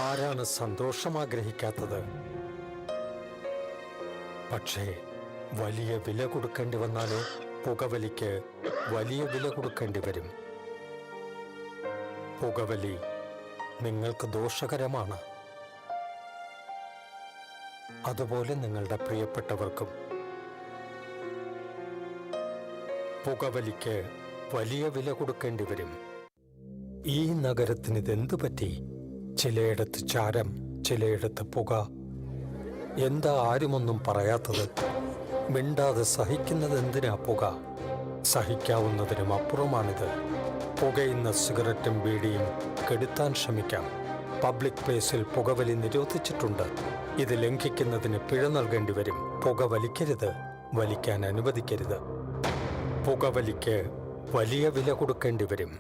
ആരാണ് സന്തോഷം ആഗ്രഹിക്കാത്തത്? പക്ഷേ വലിയ വില കൊടുക്കേണ്ടി വന്നാലോ? പുകവലിക്ക് വലിയ വില കൊടുക്കേണ്ടി വരും. പുകവലി നിങ്ങൾക്ക് ദോഷകരമാണ്, അതുപോലെ നിങ്ങളുടെ പ്രിയപ്പെട്ടവർക്കും. പുകവലിക്ക് വലിയ വില കൊടുക്കേണ്ടി വരും. ഈ നഗരത്തിന് ഇതെന്തു പറ്റി? ചിലയിടത്ത് ചാരം, ചിലയിടത്ത് പുക. എന്താ ആരുമൊന്നും പറയാത്തത്? മിണ്ടാതെ സഹിക്കുന്നത് എന്തിനാ പുക? സഹിക്കാവുന്നതിനും അപ്പുറമാണിത്. പുകയുന്ന സിഗരറ്റും ബീഡിയും കെടുത്താൻ ശ്രമിക്കാം. പബ്ലിക് പ്ലേസിൽ പുകവലി നിരോധിച്ചിട്ടുണ്ട്. ഇത് ലംഘിക്കുന്നതിന് പിഴ നൽകേണ്ടി വരും. പുക വലിക്കരുത്, വലിക്കാൻ അനുവദിക്കരുത്. പുകവലിക്ക് വലിയ വില കൊടുക്കേണ്ടി വരും.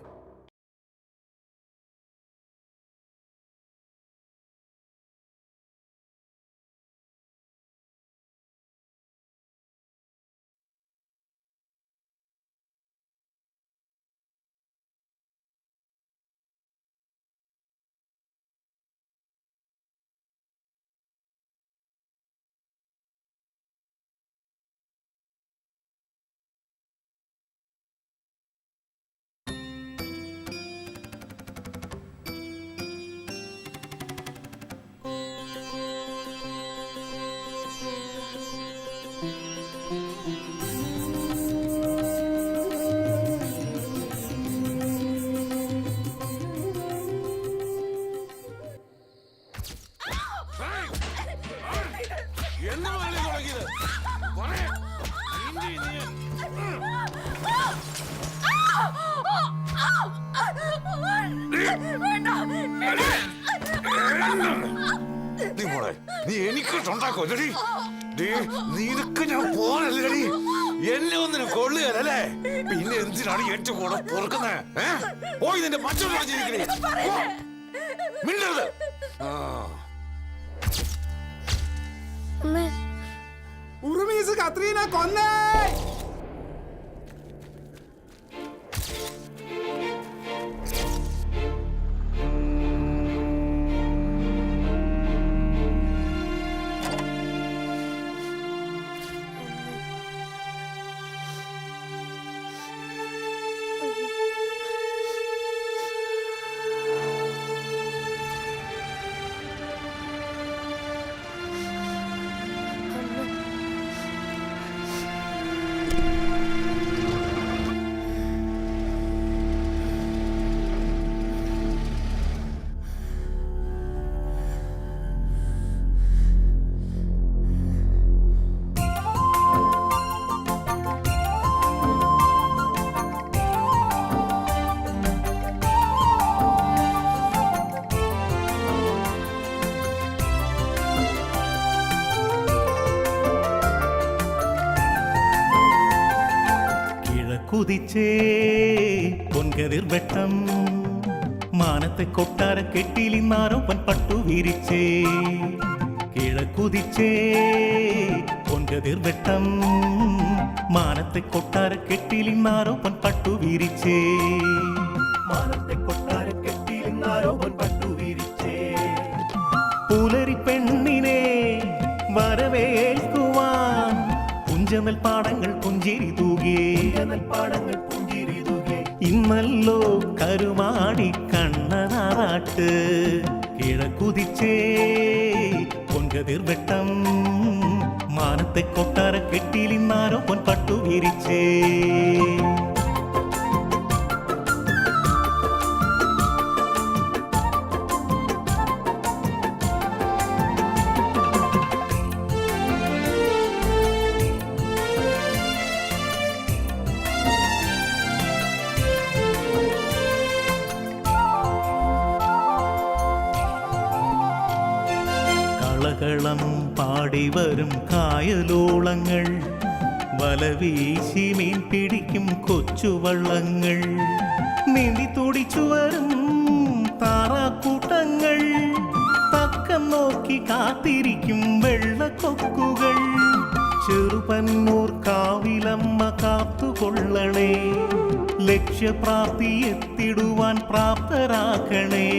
നീ എനിക്കിട്ടുണ്ടാക്കോ? നിനക്ക് ഞാൻ പോരല്ലടി. എന്നെ ഒന്നിനും കൊള്ളുകയല്ലേ? പിന്നെ എന്തിനാണ് ഏറ്റവും കൂടെ പൊറുക്കുന്നത്? പോയി നിന്റെ മറ്റുള്ള മിണ്ടരുത്. ഉറുമീസ് കത്രീന കൊന്നേ. കുതിച്ചേ പൊൻകതിർ വെട്ടം മാനത്തെ കൊട്ടാര കെട്ടിലിന്നാരോ പൻ പട്ടു വിരിച്ചേ. കിഴക്കുതിച്ചേ പൊൻകതിർ വെട്ടം മാനത്തെ കൊട്ടാര കെട്ടിലിന്നാരോ പൻ പട്ടു വിരിച്ചേ. മാനത്തെ കൊട്ടാര കെട്ടിലിന്നാരോ പൻ പട്ടു വിരിച്ചേ. പുലരി പെണ്ണിനെ വരവേൽക്കുവാൻ പുഞ്ചനൽ പാടങ്ങൾ പുഞ്ചിരി തൂകേ. ഇന്നല്ലോ കരുമാടി കണ്ണനാറാട്ട്. കിഴക്കുതിച്ചേ പൊൻകതിർ വെട്ടം മാനത്തെ കൊട്ടാര കെട്ടിലിന്നാരോ പൊൻ പട്ടു വിരിച്ചേ. കളകളം പാടി വരും കായലോളങ്ങൾ, വലവീശി മീൻ പിടിക്കും കൊച്ചുവള്ളങ്ങൾ, നീന്തി തുടിച്ചു വരും താറാക്കൂട്ടങ്ങൾ, തക്കം നോക്കി കാത്തിരിക്കും വെള്ളക്കൊക്കുകൾ. ചെറുപന്നൂർ കാവിലമ്മ കാത്തുകൊള്ളണേ, ലക്ഷ്യപ്രാപ്തി എത്തിടുവാൻ പ്രാപ്തരാക്കണേ.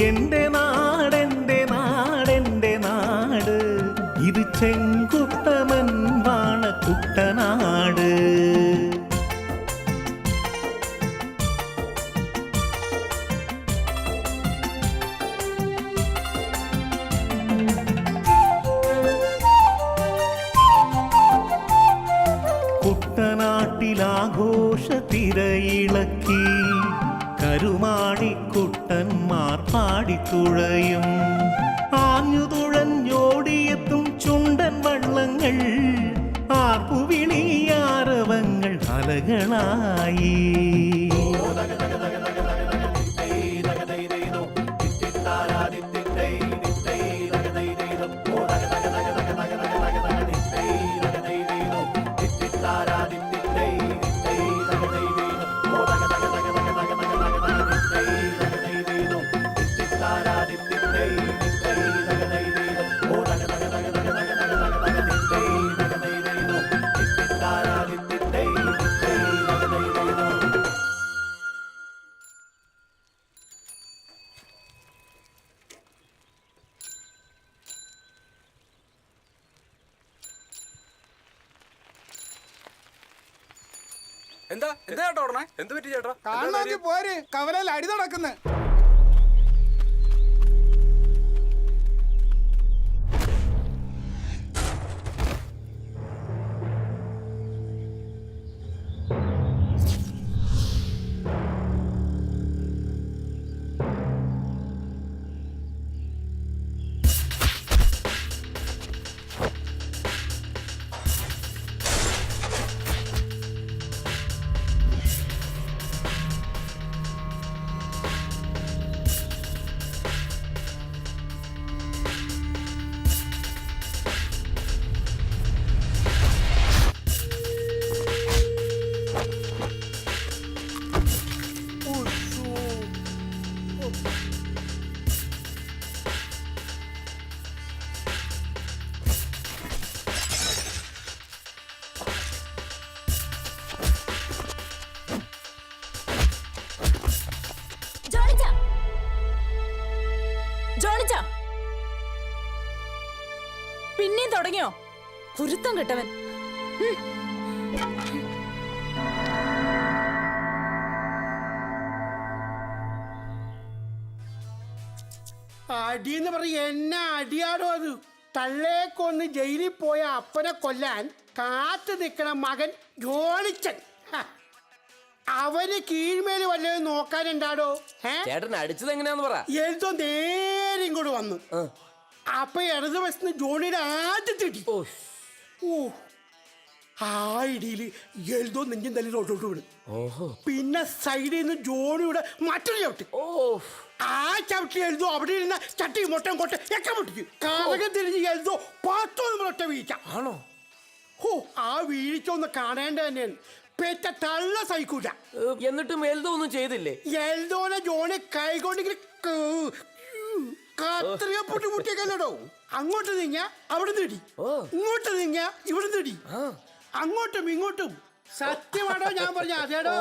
എന്റെ നാടെന്റെ നാടെന്റെ നാട്, ഇത് ചെങ്കുട്ടമൻ വാണക്കുട്ടനാട്. കുട്ടനാട്ടിലാഘോഷ തിരയിളക്കി കരുമാടിക്കുട്ടന്മാർ പാടിത്തുഴയും. ആഞ്ഞുതുഴഞ്ഞോടിയെത്തും ചുണ്ടൻ വള്ളങ്ങൾ, ആർപ്പുവിളിയാരവങ്ങൾ അലകളായി. എന്താ ചേട്ടാ ഓടണേ? എന്ത് പറ്റി ചേട്ടാ? കാണാൻ പോര്, കവലയിൽ അടി നടക്കുന്നു. പിന്നെയും തുടങ്ങിയോ കുരുത്തം കിട്ടവൻ? അടിയെന്ന് പറയും എന്നാ അടിയാടോ അത്. തള്ളേക്കൊന്ന് ജയിലിൽ പോയ അപ്പനെ കൊല്ലാൻ കാത്തു നിൽക്കണ മകൻ ജോണിച്ചൻ. അവന് കീഴ്മേല് വല്ലതും നോക്കാനുണ്ടാടോ? ചേട്ടൻ അടിച്ചത് എങ്ങനെയാന്ന് പറ. എഴുതോ നേരെ ഇങ്ങോട്ട് വന്നു. അപ്പൊ ഇടതുവശത്ത് ജോണിയുടെ ആദ്യത്തെ ഇടി. ഓ, ആ ഇടിയിൽ എഴുതോ നെഞ്ചും തല്ലി റോട്ടോട്ട് വിടും. പിന്നെ സൈഡിൽ നിന്ന് ജോണിയുടെ മറ്റൊരു ചവിട്ടി. ആ ചവിട്ടി എഴുതോ അവിടെ ഇരുന്ന ചട്ടി മൊട്ടം കൊട്ട ഒക്കെ പൊട്ടിക്കും. കാലകം തിരിഞ്ഞ് എഴുതോ 10 ഒറ്റ വീഴ്ച. ആണോ? ഓ, ആ വീഴ്ച ഒന്ന് കാണേണ്ട തന്നെയാണ്. പെറ്റ തള്ള സഹിക്കൂല. എന്നിട്ടും എൽദോ ഒന്നും ചെയ്തില്ലേ? എൽദോനെ ജോണി കൈകൊണ്ടിങ്ങനെ കത്രിക പൊട്ടി മുട്ടിയൊക്കെല്ലോ. അങ്ങോട്ട് നീങ്ങ അവിടെ നേടി, ഇങ്ങോട്ട് നീങ്ങ ഇവിടെ നേടി, അങ്ങോട്ടും ഇങ്ങോട്ടും. സത്യമാണോ ഞാൻ പറഞ്ഞ? അതേടോ.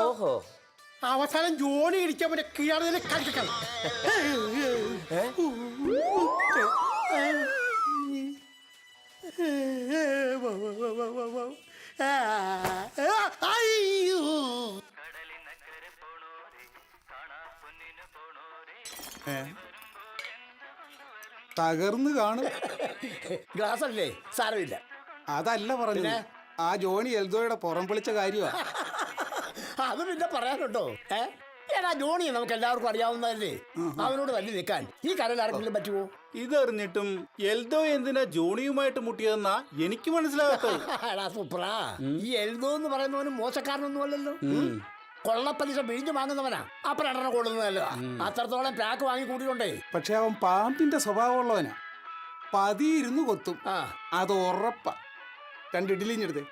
അവസാനം ജോണി ഇടിക്കാൻ പറ്റിയ കീഴാറിനെ കളിക്കണം. തകർന്ന് കാണും. ഗ്ലാസ് അല്ലേ? സാരമില്ല. അതല്ല പറഞ്ഞു, ആ ജോണി എൽദോയുടെ പുറം പൊളിച്ച കാര്യമാ. അത് പിന്നെ പറയാനുണ്ടോ? ഏടാ, ജോണി നമുക്ക് എല്ലാവർക്കും അറിയാവുന്നതല്ലേ. അവനോട് തല്ലി നിൽക്കാൻ ഈ കടയിൽ ആർക്കെങ്കിലും പറ്റുമോ? ഇതറിഞ്ഞിട്ടും എൽദോ എന്തിനാ ജോണിയുമായിട്ട് മുട്ടിയതെന്നാ എനിക്ക് മനസ്സിലാകാത്തത്. എടാ സൂപ്പറാ, ഈ എൽദോ എന്ന് പറയുന്നവന് മോശക്കാരനൊന്നും അല്ലല്ലോ. കൊള്ളപ്പലിശ പിഴിഞ്ഞു വാങ്ങുന്നവനാ. അപ്പൊ രണ്ടെണ്ണം കൊള്ളുന്നതല്ലോ. അത്രത്തോളം പാക്ക് വാങ്ങി കൂട്ടിയിട്ടുണ്ടേ. പക്ഷെ അവൻ പാമ്പിന്റെ സ്വഭാവമുള്ളവനാ. പതിയിരുന്ന് കൊത്തും, അത് ഉറപ്പാ. 2 ഇഡ്ഡലിഞ്ഞെടുത്തേ.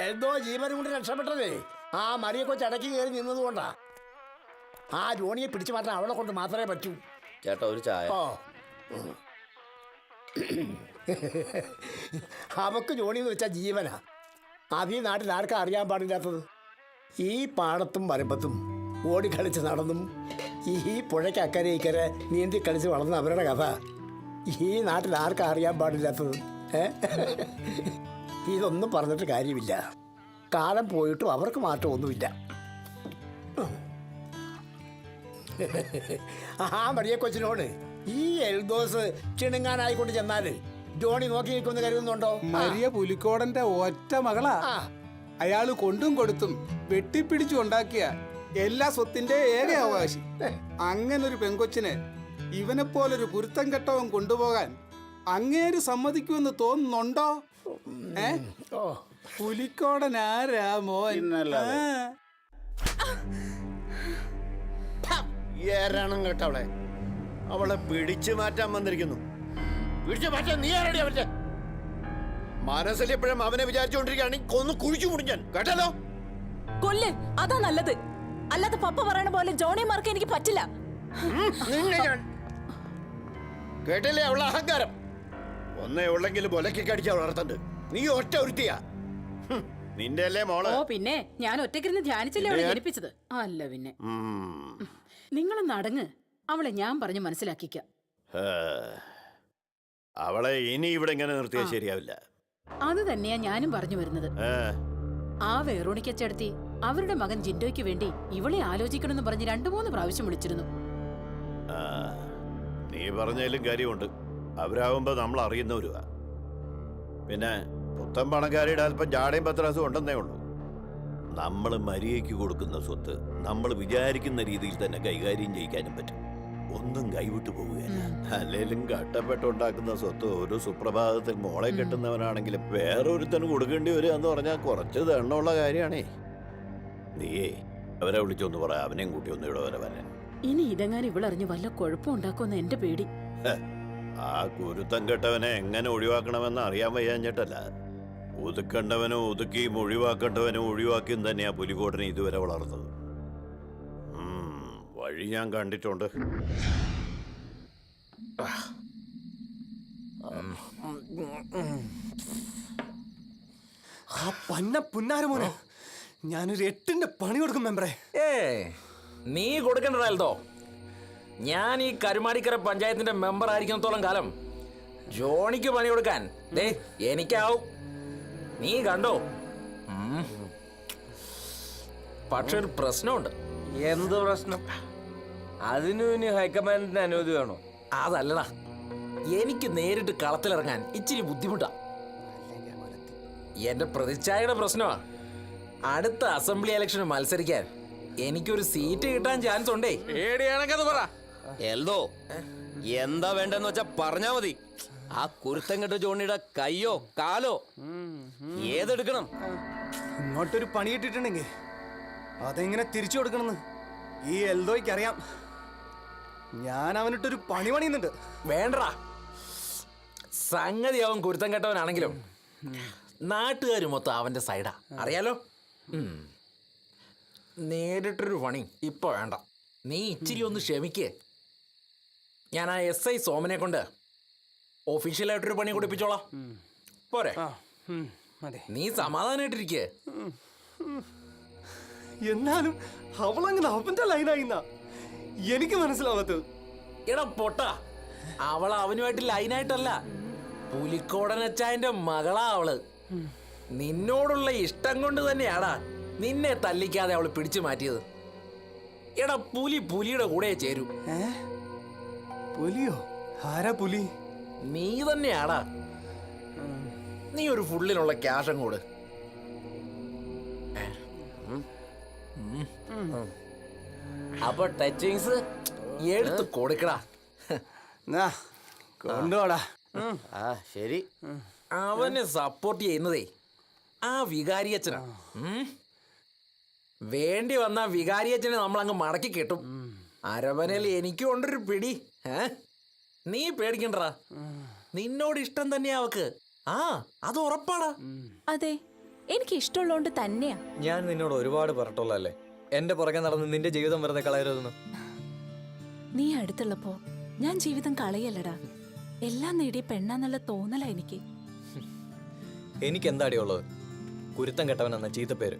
എൽദോ ജീവനും കൊണ്ട് രക്ഷപ്പെട്ടതേ ആ മരിയെ കൊച്ച് ഇടയ്ക്ക് കയറി നിന്നതുകൊണ്ടാ. ആ ജോണിയെ പിടിച്ചു മാറ്റാൻ അവളെ കൊണ്ട് മാത്രമേ പറ്റൂ. ചേട്ടാ ഒരു ചായ. അവക്ക് ജോണി എന്ന് വെച്ചാൽ ജീവനാ. അത് ഈ നാട്ടിൽ ആർക്കാ അറിയാൻ പാടില്ലാത്തത്? ഈ പാടത്തും വരമ്പത്തും ഓടിക്കളിച്ച് നടന്നും ഈ പുഴയ്ക്ക് അക്കരെ ഇക്കരെ നീന്തി കളിച്ച് വളർന്ന അവരുടെ കഥ ഈ നാട്ടിൽ ആർക്കാ അറിയാൻ പാടില്ലാത്തത്? ഇതൊന്നും പറഞ്ഞിട്ട് കാര്യമില്ല. കാലം പോയിട്ടും അവർക്ക് മാറ്റമൊന്നുമില്ല. ആ മടിയെ കൊച്ചിനോട് ഈ എൽദോസ് ചിണുങ്ങാനായിക്കൊണ്ട് ചെന്നാല് ജോണി നോക്കി നിൽക്കുമെന്ന് കരുതുന്നുണ്ടോ? മരിയ പുലിക്കോടന്റെ ഒറ്റ മകളാ. ആ, അയാള് കൊണ്ടും കൊടുത്തും വെട്ടിപ്പിടിച്ചു ഉണ്ടാക്കിയ എല്ലാ സ്വത്തിന്റെ ഏക അവകാശി. അങ്ങനൊരു പെങ്കൊച്ചിനെ ഇവനെ പോലൊരു കുരുത്തം കെട്ടവൻ കൊണ്ടുപോകാൻ അങ്ങേര് സമ്മതിക്കുമെന്ന് തോന്നുന്നുണ്ടോ? ഓ, പുലിക്കോടൻ ആരാ മോൻ? പിന്നല്ലാതെ. ഏരണം കേട്ടവളെ, അവളെ പിടിച്ചു മാറ്റാൻ വന്നിരിക്കുന്നു. പിടിച്ചു മാറ്റാൻ നീ ആരടി അവന്റെ മനസ്സിൽ എപ്പോഴും അവനെ വിചാരിച്ചുകൊണ്ടിരിക്കുകയാണെങ്കിൽ കൊന്നു കുഴിച്ചു മുടിഞ്ഞാൻ കേട്ടല്ലോ. കൊല്ല്, അതാ നല്ലത്. അല്ലാതെ പപ്പ പറയണ പോലെ ജോണി മാർക്ക് എനിക്ക് പറ്റില്ല. നിന്നെ ഞാൻ കേട്ടില്ലേ അവളെ അഹങ്കാരം? ഒന്നേ ഉള്ളെങ്കിലും ഒലക്കി കടിച്ച വളർത്തണ്ട്. നീ ഒറ്റ ഒരുത്തിയാ. നിന്റെ അല്ലേ മോള്? ഓ പിന്നെ ഞാൻ ഒറ്റക്കിരുന്ന് ധ്യാനിച്ചല്ലേ അവളെ ജനിപ്പിച്ചത്. അല്ല പിന്നെ നിങ്ങളൊന്ന് അടങ്ങ്. അവളെ ഞാൻ പറഞ്ഞു മനസ്സിലാക്കിക്കാം. അവളെ ഇനി ഇവിടെ ഇങ്ങനെ നിർത്തിയാൽ ശരിയാവില്ല. അത് തന്നെയാ ഞാനും പറഞ്ഞു വരുന്നത്. ആ വേറോണിക്കച്ചേടത്തി അവരുടെ മകൻ ജിൻഡോയ്ക്ക് വേണ്ടി ഇവളെ ആലോചിക്കണമെന്ന് പറഞ്ഞ് 2-3 പ്രാവശ്യം വിളിച്ചിരുന്നു. നീ പറഞ്ഞതിലും കാര്യമുണ്ട്. അവരാകുമ്പോ നമ്മൾ അറിയുന്നവരുവാ. പിന്നെ പുത്തൻ പണക്കാരിയുടെ അല്പം ജാടയും പത്രാസും ഉണ്ടെന്നേ ഉള്ളൂ. നമ്മൾ മരിയയ്ക്ക് കൊടുക്കുന്ന സ്വത്ത് നമ്മൾ വിചാരിക്കുന്ന രീതിയിൽ തന്നെ കൈകാര്യം ചെയ്യിക്കാനും പറ്റും. ഒന്നും കൈവിട്ടു പോവുകയല്ല. അല്ലെങ്കിലും കട്ടപ്പെട്ടുണ്ടാക്കുന്ന സ്വത്ത് ഒരു സുപ്രഭാതത്തിൽ മോളെ കെട്ടുന്നവനാണെങ്കിലും വേറൊരുത്തന് കൊടുക്കേണ്ടി വരിക എന്ന് പറഞ്ഞാൽ കുറച്ച് ദണ്ണമുള്ള കാര്യമാണേ. നീയേ അവരെ വിളിച്ചൊന്ന് പറ, അവനെയും കൂട്ടി ഒന്ന് ഇവിടെ വരെ വരാൻ. ഇനി ഇതെങ്ങാനും ഇവളറിഞ്ഞ് വല്ല കുഴപ്പമുണ്ടാക്കുമെന്ന് എന്റെ പേടി. ആ കുരുത്തം കെട്ടവനെ എങ്ങനെ ഒഴിവാക്കണമെന്ന് അറിയാൻ വയ്യാഞ്ഞിട്ടല്ല. ഒതുക്കണ്ടവനും ഒതുക്കിയും ഒഴിവാക്കേണ്ടവനും ഒഴിവാക്കിയും തന്നെയാ പുലിക്കോടനെ ഇതുവരെ വളർന്നത്. വഴി ഞാൻ കണ്ടിട്ടുണ്ട്. ആ പന്ന പുന്നാരമോനെ ഞാനൊരു 8ന്റെ പണി കൊടുക്കും മെമ്പറേ. നീ കൊടുക്കണ്ടോ? ഞാൻ ഈ കരുമാടിക്കര പഞ്ചായത്തിന്റെ മെമ്പർ ആയിരിക്കുന്നത്തോളം കാലം ജോണിക്ക് പണി കൊടുക്കാൻ എനിക്കാവും. നീ കണ്ടോ? പക്ഷെ ഒരു പ്രശ്നമുണ്ട്. എന്ത് പ്രശ്നം? അതിനു ഇനി ഹൈക്കമാൻഡിന്റെ അനുമതി വേണോ? അതല്ലടാ, എനിക്ക് നേരിട്ട് കളത്തിലിറങ്ങാൻ ഇച്ചിരി ബുദ്ധിമുട്ടാ. എന്റെ പ്രതിച്ഛായയുടെ പ്രശ്നമാ. അടുത്ത അസംബ്ലി ഇലക്ഷന് മത്സരിക്കാൻ എനിക്കൊരു സീറ്റ് കിട്ടാൻ ചാൻസ് ഉണ്ടേ. പേടിയാണെങ്കത് പറ. എൽദോ എന്താ വേണ്ടെന്ന് വെച്ചാ പറഞ്ഞാ മതി. ആ കുരുത്തം കെട്ട ജോണിയുടെ കയ്യോ കാലോ ഏതെടുക്കണം? ഇങ്ങോട്ടൊരു പണി കിട്ടിയിട്ടുണ്ടെങ്കിൽ അതെങ്ങനെ തിരിച്ചു കൊടുക്കണമെന്ന് ഈ എൽദോയ്ക്ക് അറിയാം. ഞാൻ അവനിട്ടൊരു പണി പണിയുന്നുണ്ട്. വേണ്ടടാ, സംഗതി അവൻ കുരുത്തം കെട്ടവനാണെങ്കിലും നാട്ടുകാർ മൊത്തം അവന്റെ സൈഡാ, അറിയാലോ. നേരിട്ടൊരു പണി ഇപ്പൊ വേണ്ട. നീ ഇച്ചിരി ഒന്ന് ക്ഷമിക്കേ. ഞാൻ ആ SI സോമനെ കൊണ്ട് ഒഫീഷ്യലായിട്ടൊരു പണി കൊടുപ്പിച്ചോളാം. പോരെ? നീ സമാധാനായിട്ടിരിക്കേ. എന്നാലും അവളങ്ങനെ അവന്റെ ലൈനായിന്നാ എനിക്ക് മനസ്സിലാവാത്തത്. എടാ പൊട്ട, അവൾ അവനുമായിട്ട് ലൈനായിട്ടല്ല, പുലിക്കോടനച്ചായന്റെ മകളാ അവള്. നിന്നോടുള്ള ഇഷ്ടം കൊണ്ട് തന്നെയാടാ നിന്നെ തല്ലിക്കാതെ അവള് പിടിച്ചു മാറ്റിയത്. എടാ പുലിയുടെ കൂടെ ചേരൂ. പുലിയോ? ആരാ പുലി? നീ തന്നെയാടാ. നീ ഒരു ഫുള്ളിനുള്ള ക്യാഷ് അങ്ങോട്ട്. അപ്പൊ ടച്ചിങ്സ് എടുത്ത് കൊടുക്കടാ. കൊണ്ടുപോടാ. ആ ശരി. അവനെ സപ്പോർട്ട് ചെയ്യുന്നതേ ആ വികാരിയച്ഛനാ. വേണ്ടി വന്ന വികാരിയച്ഛനെ നമ്മളങ്ങ് മടക്കി കിട്ടും. അരവനയിൽ എനിക്കും കൊണ്ടൊരു പിടി. നീ പേടിക്കണ്ടടാ, നിന്നോട് ഇഷ്ടം തന്നെയാ അവക്ക്. ആ അത് ഉറപ്പാടാ. അതെ, എനിക്ക് ഇഷ്ടമുള്ളതുകൊണ്ട് തന്നെയാ. ഞാൻ നിന്നോട് ഒരുപാട് പറഞ്ഞിട്ടുള്ളതല്ലേ എന്റെ പുറകെ നടന്ന് നിന്റെ ജീവിതം വെറുതെ കളയരുതെന്ന്. നീ അടുത്തുള്ളപ്പോ ഞാൻ ജീവിതം കളയല്ലടാ. എല്ലാം നേടിയ പെണ്ണാന്നുള്ള തോന്നലാ എനിക്ക്. എനിക്ക് എന്താടി ഉള്ളത്? കുരുത്തം കെട്ടവൻ എന്ന ചീത്തപ്പേര്.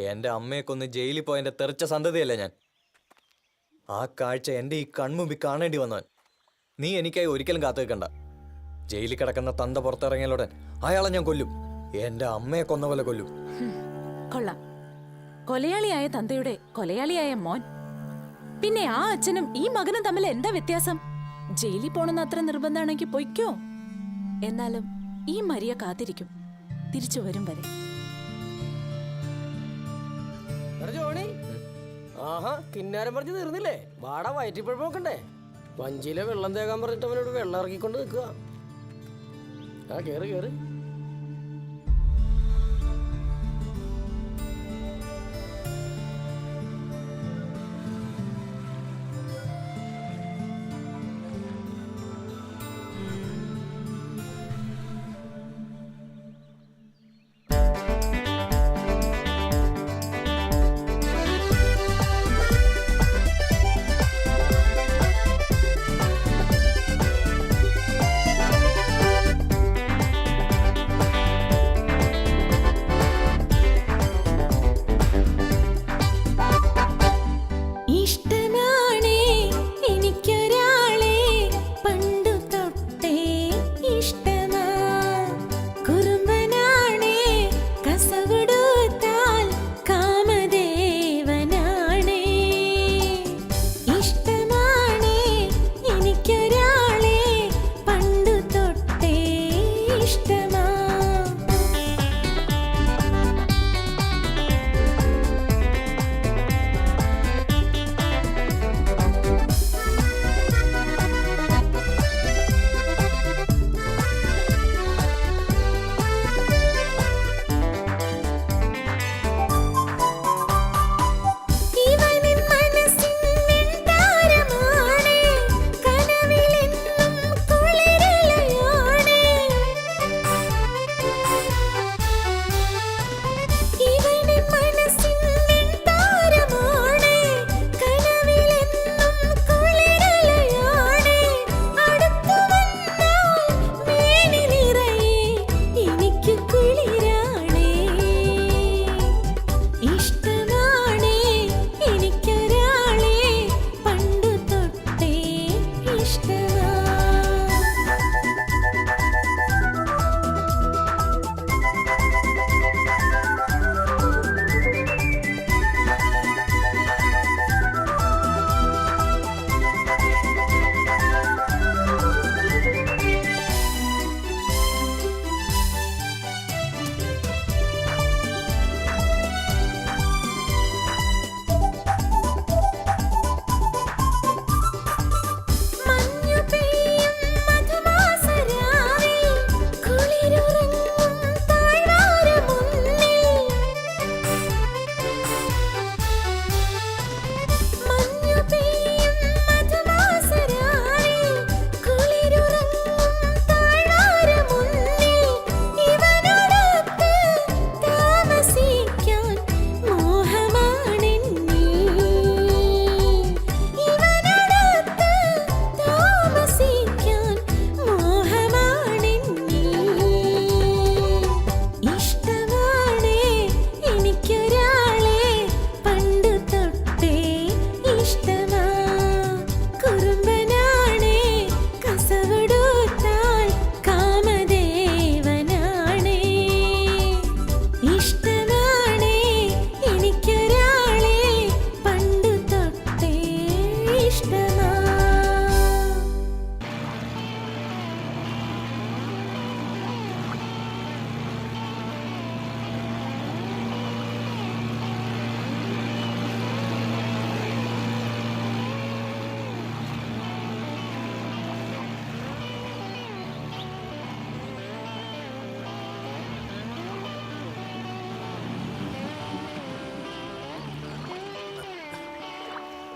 എൻ്റെ അമ്മയെ കൊന്ന് ജയിലിൽ പോയതിൻ്റെ തെറിച്ച സന്തതിയല്ലേ ഞാൻ. ആ കാഴ്ച എൻ്റെ ഈ കൺമുമ്പിൽ കാണേണ്ടി വന്നവൻ. നീ എനിക്കായി ഒരിക്കലും കാത്തു വെക്കണ്ട. ജയിലിൽ കിടക്കുന്ന തന്ത പുറത്തിറങ്ങിയാലുടൻ അയാളെ ഞാൻ കൊല്ലും. എൻ്റെ അമ്മയെ കൊന്ന പോലെ കൊല്ലും. കൊള്ളാം. കൊലയാളിയായ തന്തയുടെ കൊലയാളിയായ മോൻ. പിന്നെ ആ അച്ഛനും ഈ മകനും തമ്മിൽ എന്താ വ്യത്യാസം? ജയിലിൽ പോണെന്ന് അത്ര നിർബന്ധമാണെങ്കിൽ പൊയ്ക്കോ. എന്നാലും ഈ മരിയ കാത്തിരിക്കും തിരിച്ചു വരും വരെ. ജോണി, ആഹാ, കിന്നാരം പറഞ്ഞു തീർന്നില്ലേ? വാടാ, വയറ്റിപ്പഴം നോക്കണ്ടേ? വഞ്ചിയിലെ വെള്ളം തേക്കാൻ പറഞ്ഞിട്ട് അവനോട് വെള്ളം ഇറക്കിക്കൊണ്ട് നിൽക്കുക. ആ, കേറ് കേറ്.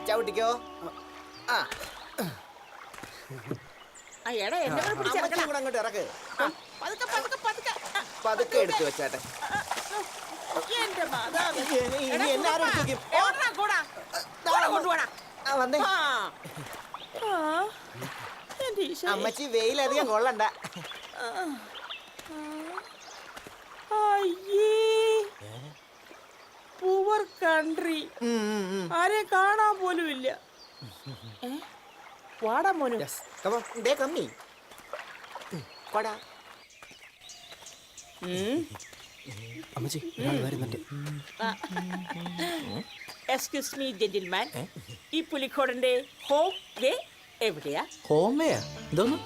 ചവിട്ടിക്കോ. അങ്ങോട്ട് ഇറക്ക്. പതുക്കെ എടുത്തു വെച്ചാട്ടെ. ഇനി എല്ലാരും വന്നേ. അമ്മച്ചി വെയിലധികം കൊള്ളണ്ട. പൂവർ കൺട്രി ആരെ കാണാൻ പോലും ഇല്ല. വാടാ മോനു. ദേ കമ്മി കൊടാ. അമ്മച്ചി വരുന്നുണ്ട്. എക്സ്ക്യൂസ് മീ ജെന്റിൽമാൻ, ഈ പുലിക്കോടന്റെ ഹോം ദേ എവിടെയാ? ഹോമയാ ഇതൊന്നും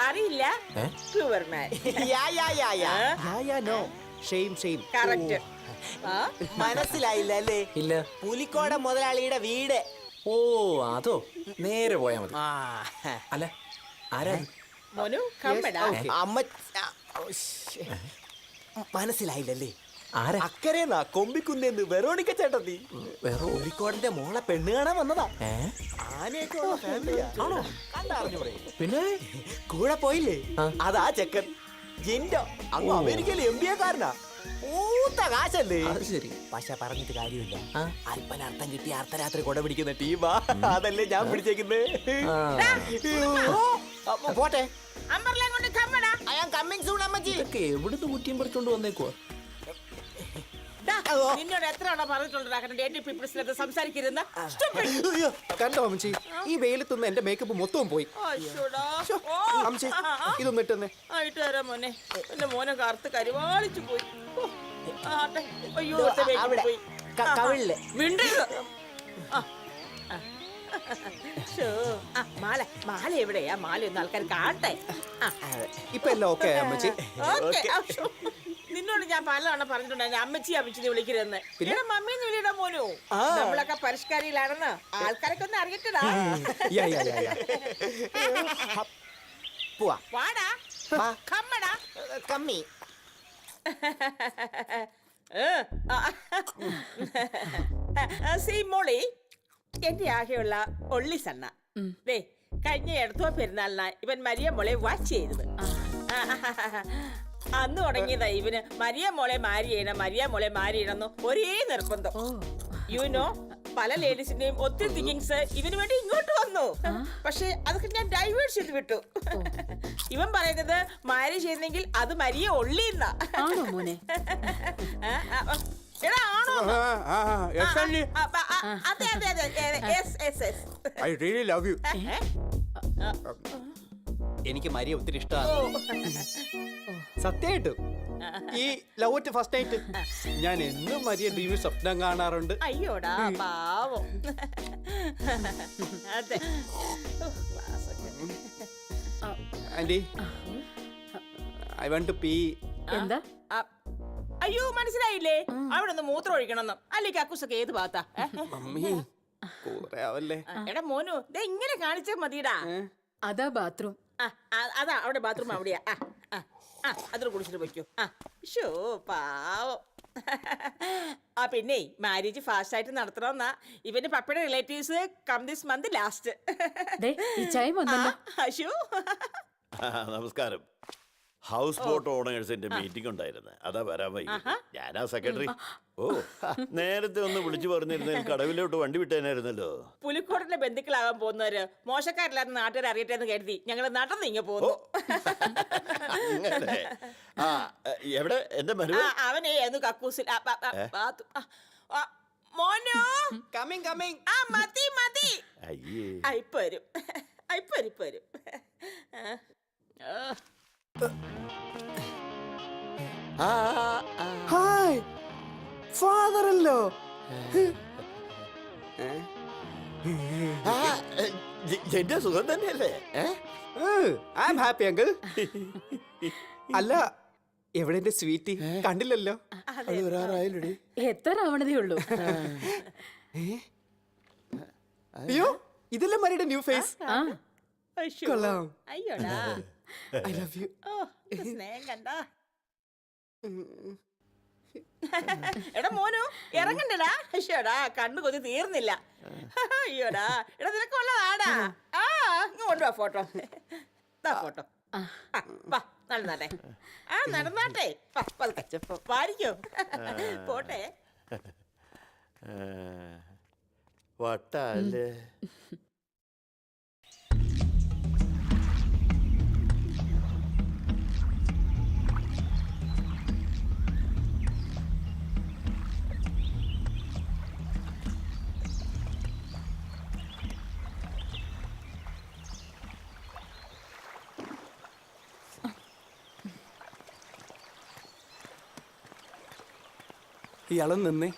അറിയില്ല. പ്യുവർമാൻ. കറക്റ്റ്. മനസ്സിലായില്ല അല്ലേ? ഇല്ല. പുലിക്കോട മുതലാളിയുടെ വീട്. ഓ അതോ, നേരെ പോയാ മതി. അല്ല ആരാ? മോനു കമ്മടാ. അമ്മ മനസ്സിലായില്ലല്ലേ? ആരാ? അക്കരേന്നാ കൊമ്പിക്കുന്നെന്ന് വെറോണിക്ക ചേട്ടത്തി. പുലിക്കോടന്റെ മോളെ പെണ്ണ് കാണാൻ വന്നതാ. ആനയൊക്കെ ഉള്ള ഫാമിലിയാ. കണ്ടറിഞ്ഞൂടെ? പിന്നെ കൂടെ പോയില്ലേ? അതാ ചെക്കൻ ജിൻഡോ. അങ്ങ് അമേരിക്കയിലെ MBA കാരനാ. ഊത്ത കാശല്ലേ? ശരി. പക്ഷെ പറഞ്ഞിട്ട് കാര്യമില്ല. അല്പനർത്ഥം കിട്ടി അർദ്ധരാത്രി കൊട പിടിക്കുന്ന ടീമാ. അതല്ലേ ഞാൻ പിടിച്ചേക്കുന്നേ. പോട്ടെ. എവിടുന്ന് കുറ്റിയും പറിച്ചോണ്ട് വന്നേക്കുവാ? നിന്നോട് എത്ര പറഞ്ഞിട്ടുണ്ട് സംസാരിക്കരുന്ന? കണ്ടോ അമ്മച്ചി, ഈ വെയിലത്തുനിന്ന് എന്റെ മേക്കപ്പ് മൊത്തവും പോയി. അമ്മച്ചി ഇതൊന്നും ഇട്ടെന്നേ. ആയിട്ട് തരാം മോനെ. എന്റെ മോനെ കറുത്ത് കരിവാളിച്ചു പോയി. അയ്യോ പോയി. മാല മാല എവിടെയാ? മാല ഒന്ന് ആൾക്കാർ കാണട്ടെ. ഇപ്പൊ എല്ലാം ഓക്കെ അമ്മച്ചി. നിന്നോട് ഞാൻ പലതവണ പറഞ്ഞിട്ടുണ്ടായിരുന്നു അമ്മച്ചി അമ്മച്ചിനെ വിളിക്കരുതെന്ന്. പിന്നെ മമ്മീന്ന് വിളിയിടാ മോനു. നമ്മളൊക്കെ പരിഷ്കാരിയിലാണെന്ന് ആൾക്കാരൊക്കെ ഒന്ന് അറിയട്ടടാ. വാടാ കമ്മടാ കമ്മി. മോളി, എന്റെ ആകെയുള്ള ഒള്ളി സണ്ണ. ദേ കഴിഞ്ഞ എടുത്തോ പെരുന്നാളിനാ ഇവൻ മരിയ മോളെ വാച്ച് ചെയ്തത്. അന്ന് തുടങ്ങിയതാ ഇവന് മരിയ മോളെ മാരി ചെയ്യണം, മരിയ മോളെ മാരി ചെയ്യണമെന്ന് ഒരേ നിർബന്ധം. യുനോ പല ലേഡീസിന്റെയും ഒത്തിരി തിങ്കിങ്സ് ഇവന് വേണ്ടി ഇങ്ങോട്ട് വന്നു. പക്ഷെ അതൊക്കെ ഞാൻ ഡൈവേർട്ട് ചെയ്ത് വിട്ടു. ഇവൻ പറയുന്നത് മാരി ചെയ്യുന്നെങ്കിൽ അത് മരിയ ഒള്ളിന്നാ. എടാ ആണോ? അതെ അതെ അതെ. I really love you. എനിക്ക് മരിയ ഒത്തിരി ഇഷ്ടമാണ്. സത്യമായിട്ടും ഈ ലവ് അറ്റ് ഫസ്റ്റ് നൈറ്റ് ഞാൻ എന്നും മരിയ ഡ്രീമിൽ സ്വപ്നം കാണാറുണ്ട്. അയ്യോടാ പാവം. അതെ. Aunty I want to pee. എന്താ? അയ്യോ മനസ്സിലായില്ലേ? അവിടെ ഒന്ന് മൂത്രം ഒഴിക്കണമെന്ന്. അല്ലെങ്കിൽ കക്കൂസൊക്കെ ഏത് ഭാഗത്താ? എടാ മോനു, ദേ ഇങ്ങനെ കാണിച്ചാ മതിടാ. അതാ ബാത്റൂം. അതാ അവിടെ ബാത്റൂം അവിടെയാ. അതിൽ കുടിച്ചിട്ട് പോയിക്കോ. ഷോ പാവം. പിന്നെ മാരേജ് ഫാസ്റ്റ് ആയിട്ട് നടത്തണമെന്നാ ഇവന്റെ പപ്പയുടെ relatives come this month last. Ashu നമസ്കാരം. ഹൗസ് ബോട്ട് ഓണേഴ്സിന്റെ മീറ്റിംഗ് ഉണ്ടായിരുന്നു. അതാ വരാൻ വൈകി. ഞാനാ സെക്രട്ടറി. ഓ നേരത്തെ ഒന്ന് വിളിച്ചു പറഞ്ഞിരുന്നെങ്കിൽ കടവിലോട്ട് വണ്ടി വിട്ടേനായിരുന്നല്ലോ. പുലിക്കോടിന്റെ ബന്ധുക്കളാകാൻ പോകുന്നവര് മോശക്കാരില്ലാത്ത നാട്ടുകാർ അറിയട്ടെന്ന് കരുതി ഞങ്ങൾ നടന്ന് ഇങ്ങ പോകുന്നു. എവിടെ എന്റെ മരുമ? അവനെ കക്കൂസിൽ. മോനോ കമ്മിങ് കമ്മിങ്. മതി മതി. ഇപ്പൊ വരും. ഹായ് ഫാദറല്ലോ. എന്റെ സുഖം തന്നെയല്ലേ? I am happy uncle. അല്ല എവിടെ എന്റെ സ്വീറ്റി? കണ്ടില്ലല്ലോ. എത്ര ആവണതേ ഉള്ളൂ. അയ്യോ ഇതല്ലേ മരിയുടെ ന്യൂ ഫേസ്. കൊള്ളാം. അയ്യോടാ ഐ ലവ് യു. സ്നേഹം കണ്ട. എടാ മോനു ഇറങ്ങണ്ടടാ. അയ്യോടാ കണ്ണു കൊതി തീർന്നില്ല. അയ്യോടാ എടാ നിനക്കുള്ളതാടാ. കൊണ്ടുവാ ഫോട്ടോ. ഫോട്ടോ നടന്നാട്ടെ. നടന്നാട്ടെ. പാരിക്കോ പോട്ടെ. വട്ടല്ലേ? ഇയാളൊന്ന് നിന്നേ.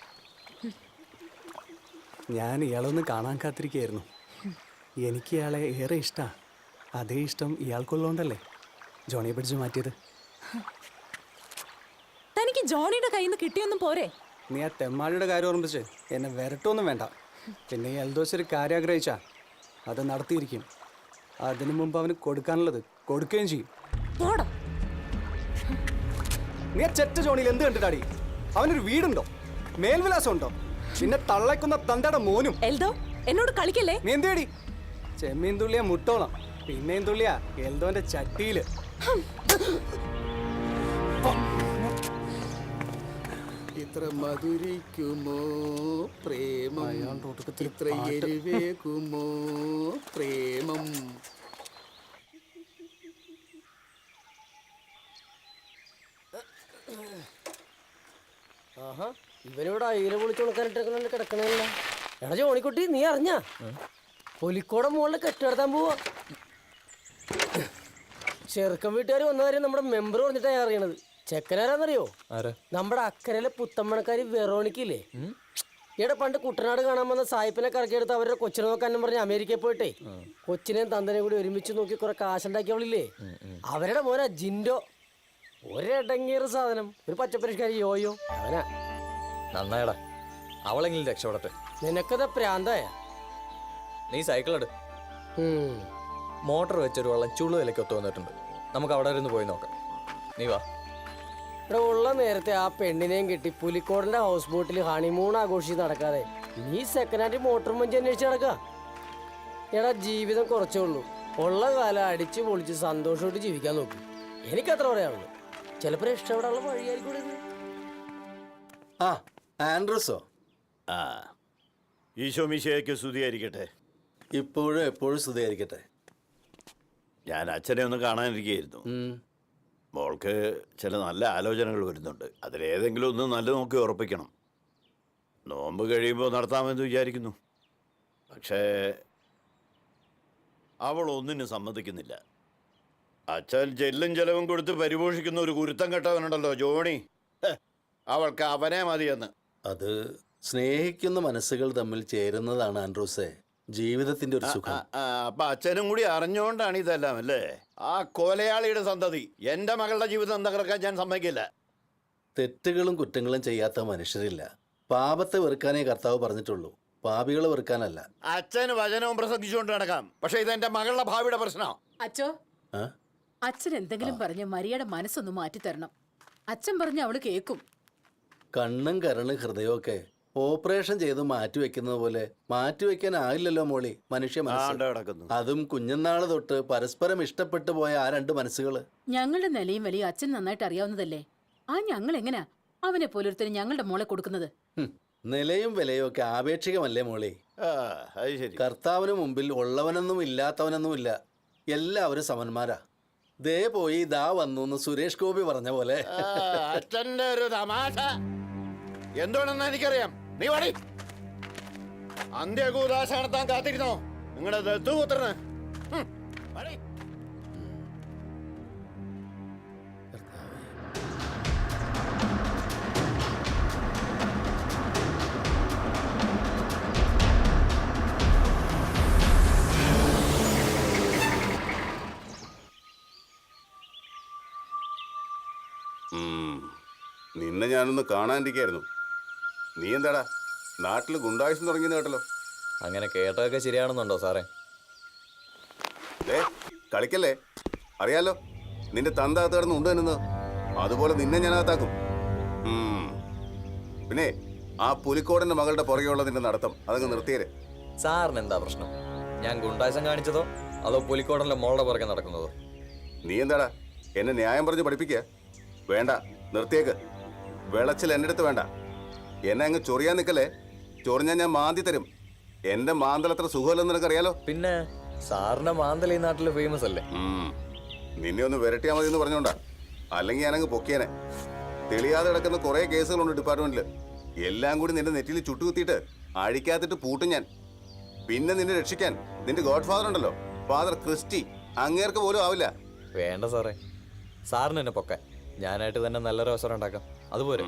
ഞാൻ ഇയാളൊന്ന് കാണാൻ കാത്തിരിക്കുകയായിരുന്നു. എനിക്ക് ഇയാളെ ഏറെ ഇഷ്ടമാണ്. അതേ ഇഷ്ടം ഇയാൾക്കുള്ളതുകൊണ്ടല്ലേ ജോണിയെ പിടിച്ച് മാറ്റിയത്. തനിക്ക് ജോണിയുടെ കയ്യിൽ നിന്ന് കിട്ടിയൊന്നും പോരെ? നീ ആ തെമ്മാടിയുടെ കാര്യം ഓർമ്മിച്ച് എന്നെ വരട്ടൊന്നും വേണ്ട. പിന്നെ ഈ എൽദോസ് ഒരു കാര്യം ആഗ്രഹിച്ചാ അത് നടത്തിയിരിക്കും. അതിനു മുമ്പ് അവന് കൊടുക്കാനുള്ളത് കൊടുക്കുകയും ചെയ്യും. പോടാ. നീ ആ ചെറ്റ ജോണിയിൽ എന്ത് കണ്ടിട്ടാടി? അവനൊരു വീടുണ്ടോ, മേൽവിലാസം ഉണ്ടോ? പിന്നെ തള്ളയ്ക്കുന്ന തന്തയുടെ മോനും. എൽദോ എന്നോട് കളിക്കല്ലേ. നീ എന്തേടി? ചെമ്മീൻ തുള്ളിയ മുട്ടോളം, പിന്നെയും തുള്ളിയ എൽദോന്റെ ചട്ടിയില്. ഇത്ര മധുരിക്കുമോ പ്രേമം, ഇത്ര എരിവേകുമോ പ്രേമം. ആഹാ, ഇവനിവിടെ അയില പൊളിച്ചു കൊടുക്കാനിട്ട് കിടക്കണല്ല. എടാ ജോണിക്കുട്ടി, നീ അറിഞ്ഞ പുലിക്കോടെ മുകളിൽ കെട്ടിടത്താൻ പോവാ. ചെറുക്കൻ വീട്ടുകാർ വന്ന കാര്യം നമ്മുടെ മെമ്പർ പറഞ്ഞിട്ടാണ് അറിയണത്. ചെക്കനാരാന്നറിയോ? നമ്മുടെ അക്കരയിലെ പുത്തമ്മണക്കാരി വെറോണിക്കില്ലേ? ഇവിടെ പണ്ട് കുട്ടനാട് കാണാൻ വന്ന സായിപ്പിനെ കറക്കിയെടുത്ത് അവരുടെ കൊച്ചിനെ നോക്കാനും പറഞ്ഞ് അമേരിക്കയിൽ പോയിട്ടേ കൊച്ചിനെയും തന്തനെയും കൂടി ഒരുമിച്ച് നോക്കി കുറെ കാശുണ്ടാക്കിയവളില്ലേ, അവരുടെ മോനാ ജിൻഡോ. ഒരടങ്ങിയൊരു സാധനം, ഒരു പച്ചപ്പരിഷ്കാരി യോയോ. അവനാ. നന്നായടാ, അവളെങ്കിലും രക്ഷപ്പെടട്ടെ. നിനക്കത് പ്രാന്തായ. നീ സൈക്കിൾ എടു. മോട്ടർ വെച്ചൊരു വെള്ളം ചുളു വിലയ്ക്ക് ഒത്തു വന്നിട്ടുണ്ട്. നമുക്ക് അവിടെ ഇരുന്ന് പോയി നോക്കാം. നീ വാ. ഇവിടെ ഉള്ള നേരത്തെ ആ പെണ്ണിനെയും കിട്ടി പുലിക്കോടിന്റെ ഹൗസ് ബോട്ടിൽ ഹണിമൂൺ ആഘോഷിച്ച് നടക്കാതെ നീ സെക്കൻഡ് ഹാൻഡ് മോട്ടോർ മഞ്ചി അന്വേഷിച്ച് നടക്കുക. എടാ, ജീവിതം കുറച്ചേ ഉള്ളൂ. ഉള്ള കാലം അടിച്ചു പൊളിച്ച് സന്തോഷമായിട്ട് ജീവിക്കാൻ നോക്കും. എനിക്കത്ര പറയാനുള്ളൂ. ചിലപ്പോൾ ഇഷ്ടപ്പെടാനുള്ള വഴിയായിരിക്കും ഇത്. ആ ആൻഡ്രൂസോ? ആ, ഈശോ മിശിഹായ്ക്ക് സ്തുതിയായിരിക്കട്ടെ. ഇപ്പോഴും എപ്പോഴും സ്തുതിയായിരിക്കട്ടെ. ഞാൻ അച്ഛനെ ഒന്ന് കാണാനിരിക്കുകയായിരുന്നു. മോൾക്ക് ചില നല്ല ആലോചനകൾ വരുന്നുണ്ട്. അതിലേതെങ്കിലും ഒന്ന് നല്ല നോക്കി ഉറപ്പിക്കണം. നോമ്പ് കഴിയുമ്പോൾ നടത്താമെന്ന് വിചാരിക്കുന്നു. പക്ഷേ അവൾ ഒന്നിനും സമ്മതിക്കുന്നില്ല. അച്ഛൻ ചെല്ലും ചെലവും കൊടുത്ത് പരിപോഷിക്കുന്ന ഒരു കുരുത്തം കെട്ടവനുണ്ടല്ലോ ജോണി, അവൾക്ക് അവനെ മതിയെന്ന്. അത് സ്നേഹിക്കുന്ന മനസ്സുകൾ തമ്മിൽ ചേരുന്നതാണ് ആൻഡ്രൂസേ ജീവിതത്തിന്റെ ഒരു സുഖം. അപ്പൊ അച്ഛനും കൂടി അറിഞ്ഞുകൊണ്ടാണ് ഇതെല്ലാം അല്ലേ? ആ കൊലയാളിയുടെ സന്തതി എന്റെ മകളുടെ ജീവിതം തകർക്കാൻ ഞാൻ സമ്മതിക്കില്ല. തെറ്റുകളും കുറ്റങ്ങളും ചെയ്യാത്ത മനുഷ്യരില്ല. പാപത്തെ വെറുക്കാനേ കർത്താവ് പറഞ്ഞിട്ടുള്ളൂ, പാപികളെ വെറുക്കാനല്ല. അച്ഛന് വചനവും പ്രസംഗിച്ചുകൊണ്ട് നടക്കാം, പക്ഷെ ഇത് എന്റെ മകളുടെ ഭാവിയുടെ പ്രശ്നം. അച്ഛോ, അച്ഛൻ എന്തെങ്കിലും പറഞ്ഞ് മരിയയുടെ മനസ്സൊന്ന് മാറ്റിത്തരണം. അച്ഛൻ പറഞ്ഞ അവള് കേക്കും. കണ്ണും കരളും ഹൃദയമൊക്കെ ഓപ്പറേഷൻ ചെയ്ത് മാറ്റിവെക്കുന്നത് പോലെ മാറ്റിവെക്കാനായില്ലല്ലോ മോളി മനുഷ്യ മനസ്സ്. അതും കുഞ്ഞുനാള് തൊട്ട് പരസ്പരം ഇഷ്ടപ്പെട്ടു പോയ ആ രണ്ട് മനസ്സുകള്. ഞങ്ങളുടെ നിലയും വലിയ അച്ഛൻ നന്നായിട്ട് അറിയാവുന്നതല്ലേ. ആ ഞങ്ങൾ എങ്ങനെയാ അവനെ പോലൊരുത്തരും ഞങ്ങളുടെ മോളെ കൊടുക്കുന്നത്? നിലയും വിലയും ഒക്കെ ആപേക്ഷികമല്ലേ മോളി? കർത്താവിന് മുമ്പിൽ ഉള്ളവനൊന്നും ഇല്ലാത്തവനൊന്നും ഇല്ല, എല്ലാവരും സമന്മാരാ. ദേ പോയി ദാ വന്നു സുരേഷ് ഗോപി പറഞ്ഞ പോലെ. അച്ഛന്റെ ഒരു തമാശ എന്തുകൊണ്ടെന്ന് എനിക്കറിയാം. നീ വടി അന്ത്യകൂദാശ നടത്താൻ കാത്തിരുന്നോ നിങ്ങളുടെ ദത്തുപുത്രന്? നിന്നെ ഞാനൊന്ന് കാണാനിരിക്കായിരുന്നു. നീ എന്താടാ നാട്ടിൽ ഗുണ്ടായുസം തുടങ്ങിയെന്ന് കേട്ടല്ലോ. അങ്ങനെ കേട്ടതൊക്കെ ശരിയാണെന്നുണ്ടോ സാറേ? കളിക്കല്ലേ, അറിയാലോ നിന്റെ തന്ത അകത്ത് കിടന്ന് ഉണ്ട് എന്നത്. അതുപോലെ നിന്നെ ഞാൻ അകത്താക്കും. പിന്നെ ആ പുലിക്കോടന്റെ മകളുടെ പുറകെയുള്ള നിന്റെ നടത്തം അതങ്ങ് നിർത്തിയേരെ. സാറിന് എന്താ പ്രശ്നം? ഞാൻ ഗുണ്ടായുസം കാണിച്ചതോ അതോ പുലിക്കോടന്റെ മോളുടെ പുറകെ നടക്കുന്നതോ? നീ എന്താടാ എന്നെ ന്യായം പറഞ്ഞ് പഠിപ്പിക്കുക? വേണ്ട, നിർത്തിയേക്ക്. വിളച്ചിൽ എൻ്റെ അടുത്ത് വേണ്ട. എന്നെ അങ്ങ് ചൊറിയാൻ നിൽക്കല്ലേ. ചൊറിഞ്ഞാൽ ഞാൻ മാന്തി തരും. എന്റെ മാന്തൽ അത്ര സുഖമല്ലെന്ന് നിനക്കറിയാലോ. പിന്നെ സാറിന്റെ മാന്തൽ ഈ നാട്ടിൽ ഫേമസ് അല്ലേ? നിന്നെ ഒന്ന് വിരട്ടിയാൽ മതി എന്ന് പറഞ്ഞോണ്ടാ, അല്ലെങ്കിൽ ഞാനങ്ങ് പൊക്കിയനെ. തെളിയാതെ കിടക്കുന്ന കുറെ കേസുകളുണ്ട് ഡിപ്പാർട്ട്മെന്റിൽ. എല്ലാം കൂടി നിന്റെ നെറ്റിയിൽ ചുട്ടുകുത്തിയിട്ട് അഴിക്കാത്തിട്ട് പൂട്ടും ഞാൻ. പിന്നെ നിന്നെ രക്ഷിക്കാൻ നിന്റെ ഗോഡ് ഫാദർ ഉണ്ടല്ലോ, ഫാദർ ക്രിസ്റ്റി, അങ്ങേർക്ക് പോലും ആവില്ല. വേണ്ട സാറേ, സാറിന് എന്നെ പൊക്കാൻ ഞാനായിട്ട് തന്നെ നല്ലൊരു അവസരം ഉണ്ടാക്കാം. അതുപോലെ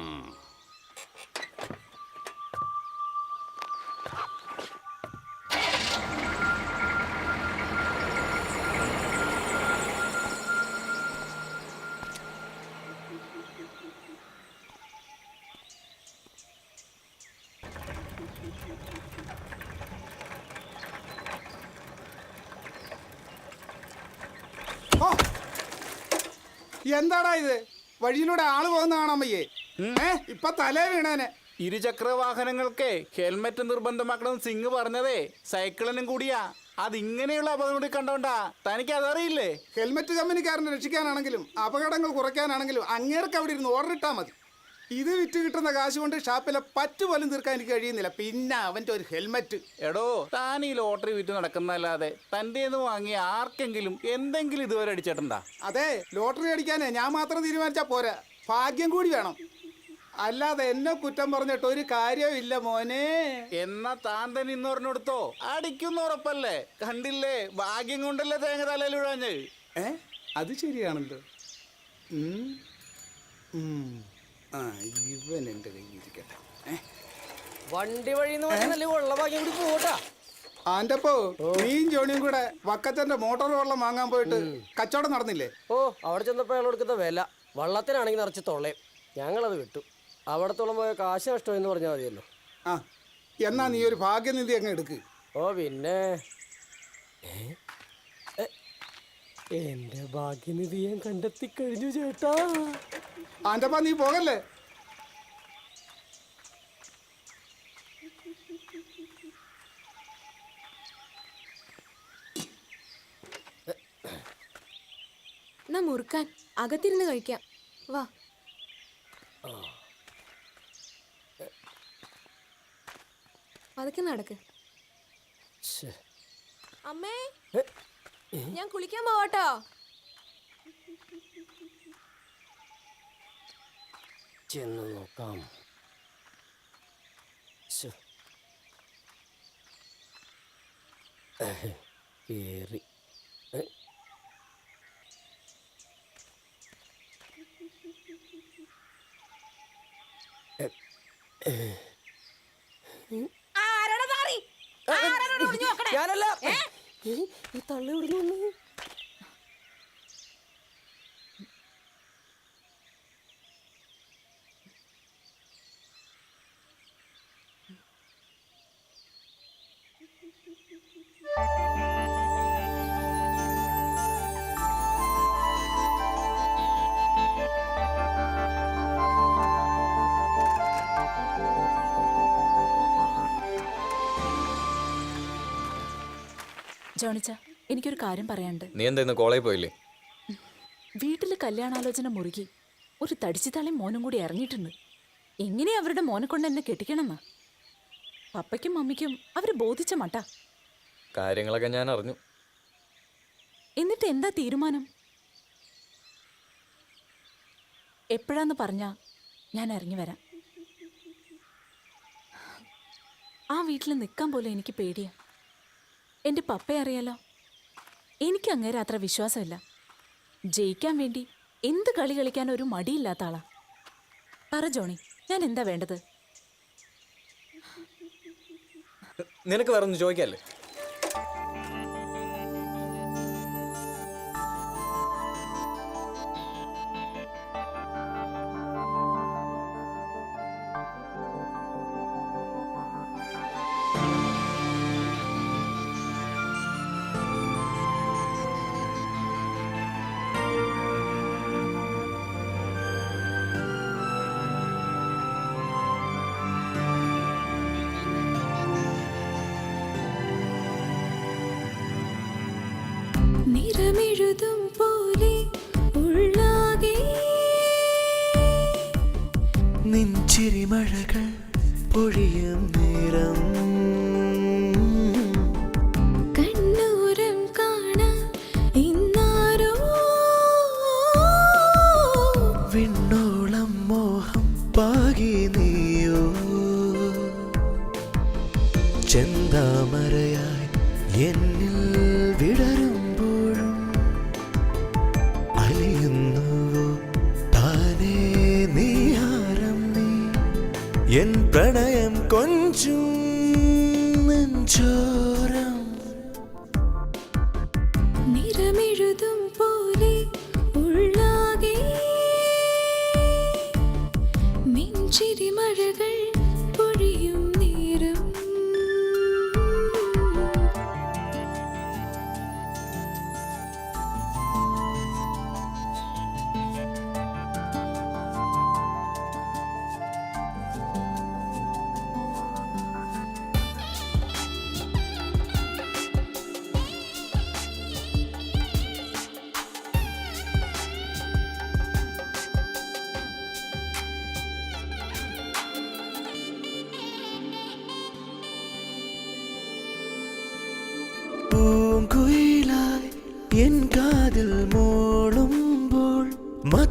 എന്താടാ ഇത്? വഴിയിലൂടെ ആള് പോകുന്ന കാണാൻ വയ്യേ? ഇപ്പൊ തലേ വീണേനെ. ഇരുചക്ര വാഹനങ്ങൾക്ക് ഹെൽമെറ്റ് നിർബന്ധമാക്കണം സിംഗ് പറഞ്ഞതേ സൈക്കിളിനും കൂടിയാ. അതിങ്ങനെയുള്ള അപകടം കൂടി കണ്ടോണ്ടാ. തനിക്ക് അതറിയില്ലേ? ഹെൽമെറ്റ് കമ്പനിക്കാരനെ രക്ഷിക്കാനാണെങ്കിലും അപകടങ്ങൾ കുറയ്ക്കാനാണെങ്കിലും അങ്ങേർക്ക് അവിടെ ഇരുന്ന് ഓർഡർ ഇട്ടാൽ മതി. ഇത് വിറ്റ് കിട്ടുന്ന കാശ് കൊണ്ട് ഷാപ്പിലെ പറ്റ് പോലും തീർക്കാൻ എനിക്ക് കഴിയുന്നില്ല. പിന്നെ അവന്റെ ഒരു ഹെൽമെറ്റ്. എടോ, താൻ ഈ ലോട്ടറി വിറ്റ് നടക്കുന്നല്ലാതെ തൻ്റെ വാങ്ങിയ ആർക്കെങ്കിലും എന്തെങ്കിലും ഇതുവരെ അടിച്ചിട്ടുണ്ടാ? അതെ, ലോട്ടറി അടിക്കാനേ ഞാൻ മാത്രം തീരുമാനിച്ചാ പോരാ, ഭാഗ്യം കൂടി വേണം. അല്ലാതെ എന്നെ കുറ്റം പറഞ്ഞിട്ട് ഒരു കാര്യവും ഇല്ല മോനെ. എന്നാ താൻ തന്നെ ഇന്ന് പറഞ്ഞെടുത്തോ, അടിക്കുന്ന ഉറപ്പല്ലേ? കണ്ടില്ലേ, ഭാഗ്യം കൊണ്ടല്ലേ തേങ്ങ തലയിൽ വിഴാഞ്ഞ്. അത് ശരിയാണല്ലോ. ഇവൻ എന്റെ കയ്യിൽ ഇരിക്കട്ടെ. വണ്ടി വഴി ഉള്ള ഭാഗ്യം കൂടി പോട്ടാ. ആന്റപ്പോ, നീയും ജോണിയും കൂടെ വക്കച്ചന്റെ മോട്ടോർ വെള്ളം വാങ്ങാൻ പോയിട്ട് കച്ചവടം നടന്നില്ലേ? ഓ, അവിടെ ചെന്നപ്പോ അയാൾ കൊടുക്കുന്ന വില വള്ളത്തിനാണെങ്കിൽ നിറച്ച് തൊള്ളയും. ഞങ്ങളത് വിട്ടു. അവിടത്തോളം പോയ കാശ് നഷ്ടമെന്ന് പറഞ്ഞാൽ മതിയല്ലോ. എന്നാ നീ ഒരു ഭാഗ്യനിധി അങ്ങ് എടുക്ക്. ഓ പിന്നെ, എന്റെ ഭാഗ്യനിധി ഞാൻ കണ്ടെത്തി കഴിഞ്ഞു ചേട്ടാ. ആന്റപ്പ, നീ പോകല്ലേ. എന്നാ മുറുക്കാൻ അകത്തിരുന്ന് കഴിക്കാം, വാ. അതൊക്കെ നടക്ക്. അമ്മേ, ഞാൻ കുളിക്കാൻ പോവാട്ടോ. ചെന്ന് നോക്കാം. കേറി. ഞാനല്ല, ഈ തള്ളി വിടുന്നു. ജോണിച്ച, എനിക്കൊരു കാര്യം പറയാനുണ്ട്. നീ എന്താ ഇന്ന് കോളേജിൽ പോയില്ലേ? വീട്ടിൽ കല്യാണാലോചന മുറുകി ഒരു തടിച്ചുതാളി മോനും കൂടി ഇറങ്ങിയിട്ടുണ്ട്. എങ്ങനെയാ അവരുടെ മോനെ കൊണ്ട് എന്നെ കെട്ടിക്കണമെന്നാ. പപ്പയ്ക്കും മമ്മിക്കും അവര് ബോധിച്ച മട്ട. കാര്യങ്ങളൊക്കെ ഞാൻ അറിഞ്ഞു. എന്നിട്ട് എന്താ തീരുമാനം? എപ്പോഴാന്ന് പറഞ്ഞാ ഞാൻ ഇറങ്ങി വരാം. ആ വീട്ടിൽ നിൽക്കാൻ പോലും എനിക്ക് പേടിയാ. എൻ്റെ പപ്പയെ അറിയാലോ, എനിക്ക് അങ്ങേരെ അത്ര വിശ്വാസമില്ല. ജയിക്കാൻ വേണ്ടി എന്ത് കളി കളിക്കാൻ ഒരു മടിയില്ലാത്ത ആളാ. പറ ജോണി, ഞാൻ എന്താ വേണ്ടത്? നിനക്ക് വേറെ ഒന്ന് ചോദിക്കാല്ലേ? നിറമെഴുതും പോലെ ഉള്ളാകെ നിൻചിരിമഴകൾ പൊഴിയും നേരം കണ്ണൂരം കാണാൻ ഇന്നാരോ വിണ്ണോളം മോഹം പാകി നീയോ ചെന്താമരയായി എന്നിൽ വിടരുമ്പോഴും അലിയുന്നുവോ താനേ നീഹാരം നീ എൻ പ്രണയം കൊഞ്ചും നെഞ്ചോരം നിറമെഴുതും പോലെ ഉള്ളാകെ നെഞ്ചിരി മഴകൾ പൊഴിയും നേരം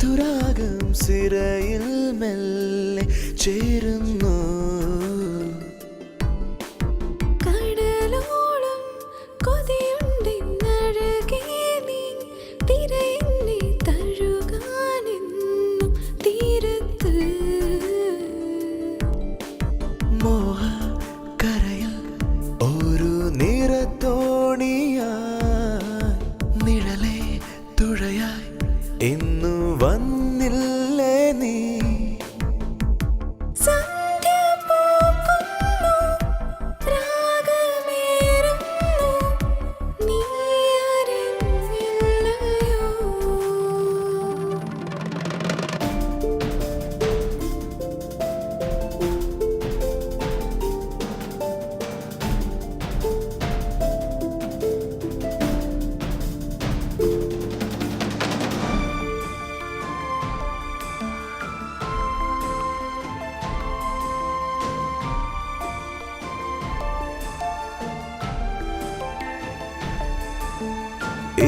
മധുരാഗം സിരയിൽ മെല്ലെ ചേരുന്നു. കടലോളം കൊതിയുണ്ടെന്നഴകേ നീ തിരയെന്നെ തഴുകാനെന്നും തീരത്ത്. മോഹ കരയിൽ ഒരു നിറത്തോണിയായി നിഴലേ തുഴയായി ഇന്നു വന്നില്ലേ നീ. സന്ധ്യ പൂക്കുന്നു, രാഗമേറുന്നു, നീ അറിഞ്ഞില്ലയോ?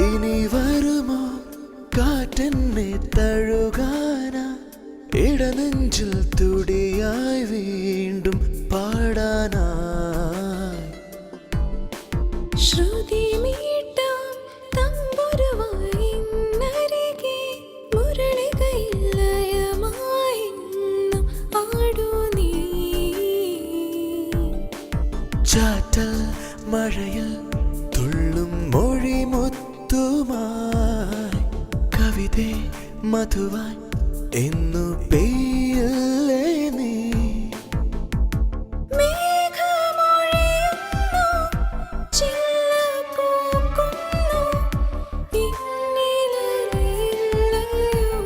ഇനി വരുമോ കാറ്റെന്നെ തഴുകാനാ ഇടനെഞ്ചിൽ തുടിയായി വീണ്ടും പാടാനായി. ശ്രുതി മീട്ടാം തമ്പുരുവായി ഇന്നരികെ മുരളികയിൽ ലയമായെന്നും ആടൂ നീ. ചാറ്റൽ മഴയിൽ തുള്ളും മൊഴിമുത്തുമായി കവിതേ മധുവായി എന്നു പെയ്യല്ലേ നീ. മേഘമൊഴിയുന്നു, ചില്ല പൂക്കുന്നു, ഇന്നിലറിയില്ലയോ?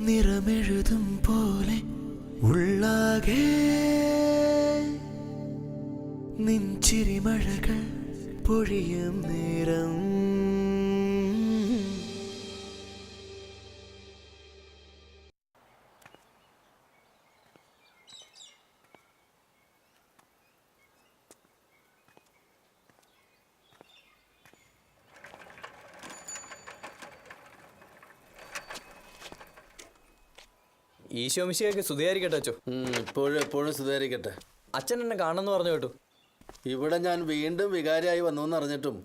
നിറമെഴുതും പോലെ ഉള്ളാകെ നിൻചിരിമഴകൾ പൊഴിയും നേരം. ഈശോ മിശിയൊക്കെ സ്തുതിയായിരിക്കട്ടെ അച്ചോ. ഇപ്പോഴും എപ്പോഴും സുധാരിക്കട്ടെ. അച്ഛൻ എന്നെ കാണുമെന്ന് പറഞ്ഞു കേട്ടു. ഇവിടെ ഞാൻ വീണ്ടും വികാരിയായി വന്നു എന്നറിഞ്ഞിട്ടും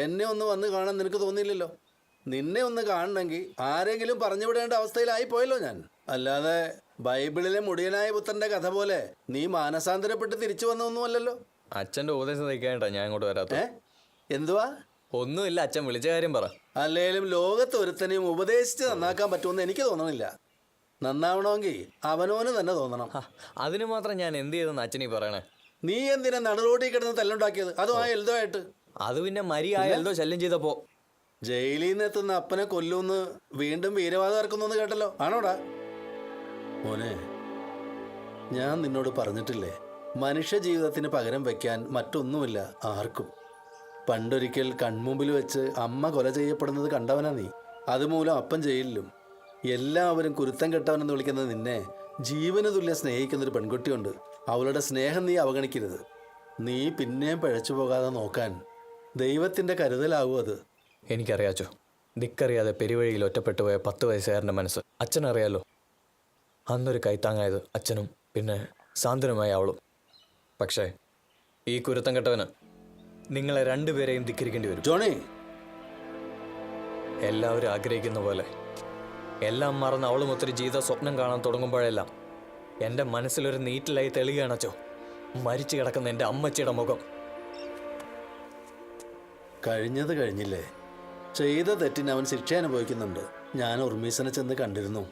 എന്നെ ഒന്ന് വന്ന് കാണാൻ നിനക്ക് തോന്നിയില്ലല്ലോ. നിന്നെ ഒന്ന് കാണണമെങ്കിൽ ആരെങ്കിലും പറഞ്ഞു വിടേണ്ട അവസ്ഥയിലായി പോയല്ലോ ഞാൻ. അല്ലാതെ ബൈബിളിലെ മുടിയനായ പുത്രന്റെ കഥ പോലെ നീ മാനസാന്തരപ്പെട്ട് തിരിച്ചു വന്നൊന്നുമല്ലല്ലോ. അച്ഛൻ്റെ ഉപദേശം തയ്ക്കാനായിട്ടാ ഞാൻ ഇങ്ങോട്ട് വരാത്ത. എന്തുവാ? ഒന്നുമില്ല, അച്ഛൻ വിളിച്ച കാര്യം പറ. അല്ലേലും ലോകത്ത് ഒരുത്തനെയും ഉപദേശിച്ച് നന്നാക്കാൻ പറ്റുമെന്ന് എനിക്ക് തോന്നണില്ല. നന്നാവണമെങ്കിൽ അവനോന് തന്നെ തോന്നണം. അതിന് മാത്രം ഞാൻ എന്ത് ചെയ്തെന്ന് അച്ഛനീ പറയണേ. നീ എന്തിനാ നടുറോട്ടിൽ കിടന്ന് തല്ലുണ്ടാക്കിയത്? അതും ആ എൽദോ ആയിട്ട്. അത് പിന്നെ മരിയായ എൽദോ ശല്യം ചെയ്തപ്പോ. ജയിലിൽ നിന്ന് എത്തുന്ന അപ്പനെ കൊല്ലൂന്ന് വീണ്ടും വീരവാദം ഇറക്കുന്നു കേട്ടല്ലോ. ആണോടാ മോനെ? ഞാൻ നിന്നോട് പറഞ്ഞിട്ടില്ലേ, മനുഷ്യ ജീവിതത്തിന് പകരം വയ്ക്കാൻ മറ്റൊന്നുമില്ല ആർക്കും. പണ്ടൊരിക്കൽ കൺമുമ്പിൽ വെച്ച് അമ്മ കൊല ചെയ്യപ്പെടുന്നത് കണ്ടവനാ നീ. അതുമൂലം അപ്പൻ ജയിലിലും. എല്ലാവരും കുരുത്തം കെട്ടവനെന്ന് വിളിക്കുന്നത് നിന്നെ ജീവന് തുല്യം സ്നേഹിക്കുന്നൊരു പെൺകുട്ടിയുണ്ട്. അവളുടെ സ്നേഹം നീ അവഗണിക്കരുത്. നീ പിന്നെയും പഴച്ചു പോകാതെ നോക്കാൻ ദൈവത്തിൻ്റെ കരുതലാവും അത്. എനിക്കറിയാച്ചോ, ദിക്കറിയാതെ പെരുവഴിയിൽ ഒറ്റപ്പെട്ടു പോയ 10 വയസ്സുകാരൻ്റെ മനസ്സ് അച്ഛനറിയാലോ. അന്നൊരു കൈത്താങ്ങായത് അച്ഛനും പിന്നെ സാന്ത്വനമായ അവളും. പക്ഷേ ഈ കുരുത്തം കെട്ടവന് നിങ്ങളെ രണ്ടുപേരെയും ധിക്കരിക്കേണ്ടി വരും. ജോണി, എല്ലാവരും ആഗ്രഹിക്കുന്ന പോലെ എല്ലാം മറന്ന് അവളും ഒത്തിരി ജീവിത സ്വപ്നം കാണാൻ തുടങ്ങുമ്പോഴെല്ലാം എൻ്റെ മനസ്സിലൊരു നീറ്റിലായി തെളിയുകയാണച്ചോ മരിച്ചു കിടക്കുന്ന എൻ്റെ അമ്മച്ചിയുടെ മുഖം. കഴിഞ്ഞത് കഴിഞ്ഞില്ലേ. ചെയ്ത തെറ്റിന് അവൻ ശിക്ഷ അനുഭവിക്കുന്നുണ്ട്. ഞാൻ ഉർമീസനെ ചെന്ന് കണ്ടിരുന്നു.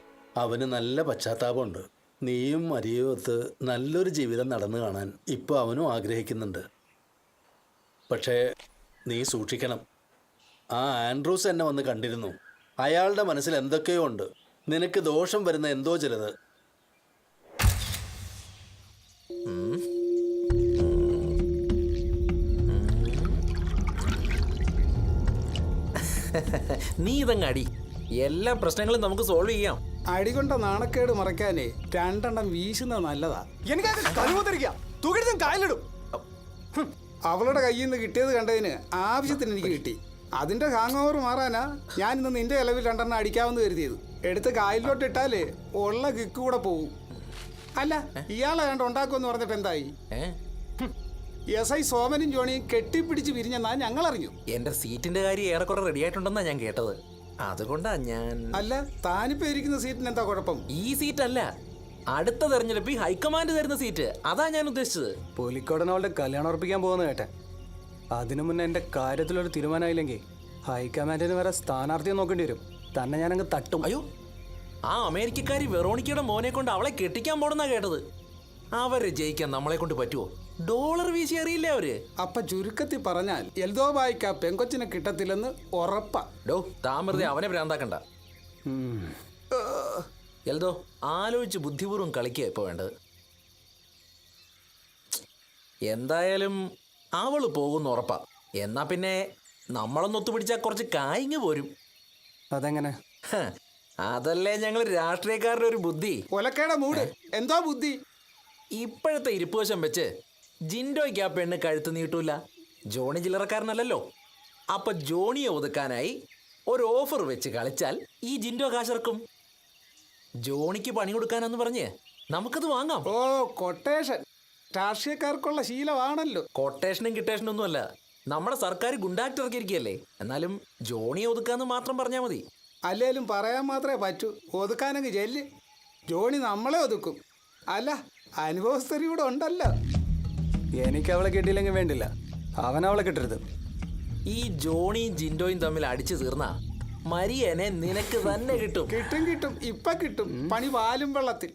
അവന് നല്ല പശ്ചാത്താപമുണ്ട്. നീയും മരിയയും ഒത്ത് നല്ലൊരു ജീവിതം നടന്നു കാണാൻ ഇപ്പോൾ അവനും ആഗ്രഹിക്കുന്നുണ്ട്. പക്ഷേ നീ സൂക്ഷിക്കണം. ആ ആൻഡ്രൂസ് എന്നെ വന്ന് കണ്ടിരുന്നു. അയാളുടെ മനസ്സിൽ എന്തൊക്കെയോ ഉണ്ട്. നിനക്ക് ദോഷം വരുന്ന എന്തോ ചിലത്. നീ ഇതങ്ങ് അടി, എല്ലാ പ്രശ്നങ്ങളും നമുക്ക് സോൾവ് ചെയ്യാം. അടികൊണ്ട നാണക്കേട് മറയ്ക്കാനേ 2 എണ്ണം വീശുന്നത് നല്ലതാ. അവളുടെ കയ്യിൽ നിന്ന് കിട്ടിയത് കണ്ടതിന് ആവശ്യത്തിന് എനിക്ക് കിട്ടി. അതിന്റെ ഹാങ് ഓവർ മാറാനാ ഞാൻ ഇന്ന് നിന്റെ ഇലവിൽ 2 എണ്ണം അടിക്കാമെന്ന് കരുതിയത്. എടുത്ത് കായലിലോട്ട് ഇട്ടാലേ ഉള്ള കിക്ക് കൂടെ പോവും. അല്ല ഇയാളെ കണ്ട് ഉണ്ടാക്കുമെന്ന് പറഞ്ഞിട്ട് എന്തായി? SI സോമനും ജോണിയും കെട്ടിപ്പിടിച്ച് പിരിഞ്ഞെന്നാ ഞങ്ങൾ അറിഞ്ഞു. എന്റെ സീറ്റിന്റെ കാര്യം ഏറെക്കുറെ റെഡി ആയിട്ടുണ്ടെന്നാ ഞാൻ കേട്ടത്. അതുകൊണ്ടാ ഞാൻ. അല്ല താനിപ്പോ ഇരിക്കുന്ന സീറ്റിന് എന്താ കുഴപ്പം? ഈ സീറ്റ് അല്ല, അടുത്ത തെരഞ്ഞെടുപ്പിൽ ഹൈക്കമാൻഡ് തരുന്ന സീറ്റ്. അതാ ഞാൻ ഉദ്ദേശിച്ചത്. പുലിക്കോടനവളുടെ കല്യാണം ഉറപ്പിക്കാൻ പോകുന്ന കേട്ടെ. അതിനു മുന്നേ എൻ്റെ കാര്യത്തിലൊരു തീരുമാനമായില്ലെങ്കിൽ ഹൈക്കമാൻഡിന് വേറെ സ്ഥാനാർത്ഥിയെ നോക്കേണ്ടി വരും. തന്നെ ഞാനങ്ങ് തട്ടും. അയ്യോ, ആ അമേരിക്കക്കാരി വെറോണിക്കയുടെ മോനെ കൊണ്ട് അവളെ കെട്ടിക്കാൻ പോണെന്നാ കേട്ടത്. അവരെ ജയിക്കാൻ നമ്മളെ കൊണ്ട് പറ്റുമോ? ഡോളർ വീശി അറിയില്ലേ അവര്. അപ്പൊ ചുരുക്കത്തിൽ പറഞ്ഞാൽ എൽദോബായിക്ക് ആ പെങ്കൊച്ചിനെ കിട്ടത്തില്ലെന്ന് ഉറപ്പാ. ഡോ താമൃതി അവനെ ഭ്രാന്താക്കണ്ട. എൽദോ ആലോചിച്ച് ബുദ്ധിപൂർവ്വം കളിക്കുക ഇപ്പൊ വേണ്ടത്. എന്തായാലും അവള് പോകുന്ന ഉറപ്പാ. എന്നാ പിന്നെ നമ്മളൊന്ന് ഒത്തുപിടിച്ചാൽ കുറച്ച് കായിങ് പോരും. അതെങ്ങനെ? അതല്ലേ ഞങ്ങൾ രാഷ്ട്രീയക്കാരുടെ ഒരു ബുദ്ധി. ഒലക്കേടെ മൂട് എന്തോ ബുദ്ധി. ഇപ്പോഴത്തെ ഇരിപ്പുവശം വെച്ച് ജിൻഡോയ്ക്ക് ആ പെണ്ണ് കഴുത്ത് നീട്ടൂല. ജോണി ചില്ലറക്കാരനല്ലല്ലോ. അപ്പൊ ജോണിയെ ഒതുക്കാനായി ഒരു ഓഫർ വെച്ച് കളിച്ചാൽ ഈ ജിൻഡോ കാശിറക്കും. ജോണിക്ക് പണി കൊടുക്കാനെന്ന് പറഞ്ഞ് നമുക്കത് വാങ്ങാം. ഓ കൊട്ടേഷൻ രാഷ്ട്രീയക്കാർക്കുള്ള ശീലമാണല്ലോ. കൊട്ടേഷനും കിട്ടേഷനും ഒന്നുമല്ല, നമ്മുടെ സർക്കാർ ഗുണ്ടാക്ട് ഇറക്കിയിരിക്കുകയല്ലേ. എന്നാലും ജോണിയെ ഒതുക്കാന്ന് മാത്രം പറഞ്ഞാൽ മതി. അല്ലേലും പറയാൻ മാത്രമേ പറ്റൂ. ഒതുക്കാനങ്ങ് ചെല്ല്. ജോണി നമ്മളെ ഒതുക്കും. അല്ല അനുഭവസ്ഥരി കൂടെ ഉണ്ടല്ലോ. എനിക്ക് അവളെ കിട്ടിയില്ലെങ്കിൽ വേണ്ടില്ല, അവനവളെ കിട്ടരുത്. ഈ ജോണിയും ജിൻഡോയും തമ്മിൽ അടിച്ചു തീർന്ന മരിയനെ നിനക്ക് തന്നെ കിട്ടും. കിട്ടും കിട്ടും, ഇപ്പൊ കിട്ടും. പണി വാലും വെള്ളത്തിൽ.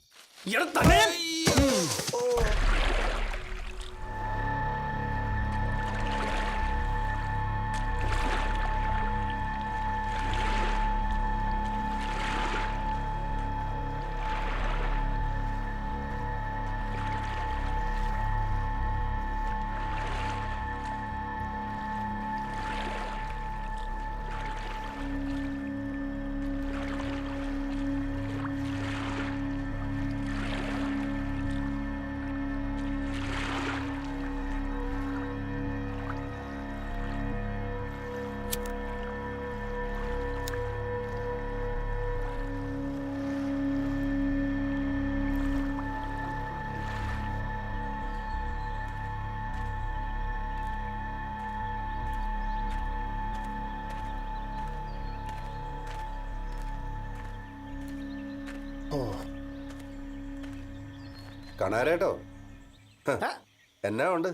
കണാരേട്ടോ എന്നാ ഉണ്ട്?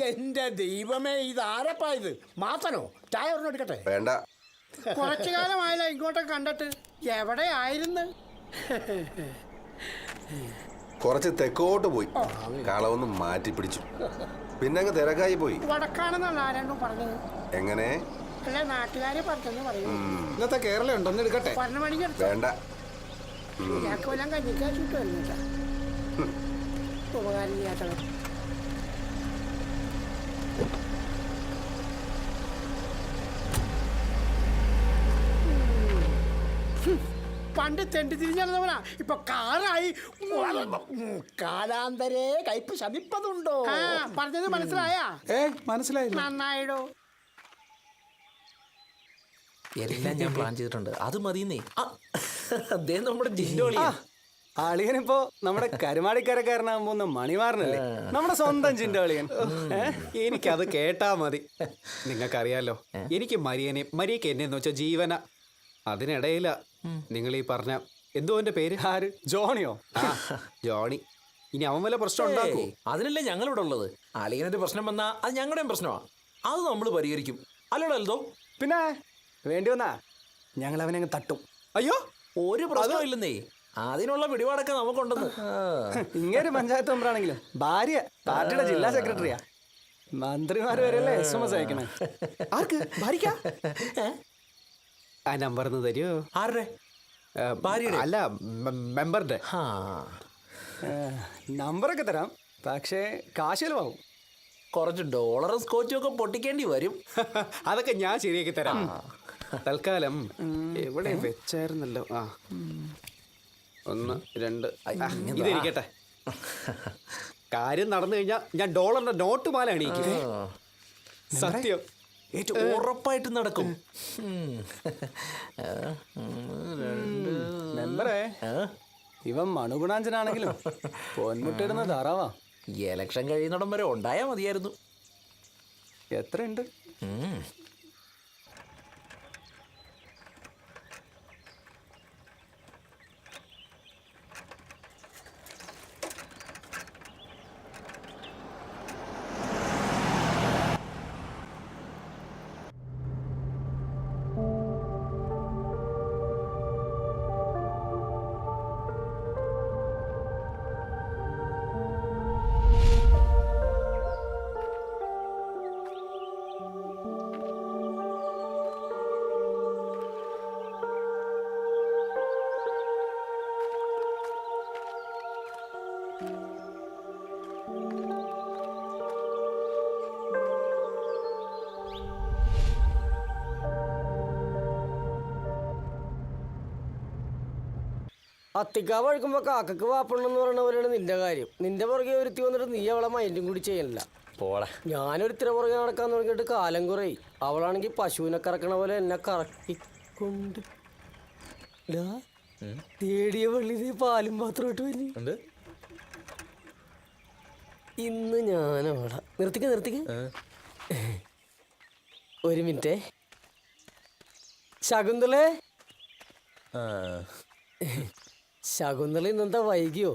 എന്റെ ദൈവമേ, ഇത് ആരപ്പാ ഇത്? മാത്തനോ? ചായ ഒരെണ്ണം എടുക്കട്ടെ? വേണ്ട. കുറച്ചു കാലമായല്ലോ ഇങ്ങോട്ടൊക്കെ കണ്ടിട്ട്. എവിടെ ആയിരുന്നു? കുറച്ച് തെക്കോട്ട് പോയി, കളവൊന്ന് മാറ്റി പിടിച്ചു. പിന്നെ അങ്ങ് തിരക്കായി പോയി. വടക്കാണെന്നാണ് ആരെണ്ണം പറഞ്ഞത്. എങ്ങനെ? അല്ല നാട്ടുകാരെ പറഞ്ഞെന്ന് പറയും. ഇന്നത്തെ കേരളം ഉണ്ടോന്ന് എടുക്കട്ടെ? 12 മണിക്ക് വേണ്ട. ഞങ്ങൾക്ക് വല്ലതും കഞ്ഞിക്കാ ചുട്ടു വരുന്നില്ല. ഉപകാരം ചെയ്യാത്തവർ. പണ്ട് തെണ്ടി തിരിഞ്ഞവനാ, ഇപ്പൊ കാറായി. കാലാന്തരേ കയ്പ് ശമിപ്പതുണ്ടോ? പറഞ്ഞത് മനസ്സിലായാ? മനസ്സിലായി. നന്നായിടോ. എല്ലാം ഞാൻ പ്ലാൻ ചെയ്തിട്ടുണ്ട്. അത് മതിയെന്നേ. അദ്ദേഹം നമ്മുടെ ജിൻഡോളിയാ. അളിയനിപ്പോ നമ്മുടെ കരുമാടിക്കരക്കാരനാകുമ്പോ മണിമാറിനല്ലേ, നമ്മുടെ സ്വന്തം ചിന്തളിയൻ. എനിക്കത് കേട്ടാ മതി. നിങ്ങൾക്കറിയാലോ, എനിക്ക് മരിയക്ക് എന്നെന്ന് വെച്ചാൽ ജീവന. അതിനിടയില നിങ്ങൾ ഈ പറഞ്ഞ എന്തോ എന്റെ പേര്, ആര്? ജോണിയോ? ജോണി. ഇനി അവൻ വല്ല പ്രശ്നം ഉണ്ടാക്കൂ? അതിനല്ലേ ഞങ്ങളിവിടെ ഉള്ളത്. അളിയനൊരു പ്രശ്നം വന്നാ അത് ഞങ്ങളുടെയും പ്രശ്നമാ. അത് നമ്മൾ പരിഹരിക്കും. അല്ലോടോ എൽദോ? പിന്നെ വേണ്ടി വന്നാ ഞങ്ങൾ അവനെ തട്ടും. അയ്യോ, ഒരു പ്രശ്നം ഇല്ലെന്നേ. അതിനുള്ള പിടിപാടൊക്കെ നമുക്കുണ്ടെന്ന്. ഇങ്ങനെ പഞ്ചായത്ത് മെമ്പറാണെങ്കിലും ഭാര്യ പാർട്ടിയുടെ ജില്ലാ സെക്രട്ടറിയാ. മന്ത്രിമാര് വരെയല്ലേ SMS അയക്കണേ. ആർക്ക്? ഭാര്യക്കാ? ആ നമ്പർ ഒന്ന് തരുമോ? ആരുടെ? ഭാര്യയുടെ? അല്ല, മെമ്പറിന്റെ. നമ്പറൊക്കെ തരാം, പക്ഷേ കാശ് ചെലവാകും. കുറച്ച് ഡോളറും സ്കോച്ചും ഒക്കെ പൊട്ടിക്കേണ്ടി വരും. അതൊക്കെ ഞാൻ ശരിയാക്കി തരാം. തൽക്കാലം എവിടെ വെച്ചായിരുന്നല്ലോ. 1 2 ഇതിരിക്കട്ടെ. കാര്യം നടന്നു കഴിഞ്ഞാൽ ഞാൻ ഡോളറിന്റെ നോട്ട് മാല അണിയിക്കും. സത്യം. ഏറ്റവും ഉറപ്പായിട്ട് നടക്കും. മെമ്പറേ, ഇവൻ മണുഗുണാഞ്ചനാണെങ്കിലും പൊന്മുട്ടിടുന്ന താറാവാ. എലക്ഷൻ കഴിയുന്നിടം വരെ ഉണ്ടായാ മതിയായിരുന്നു. എത്രയുണ്ട്? അത്തിക്കാവ് ഒഴുക്കുമ്പോ കാക്കക്ക് വാപ്പണെന്ന് പറയണ പോലെയാണ് നിന്റെ കാര്യം. നിന്റെ പുറകെ ഒരുത്തി വന്നിട്ട് നീ അവളെ മൈൻഡും കൂടി ചെയ്യണില്ല. പോടാ. ഞാനൊരുത്തിര പുറകെ നടക്കാൻ തുടങ്ങിയിട്ട് കാലം കുറേ. അവളാണെങ്കിൽ പശുവിനെ കറക്കണ പോലെ എന്നെ കറക്കിക്കൊണ്ട് തേടിയ പള്ളി പാലും പാത്രം ഇട്ട് വരി. ഇന്ന് ഞാനവളെ നിർത്തിക്ക ഒരു മിനിറ്റേ. ശകുന്തളേ, ശകുന്തള ഇന്നെന്താ വൈകിയോ?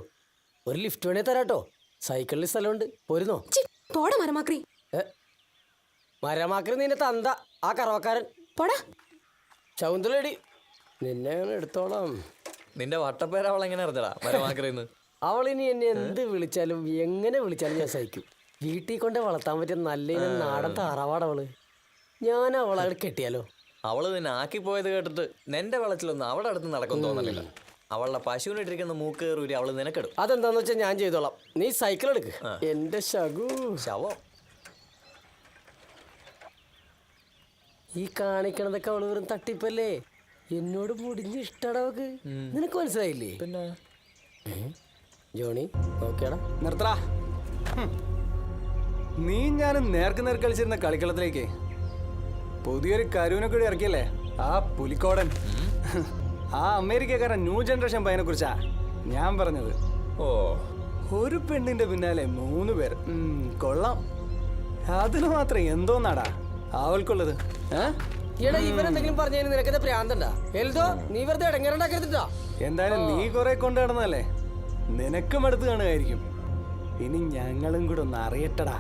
ഒരു ലിഫ്റ്റ് വേണേ തരാട്ടോ. സൈക്കിളിൽ സ്ഥലമുണ്ട്, പോരുന്നോ? മരമാക്കറി നിന്റെ തന്ത, ആ കറവക്കാരൻ. ശകുന്തളടി, നിന്നെ ഞാൻ എടുത്തോളാം. നിന്റെ വട്ടപ്പേര് അവൾ എങ്ങനെ അറിഞ്ഞടാ മരമാക്കറിന്ന്? അവളിനി എന്നെ എന്ത് വിളിച്ചാലും എങ്ങനെ വിളിച്ചാലും ഞാൻ സഹിക്കും. വീട്ടിൽ കൊണ്ട് വളർത്താൻ പറ്റിയ നല്ല നാടൻ താറാവാടവള്. ഞാൻ അവളെ കെട്ടിയാലോ? അവള് നിന്നെ ആക്കിപ്പോയത് കേട്ടിട്ട് നിന്റെ വെള്ളത്തിലൊന്നും അവളുടെ അടുത്ത് നടക്കും തോന്നലില്ല. അവളുടെ പശുവിനിട്ടിരിക്കുന്ന മൂക്ക് കയറി അവള് നിനക്കെടുക്കും. അതെന്താന്ന് വെച്ചാൽ ഞാൻ ചെയ്തോളാം. നീ സൈക്കിൾ എടുക്ക്. എന്റെ ശവം ഈ കാണിക്കണതൊക്കെ അവള് വെറും തട്ടിപ്പല്ലേ. എന്നോട് മുടിഞ്ഞ് ഇഷ്ടടവക്ക്. നിനക്ക് മനസ്സിലായില്ലേ? പിന്നെ ജോണി നോക്കിയാടാ. നിർത്തടാ. നീ ഞാനും നേർക്ക് നേർ കളിച്ചിരുന്ന കളിക്കളത്തിലേക്ക് പുതിയൊരു കരുവിനെ കൂടി ഇറക്കിയല്ലേ, ആ പുലിക്കോടൻ. ആ അമേരിക്കക്കാരൻ ന്യൂ ജനറേഷൻ പയ്യനെ കുറിച്ചാ ഞാൻ പറഞ്ഞത്. ഒരു പെണ്ണിന്റെ പിന്നാലെ 3 പേർ. കൊള്ളാം. അതിന് മാത്രം എന്തോന്നാടാ അവൾക്കുള്ളത്? ഇവരെന്തെങ്കിലും പറഞ്ഞു നിനക്കത് പ്രാന്തണ്ടാ? എൽദോ, നീ വെറുതെ ഇടങ്ങേറുണ്ടാക്കരുതാ. എന്തായാലും നീ കുറെ കൊണ്ടു നടന്നല്ലേ, നിനക്കും അടുത്ത് കാണുമായിരിക്കും. ഇനി ഞങ്ങളും കൂടെ ഒന്ന് അറിയട്ടടാ.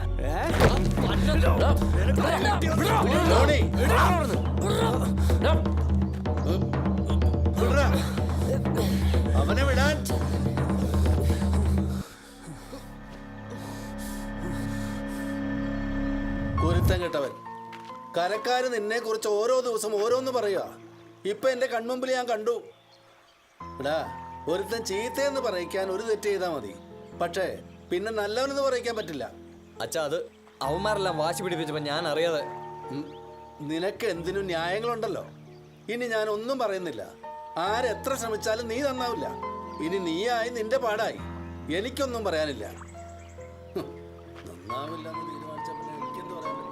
അവനെ വിടാൻ. കുരുത്തം കെട്ടവൻ. കരക്കാര് നിന്നെ കുറിച്ച് ഓരോ ദിവസം ഓരോന്ന് പറയുക. ഇപ്പൊ എന്റെ കൺമുമ്പിൽ ഞാൻ കണ്ടു. എടാ, ഒരുത്തൻ ചീത്തയെന്ന് പറയിക്കാൻ ഒരു തെറ്റ് ചെയ്താൽ മതി, പക്ഷേ പിന്നെ നല്ലവനെന്ന് പറയിക്കാൻ പറ്റില്ല. അച്ഛാ, അത് അവന്മാരെല്ലാം വാശി പിടിപ്പിച്ചപ്പോ ഞാൻ അറിയാതെ. നിനക്ക് എന്തിനും ന്യായങ്ങളുണ്ടല്ലോ. ഇനി ഞാൻ ഒന്നും പറയുന്നില്ല. ആരെത്ര ശ്രമിച്ചാലും നീ നന്നാവില്ല. ഇനി നീയായി നിന്റെ പാടായി. എനിക്കൊന്നും പറയാനില്ല. നന്നാവില്ല എന്ന് തീരുമാനിച്ചപ്പോൾ എനിക്കെന്ത് പറയാൻ പറ്റും?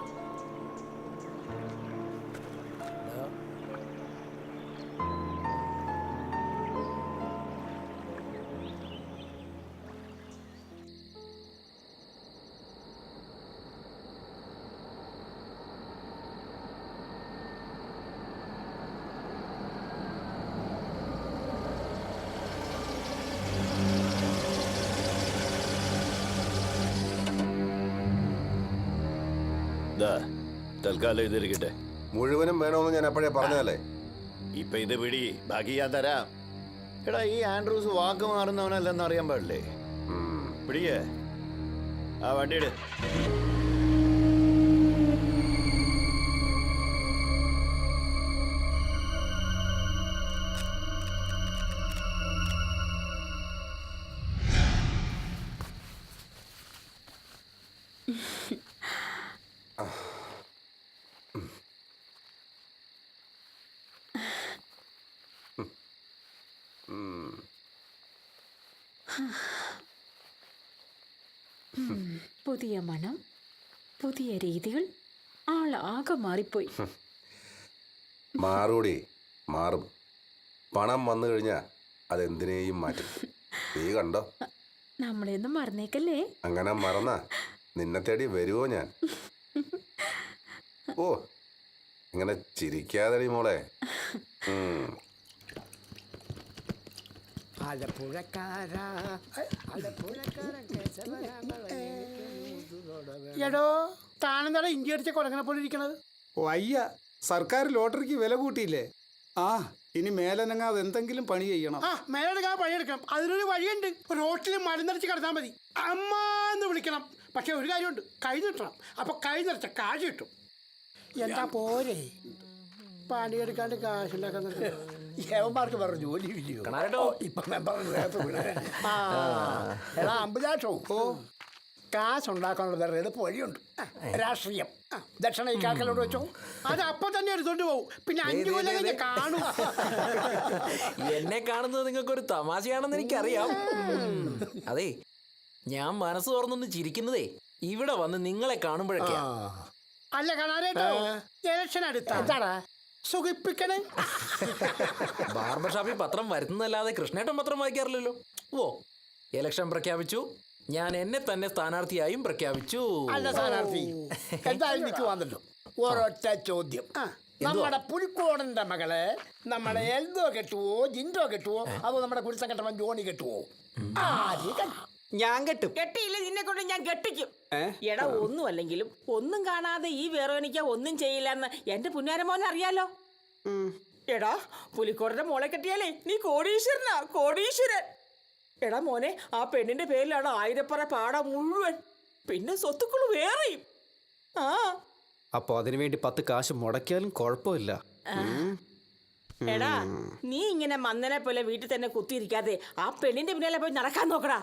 തൽക്കാലം ഇതിരിക്കട്ടെ. മുഴുവനും വേണമെന്ന് ഞാൻ അപ്പോഴേ പറഞ്ഞതല്ലേ. ഇപ്പൊ ഇത് പിടി, ബാക്കി ഞാൻ തരാം. എടാ, ഈ ആൻഡ്രൂസ് വാക്ക് മാറുന്നവനല്ലെന്ന് അറിയാൻ പാടില്ലേ? പിടിയേ, ആ വണ്ടിയിട്. പുതിയ മണം, പുതിയ രീതികൾ, ആളാകെ മാറിപ്പോയി. മാറൂടി, മാറും. പണം വന്നു കഴിഞ്ഞാൽ അതെന്തിനേയും മാറ്റും. നീ കണ്ടോ? നമ്മളെയൊന്നും മറന്നേക്കല്ലേ? അങ്ങനെ മറന്നാ നിന്നെ തേടി വരുവോ ഞാൻ? ഓ, ഇങ്ങനെ ചിരിക്കാതെടി മോളെ. എടോ താനെന്താടാ ഇന്ത്യ അടിച്ച കൊടങ്ങനെ പോലെ ഇരിക്കണത്? വയ്യ, സർക്കാർ ലോട്ടറിക്ക് വില കൂട്ടിയില്ലേ? ആ, ഇനി മേലനങ്ങാതെ എന്തെങ്കിലും പണി ചെയ്യണം. ആ, മേലെടുക്കാൻ പണിയെടുക്കണം. അതിനൊരു വഴിയുണ്ട്. റോട്ടിൽ മരുന്നടിച്ച് കിടന്നാൽ മതി. അമ്മ എന്ന് വിളിക്കണം. പക്ഷെ ഒരു കാര്യമുണ്ട്, കൈ നീട്ടണം. അപ്പൊ കൈ നിറച്ച കാശ് കിട്ടും. എന്താ പോരെ പണിയെടുക്കാണ്ട് കാശുണ്ടാക്കാൻ ഏവന്മാർക്ക് വേറെ ജോലി ഇല്ലയോ? ഇപ്പൊ അമ്പുജാഷോ കാശുണ്ടാക്കാനുള്ള വേറെ എളുപ്പ വഴിയുണ്ട്. രാഷ്ട്രീയം. ദക്ഷിണ ഈ കാക്കലോട് വെച്ചോ, അത് അപ്പൊ തന്നെ എടുത്തോണ്ട് പോകും. പിന്നെ 5 കൊല്ലം കഴിഞ്ഞ് കാണും. എന്നെ കാണുന്നത് നിങ്ങൾക്കൊരു തമാശയാണെന്ന് എനിക്കറിയാം. അതെ, ഞാൻ മനസ്സ് തുറന്നൊന്ന് ചിരിക്കുന്നതേ ഇവിടെ വന്ന് നിങ്ങളെ കാണുമ്പോഴൊക്കെയാ. അല്ല കാണാനായിട്ടോ, ഇലക്ഷൻ അടുത്ത എന്താടാ സുഖിപ്പിക്കണേ. ബാർബർ ഷാപ്പിൽ പത്രം വരുന്നതല്ലാതെ കൃഷ്ണേട്ടൻ പത്രം വായിക്കാറില്ലല്ലോ. ഓ, ഇലക്ഷൻ പ്രഖ്യാപിച്ചു, ഞാൻ എന്നെ തന്നെ സ്ഥാനാർത്ഥിയായും പ്രഖ്യാപിച്ചു. അല്ല സ്ഥാനാർത്ഥി എന്തായാലും എനിക്ക് വന്നല്ലോ. ഒരൊറ്റ ചോദ്യം, നമ്മുടെ പുലിക്കോടന്റെ മകളെ നമ്മുടെ എൽദോ കെട്ടുവോ, ജിൻഡോ കെട്ടുവോ, അതോ നമ്മുടെ കുരുത്തം കെട്ടവൻ ജോണി കെട്ടുവോ? ഞാൻ കെട്ടും. കെട്ടിയില്ല നിന്നെ കൊണ്ട് ഞാൻ കെട്ടിക്കും. എടാ, ഒന്നും അല്ലെങ്കിലും ഒന്നും കാണാതെ ഈ വെറോനിക്ക ഒന്നും ചെയ്യില്ലെന്ന് എന്റെ പുന്നാരമോനെ അറിയാലോ. എടാ, പുലിക്കോടന്റെ മോളെ കെട്ടിയാലേ നീ കോടീശ്വരനാ, കോടീശ്വരൻ. എടാ മോനെ, ആ പെണ്ണിന്റെ പേരിലാണ് 1000 പാടം മുഴുവൻ, പിന്നെ സ്വത്തുക്കൾ വേറെയും. ആ, അപ്പൊ അതിനുവേണ്ടി 10 കാശ് മുടക്കിയാലും കുഴപ്പമില്ല. എടാ, നീ ഇങ്ങനെ മന്നനെ പോലെ വീട്ടിൽ തന്നെ കുത്തിയിരിക്കാതെ ആ പെണ്ണിന്റെ പിന്നാലെ പോയി നടക്കാൻ നോക്കടാ.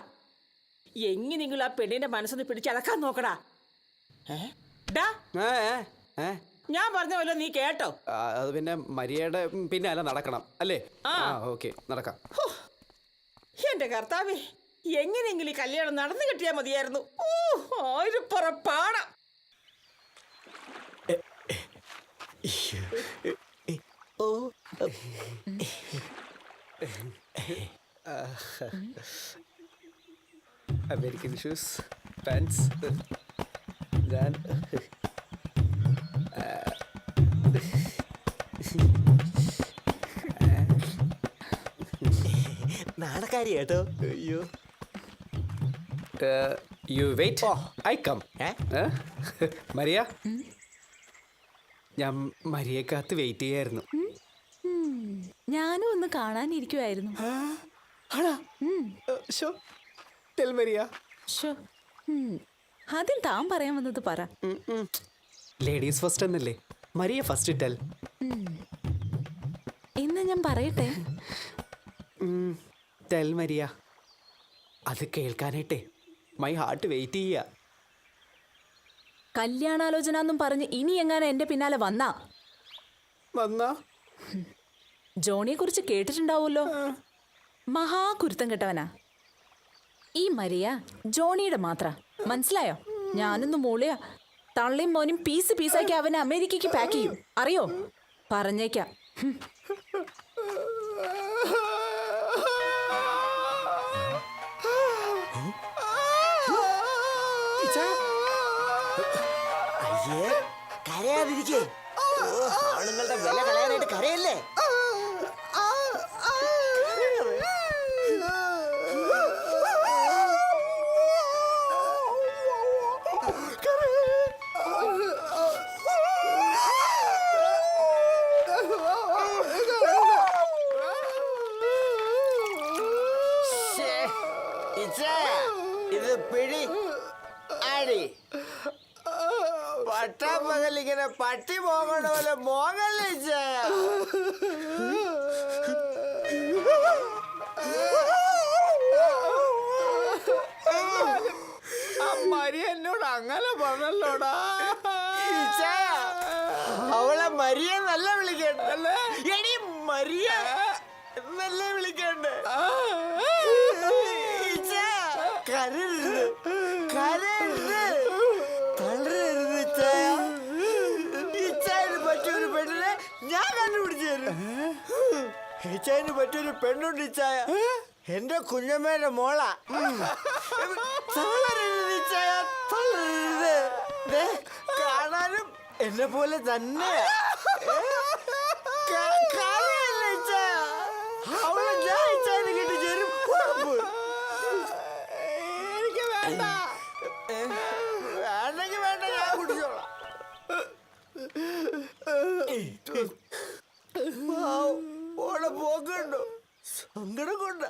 എങ്ങനെയെങ്കിലും ആ പെണ്ണിന്റെ മനസ്സൊന്ന് പിടിച്ചടക്കാൻ നോക്കടാ. ഞാൻ പറഞ്ഞ പോലെ നീ കേട്ടോ? അത് പിന്നെ മരിയയുടെ പിന്നാലെ നടക്കണം അല്ലേ? ഓക്കെ, നടക്കാം. എന്റെ കർത്താവേ, എങ്ങനെയെങ്കിലും ഈ കല്യാണം നടന്നു കിട്ടിയാൽ മതിയായിരുന്നു. ഓ, 1000 പാടം. അമേരിക്കൻ ഷൂസ്, പാൻസ്, ഞാൻ നാടക്കാരി കേട്ടോ. അയ്യോ, you wait, I come. Maria, ഞാൻ മരിയെ കാത്ത് വെയിറ്റ് ചെയ്യായിരുന്നു. ഞാനും ഒന്ന് കാണാനിരിക്കുവായിരുന്നു. ആദ്യം താൻ പറയാൻ വന്നത് പറ. ലേഡീസ് ഫസ്റ്റ് എന്നല്ലേ, മരിയ ഫസ്റ്റ് ടെൽ. ഇന്ന് ഞാൻ പറയട്ടെ. Tell Maria. അത് കേൾക്കാനായിട്ടേ മൈ ഹാർട്ട് വെയിറ്റ് ചെയ്യാ. കല്യാണാലോചന എന്നും പറഞ്ഞ് ഇനി എങ്ങാനും എന്റെ പിന്നാലെ വന്നാ ജോണിയെ കുറിച്ച് കേട്ടിട്ടുണ്ടാവുമല്ലോ. മഹാകുരുത്തം കെട്ടവനാ ഈ മരിയ. ജോണിയുടെ മാത്ര മനസ്സിലായോ? ഞാനൊന്ന് മൂളിയ തള്ളിയും മോനും പീസ് പീസാക്കി അവനെ അമേരിക്കയ്ക്ക് പാക്ക് ചെയ്യും, അറിയോ? പറഞ്ഞേക്കാം. അയ്യേ, കരയാതിരിക്കേ. ആണുങ്ങളുടെ വില കളയാനായിട്ട് കരയല്ലേ? ഇത് പിടി അടി. പട്ടാപ്പകലിങ്ങനെ പട്ടി മോങ്ങണ പോലെ മോങ്ങല്ലേ ചായ. മരിയ എന്നോട് അങ്ങനെ പറഞ്ഞല്ലോടാ. അവളെ മരിയ നല്ല വിളിക്കണ്ടല്ലേ? എടി മരിയ നല്ല വിളിക്കണ്ടേ? കരരുത്, കരരുത്, തളരരുത് ചായ. കണ്ടുപിടിച്ചു തരും. ഇച്ചായന് പറ്റിയൊരു പെണ്ണുണ്ട് ഇച്ചായ. എന്റെ കുഞ്ഞമ്മേന്റെ മോളാ. തളരരുത് ഇച്ചായ, തളരരുത്. ദേ, കാണാനും എന്നെ പോലെ തന്നെ. കാണാനല്ല ഇച്ചായ, അവളെ ഞാൻ ഇച്ചായന് കിട്ടിച്ചേരും. എനിക്ക് വേണ്ട, വേണ്ടെങ്കിൽ വേണ്ട, ഞാൻ കുടിച്ചോളാം. ഓടെ പോക്കുണ്ടോ? സങ്കടം കൊണ്ട.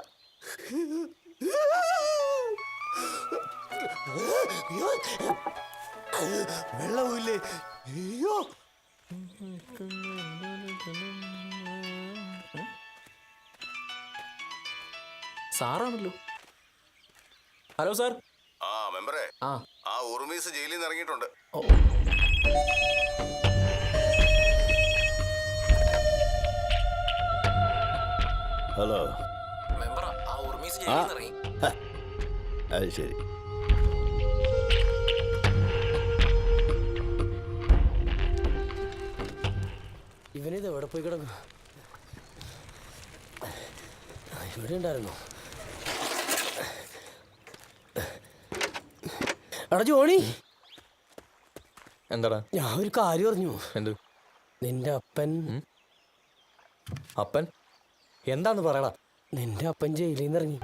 വെള്ളമില്ലേ? അയ്യോ, സാറാണല്ലോ. Hello sir. ആ മെമ്പറേ, ആ ഉറുമീസ് ജയിലിൽ നിന്ന് ഇറങ്ങിയിട്ടുണ്ട്. ഹലോ. ആ അത് ശരി. ഇവനിത് എവിടെ പോയി കിടക്കും? ഇവിടെ ഉണ്ടായിരുന്നു. എടാ ജോണി, എന്താടാ? ഞാൻ ഒരു കാര്യം അറിഞ്ഞു. എന്ത്? നിന്റെ അപ്പൻ. അപ്പൻ എന്താന്ന് പറയടാ. നിന്റെ അപ്പൻ ജയിലിൽ നിന്ന് ഇറങ്ങി.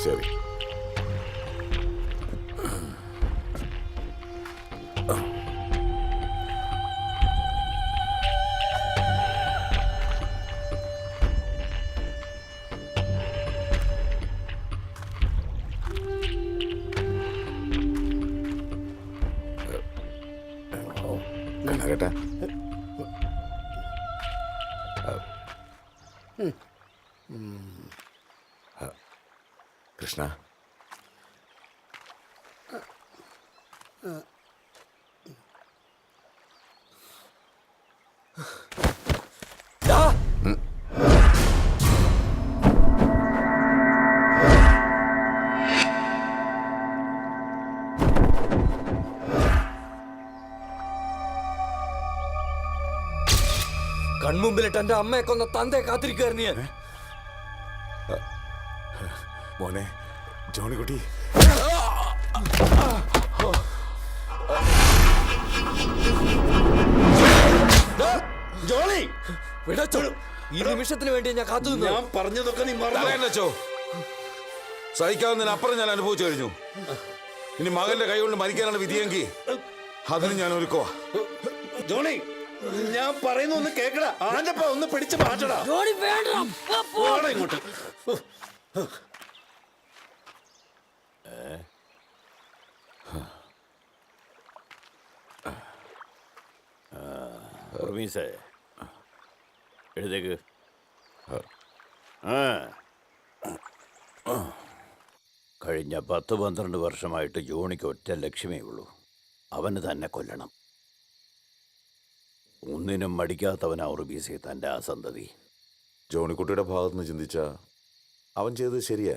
ശരി. കണകേട്ടാ, കൃഷ്ണ, കൺമുമ്പിലിട്ട് എന്റെ അമ്മയെ കൊന്ന തന്തയെ കാത്തിരിക്കുകയായിരുന്നു ഞാൻ. മോനെ ജോണിക്കുട്ടി, ജോണി വിടച്ചോ. ഈ നിമിഷത്തിന് വേണ്ടി ഞാൻ കാത്തു നിന്നു. ഞാൻ പറഞ്ഞതൊക്കെ നീ മറന്നോ? സഹിക്കാവുന്നതിനപ്പുറം ഞാൻ അനുഭവിച്ചു കഴിഞ്ഞു. ഇനി മകന്റെ കൈ കൊണ്ട് മരിക്കാനാണ് വിധിയെങ്കിൽ അതിന് ഞാൻ ഒരുക്കുവാ. ജോണി, ഞാൻ പറയുന്ന ഒന്ന് കേക്കടാ. ആന്റപ്പ ഒന്ന് പിടിച്ച് മാറ്റടാ. ജോണി വേണ്ട, ഇങ്ങോട്ട്. ഉറുമീസേ, എഴുതേക്ക്. കഴിഞ്ഞ 10-12 വർഷമായിട്ട് ജോണിക്ക് ഒറ്റ ലക്ഷ്യമേ ഉള്ളൂ, അവന് തന്നെ കൊല്ലണം. ഒന്നിനും മടിക്കാത്തവനാ ഉറുമീസേ തൻ്റെ ആ സന്തതി. ജോണിക്കുട്ടിയുടെ ഭാഗത്തുനിന്ന് ചിന്തിച്ചാൽ അവൻ ചെയ്തത് ശരിയാ.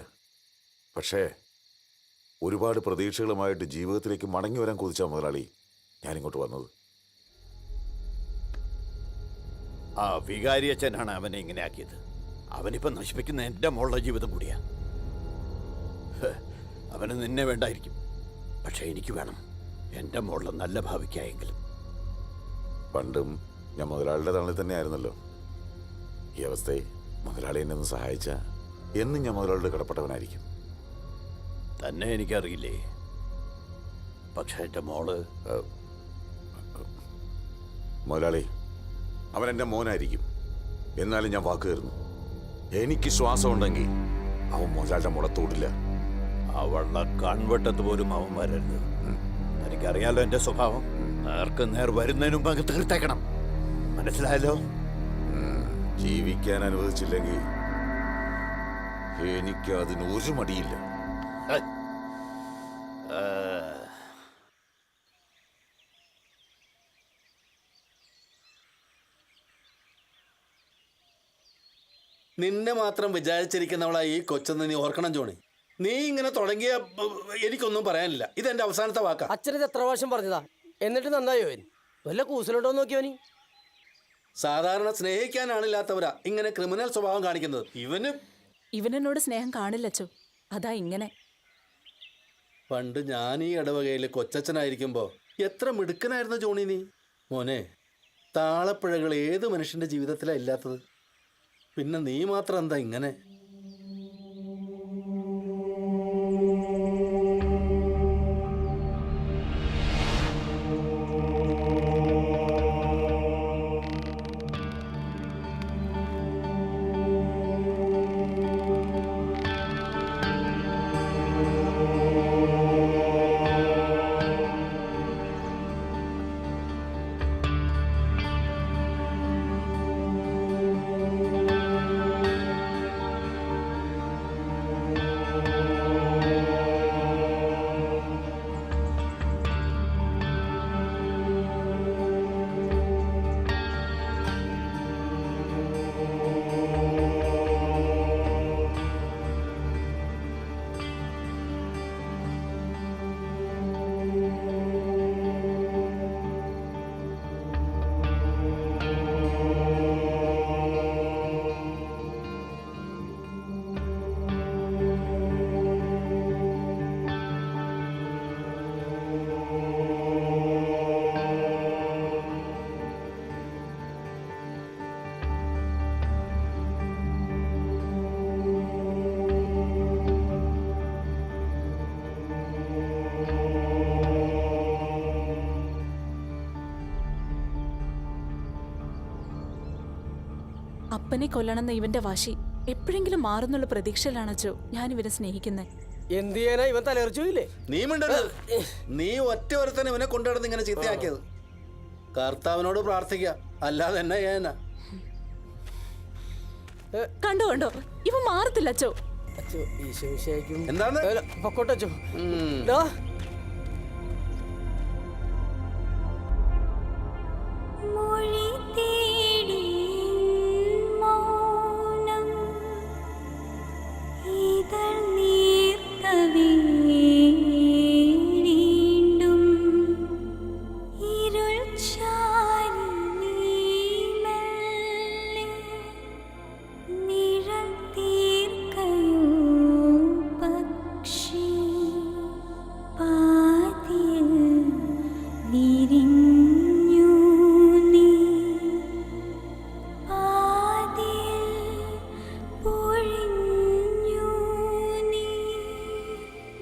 പക്ഷേ ഒരുപാട് പ്രതീക്ഷകളുമായിട്ട് ജീവിതത്തിലേക്ക് മടങ്ങി വരാൻ കൊതിച്ച മുതലാളി ഞാനിങ്ങോട്ട് വന്നത്. ആ വികാരിയച്ഛനാണ് അവനെ ഇങ്ങനെ ആക്കിയത്. അവനിപ്പം നശിപ്പിക്കുന്ന എൻ്റെ മോളുടെ ജീവിതം കൂടിയാ. അവന് നിന്നെ വേണ്ടായിരിക്കും, പക്ഷെ എനിക്ക് വേണം. എൻ്റെ മോളുടെ നല്ല ഭാവിക്കായെങ്കിലും. പണ്ടും ഞാൻ മുതലാളിയുടെ തണലിൽ തന്നെയായിരുന്നല്ലോ. ഈ അവസ്ഥയിൽ മുതലാളി എന്നെ ഒന്ന് സഹായിച്ച എന്നും ഞാൻ മുതലാളിയുടെ കടപ്പെട്ടവനായിരിക്കും. തന്നെ എനിക്കറിയില്ലേ, പക്ഷെ എൻ്റെ മോള് മുതലാളി അവൻ എൻ്റെ മോനായിരിക്കും. എന്നാലും ഞാൻ വാക്ക് തരുന്നു, എനിക്ക് ശ്വാസം ഉണ്ടെങ്കിൽ അവൻ മുതലാളിയുടെ മോളെ തൊടില്ല. അവളുടെ കൺവെട്ടത്ത് പോലും അവൻ വരരുത്. എനിക്കറിയാലോ എൻ്റെ സ്വഭാവം. നേർക്ക് നേർ വരുന്നതിന് മുമ്പ് അങ്ങ് തീർത്തേക്കണം. മനസ്സിലായല്ലോ? ജീവിക്കാൻ അനുവദിച്ചില്ലെങ്കിൽ എനിക്ക് അതിന് ഒരു മടിയില്ല. നിന്നെ മാത്രം വിചാരിച്ചിരിക്കുന്നവളാ ഈ കൊച്ചെന്ന് നീ ഓർക്കണം ജോണി. നീ ഇങ്ങനെ തുടങ്ങിയ എനിക്കൊന്നും പറയാനില്ല. ഇതെന്റെ അവസാനത്തെ വാക്കാ. അച്ഛനത് എത്ര പ്രാവശ്യം പറഞ്ഞതാ, എന്നിട്ട് നന്നായോ? വല്ല കൂസലുണ്ടോ നോക്കിയോനി. സാധാരണ സ്നേഹിക്കാനാണില്ലാത്തവരാ ഇങ്ങനെ ക്രിമിനൽ സ്വഭാവം കാണിക്കുന്നത്. ഇവനെന്നോട് സ്നേഹം കാണില്ലച്ചോ, അതാ ഇങ്ങനെ. പണ്ട് ഞാൻ ഈ ഇടവകയിൽ കൊച്ചച്ഛനായിരിക്കുമ്പോ എത്ര മിടുക്കനായിരുന്നു ജോണി നീ. മോനെ, താളപ്പിഴകൾ ഏത് മനുഷ്യന്റെ ജീവിതത്തിലാ ഇല്ലാത്തത്? പിന്നെ നീ മാത്രം എന്താ ഇങ്ങനെ? അപ്പനെ കൊല്ലണമെന്ന ഇവന്റെ വാശി എപ്പോഴെങ്കിലും മാറുന്നുള്ള പ്രതീക്ഷയിലാണച്ചോ ഞാൻ ഇവനെ സ്നേഹിക്കുന്നത്. എന്ത് ചെയ്യാനാ, ഇവൻ തലർച്ചയില്ലേ? നീ മിണ്ടരുത്. നീ ഒറ്റ ഒരുത്തന്നെ ഇവനെ കൊണ്ടുവരുന്ന ഇങ്ങനെ ചീത്തയാക്കിയത്. കർത്താവിനോട് പ്രാർത്ഥിക്കുക, അല്ലാതെ എന്നാ ചെയ്യാനാ? കണ്ടോ കണ്ടോ, ഇവ മാറത്തില്ലച്ചോ. എന്താണ് പൊക്കോട്ടച്ചോ. മൊഴി തേടി മൗനം ഇതൾ നീർത്തവേ വീണ്ടും ഇരുൾ ചാരി നീ നിഴൽ തീർക്കയോ പക്ഷി പാതിയിൽ വിരിഞ്ഞു നീ പാതിയിൽ പൊഴിഞ്ഞു നീ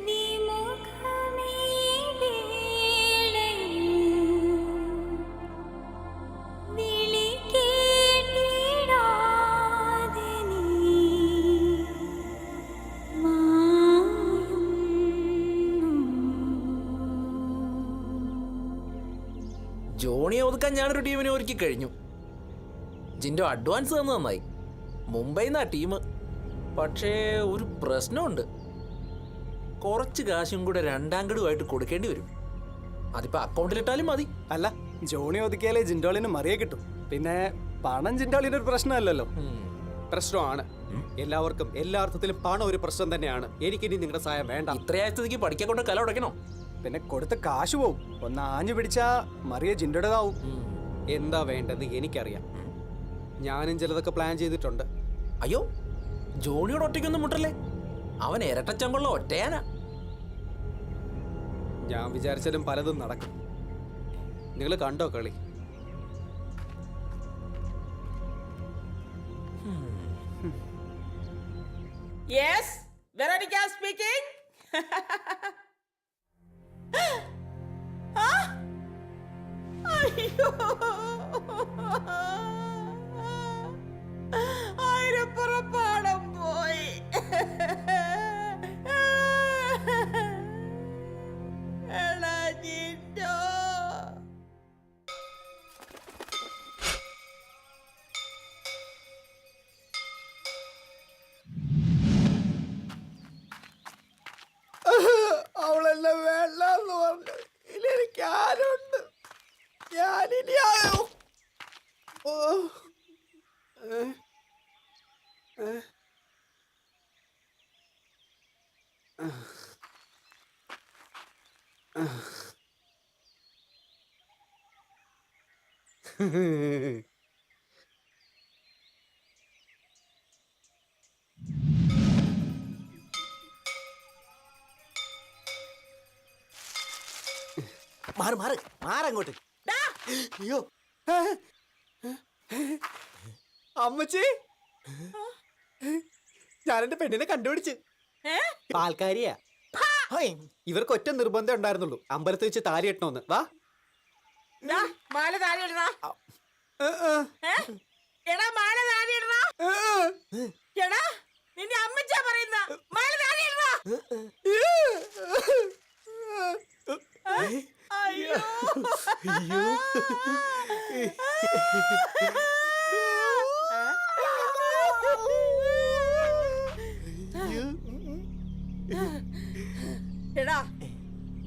വിമുഖമേ വേളയിൽ വിളി കേട്ടിടാതെ നീ ജോണിയെ ഒതുക്കാൻ ഞാനൊരു ടീമിനെ ഒരുക്കി കഴിഞ്ഞു. ജിൻഡോ അഡ്വാൻസ് തന്നു നന്നായി. മുംബൈ നിന്നാ ടീം. പക്ഷേ ഒരു പ്രശ്നമുണ്ട്. കുറച്ച് കാശും കൂടെ രണ്ടാം ഗഡുവായിട്ട് കൊടുക്കേണ്ടി വരും. അതിപ്പോ അക്കൗണ്ടിലിട്ടാലും മതി. അല്ല, ജോണി ഒതുക്കിയാലേ ജിൻഡോളിന് മറിയെ കിട്ടും. പിന്നെ പണം ജിൻഡോളിന് ഒരു പ്രശ്നമല്ലല്ലോ. പ്രശ്നമാണ്. എല്ലാവർക്കും എല്ലാ അർത്ഥത്തിലും പണം ഒരു പ്രശ്നം തന്നെയാണ്. എനിക്കിനി നിങ്ങളുടെ സഹായം വേണ്ട. ഇത്രയായ സ്ഥിതിക്ക് പഠിക്കാൻ കൊണ്ട് കല ഉടയ്ക്കണോ? പിന്നെ കൊടുത്ത കാശ് പോവും. ഒന്ന് ആഞ്ഞു പിടിച്ചാ മറിയ ജിൻഡോടേതാവും. എന്താ വേണ്ടെന്ന് എനിക്കറിയാം. ഞാനും ചിലതൊക്കെ പ്ലാൻ ചെയ്തിട്ടുണ്ട്. അയ്യോ, ജോണിയോട് ഒറ്റയ്ക്കൊന്നും മുട്ടല്ലേ. അവൻ ഇരട്ടച്ചങ്കുള്ള ഒറ്റയാന. ഞാൻ വിചാരിച്ചാലും പലതും നടക്കും. നിങ്ങൾ കണ്ടോ കളി? Yes, Veronica speaking. അയ്യോ, 1000 പുറപ്പാടം പോയി. എടാ ജിൻഡോ. അവളെന്നെ വേണ്ടെന്ന് പറഞ്ഞു. ഇനി എനിക്ക് ആരുണ്ട്? ഞാനിനി ആയോ? ഓ മാറ് മാറ് മാറങ്ങോട്ട്. അയ്യോ അമ്മച്ചി, ഞാനെന്റെ പെണ്ണിനെ കണ്ടുപിടിച്ച്. പാൽക്കാരിയാ. ഇവർക്ക് ഒറ്റ നിർബന്ധം ഉണ്ടായിരുന്നുള്ളൂ, അമ്പലത്തിൽ വെച്ച് താലി കെട്ടണമെന്ന്. വാ. മാല താഴെ ഇടടാ. എടാ മാല താഴെ ഇടടാ. എടാ നിന്റെ അമ്മച്ചാ പറയുന്ന മാല താഴെ ഇടടാ. അയ്യോ അയ്യോ എടാ,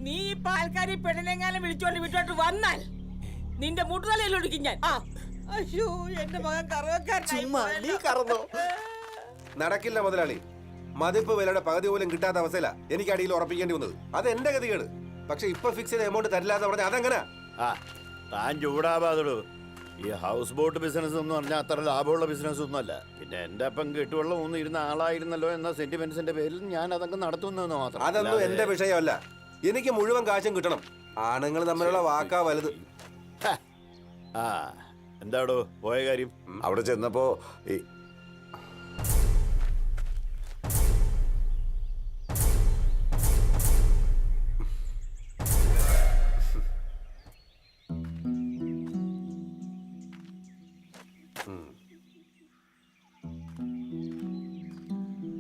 നീ ഈ പാൽക്കാരി പെണ്ണിനെങ്ങാനും വിളിച്ചോണ്ട് വീട്ടോട്ട് വന്നാൽ നിന്റെ മുട്ടുതലയിൽ ഒടുക്കും ഞാൻ. അയ്യോ, എന്റെ മകൻ കറവക്കാരൻ. നടക്കില്ല മുതലാളി. മതിപ്പ് വിലയുടെ പകുതി പോലും കിട്ടാത്ത അവസ്ഥയില എനിക്ക് അടിയിൽ ഉറപ്പിക്കേണ്ടി വന്നത്. അത് എന്റെ ഗതികേട്. പക്ഷെ ഇപ്പൊ ഫിക്സ് ചെയ്ത എമൗണ്ട് തരില്ല എന്ന് പറഞ്ഞാൽ അതെങ്ങനെ? താൻ ചൂടാവാതടൂ. ഈ ഹൗസ് ബോട്ട് ബിസിനസ് എന്ന് പറഞ്ഞാൽ അത്ര ലാഭമുള്ള ബിസിനസ് ഒന്നും അല്ല. പിന്നെ എന്റെ അപ്പം കെട്ടുവെള്ളം ഒന്നും ഇരുന്ന ആളായിരുന്നല്ലോ എന്ന സെന്റിമെന്റ്സിന്റെ പേരിൽ ഞാൻ അതൊക്കെ നടത്തുന്നു മാത്രം. അതൊന്നും എന്റെ വിഷയമല്ല. എനിക്ക് മുഴുവൻ കാശും കിട്ടണം. ആണുങ്ങൾ തമ്മിലുള്ള വാക്കാ വലുത്. എന്താടോ പോയ കാര്യം? അവിടെ ചെന്നപ്പോ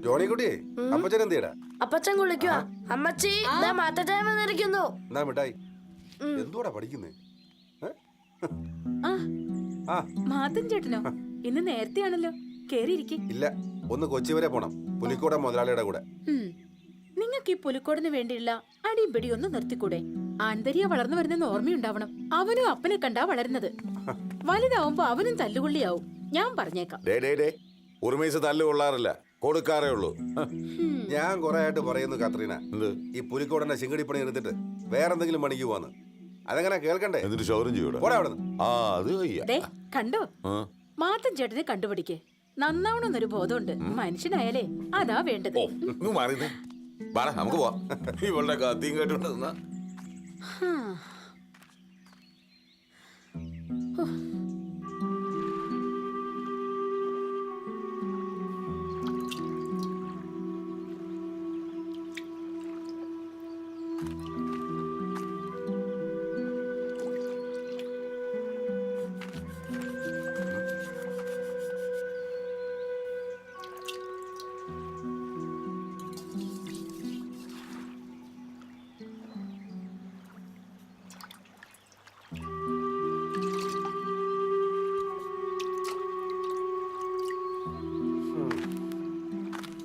ജോണിക്കുട്ടി, അപ്പച്ചൻ എന്ത് ചെയ്യടാ? അപ്പച്ചൻ കുളിക്കുക. അമ്മച്ചി മാറ്റച്ചായ വന്നിരിക്കുന്നു. എന്നാ മിഠായി. എന്തുവാടാ പഠിക്കുന്നേ? മാതൻ ചേട്ടനോ? ഇന്ന് നേരത്തെയാണല്ലോ. കേറിയിരിക്കെ. ഇല്ല, ഒന്ന് കൊച്ചി വരെ പോണം, പുലിക്കോടൻ മുതലാളിയുടെ കൂടെ. നിങ്ങൾക്ക് ഈ പുലിക്കോടിന് വേണ്ടിയുള്ള അടിയും പിടിയും ഒന്ന് നിർത്തിക്കൂടെ? ആൺതരിയ വളർന്നു വരുന്നെന്ന് ഓർമ്മയുണ്ടാവണം. അവനും അപ്പനെ കണ്ടാ വളരുന്നത്. വലുതാവുമ്പോ അവനും തല്ലുകൊള്ളിയാവും. ഞാൻ പറഞ്ഞേക്കാം. ഉറുമേസ് തല്ലു കൊള്ളാറില്ല, കൊടുക്കാറേ ഉള്ളൂ. ഞാൻ കുറെ ആയിട്ട് പറയുന്നു കാത്രീന, ഈ പുലിക്കോടന്റെ ശിങ്കടിപ്പണി എടുത്തിട്ട് വേറെന്തെങ്കിലും പണിക്ക് പോവാന്ന്. അതെങ്ങനെ കേൾക്കണ്ടേ? എന്നിട്ട് ഷോറും ചെയ്യൂടെ? കണ്ടോ, മാതൻ ചേട്ടനെ കണ്ടുപിടിക്കേ. നന്നാവണമെന്നൊരു ബോധമുണ്ട്. മനുഷ്യനായാലേ അതാ വേണ്ടത്. നമുക്ക് പോവാം. ഇവളുടെ കത്തിയും കേട്ടോണ്ട് നിന്നാ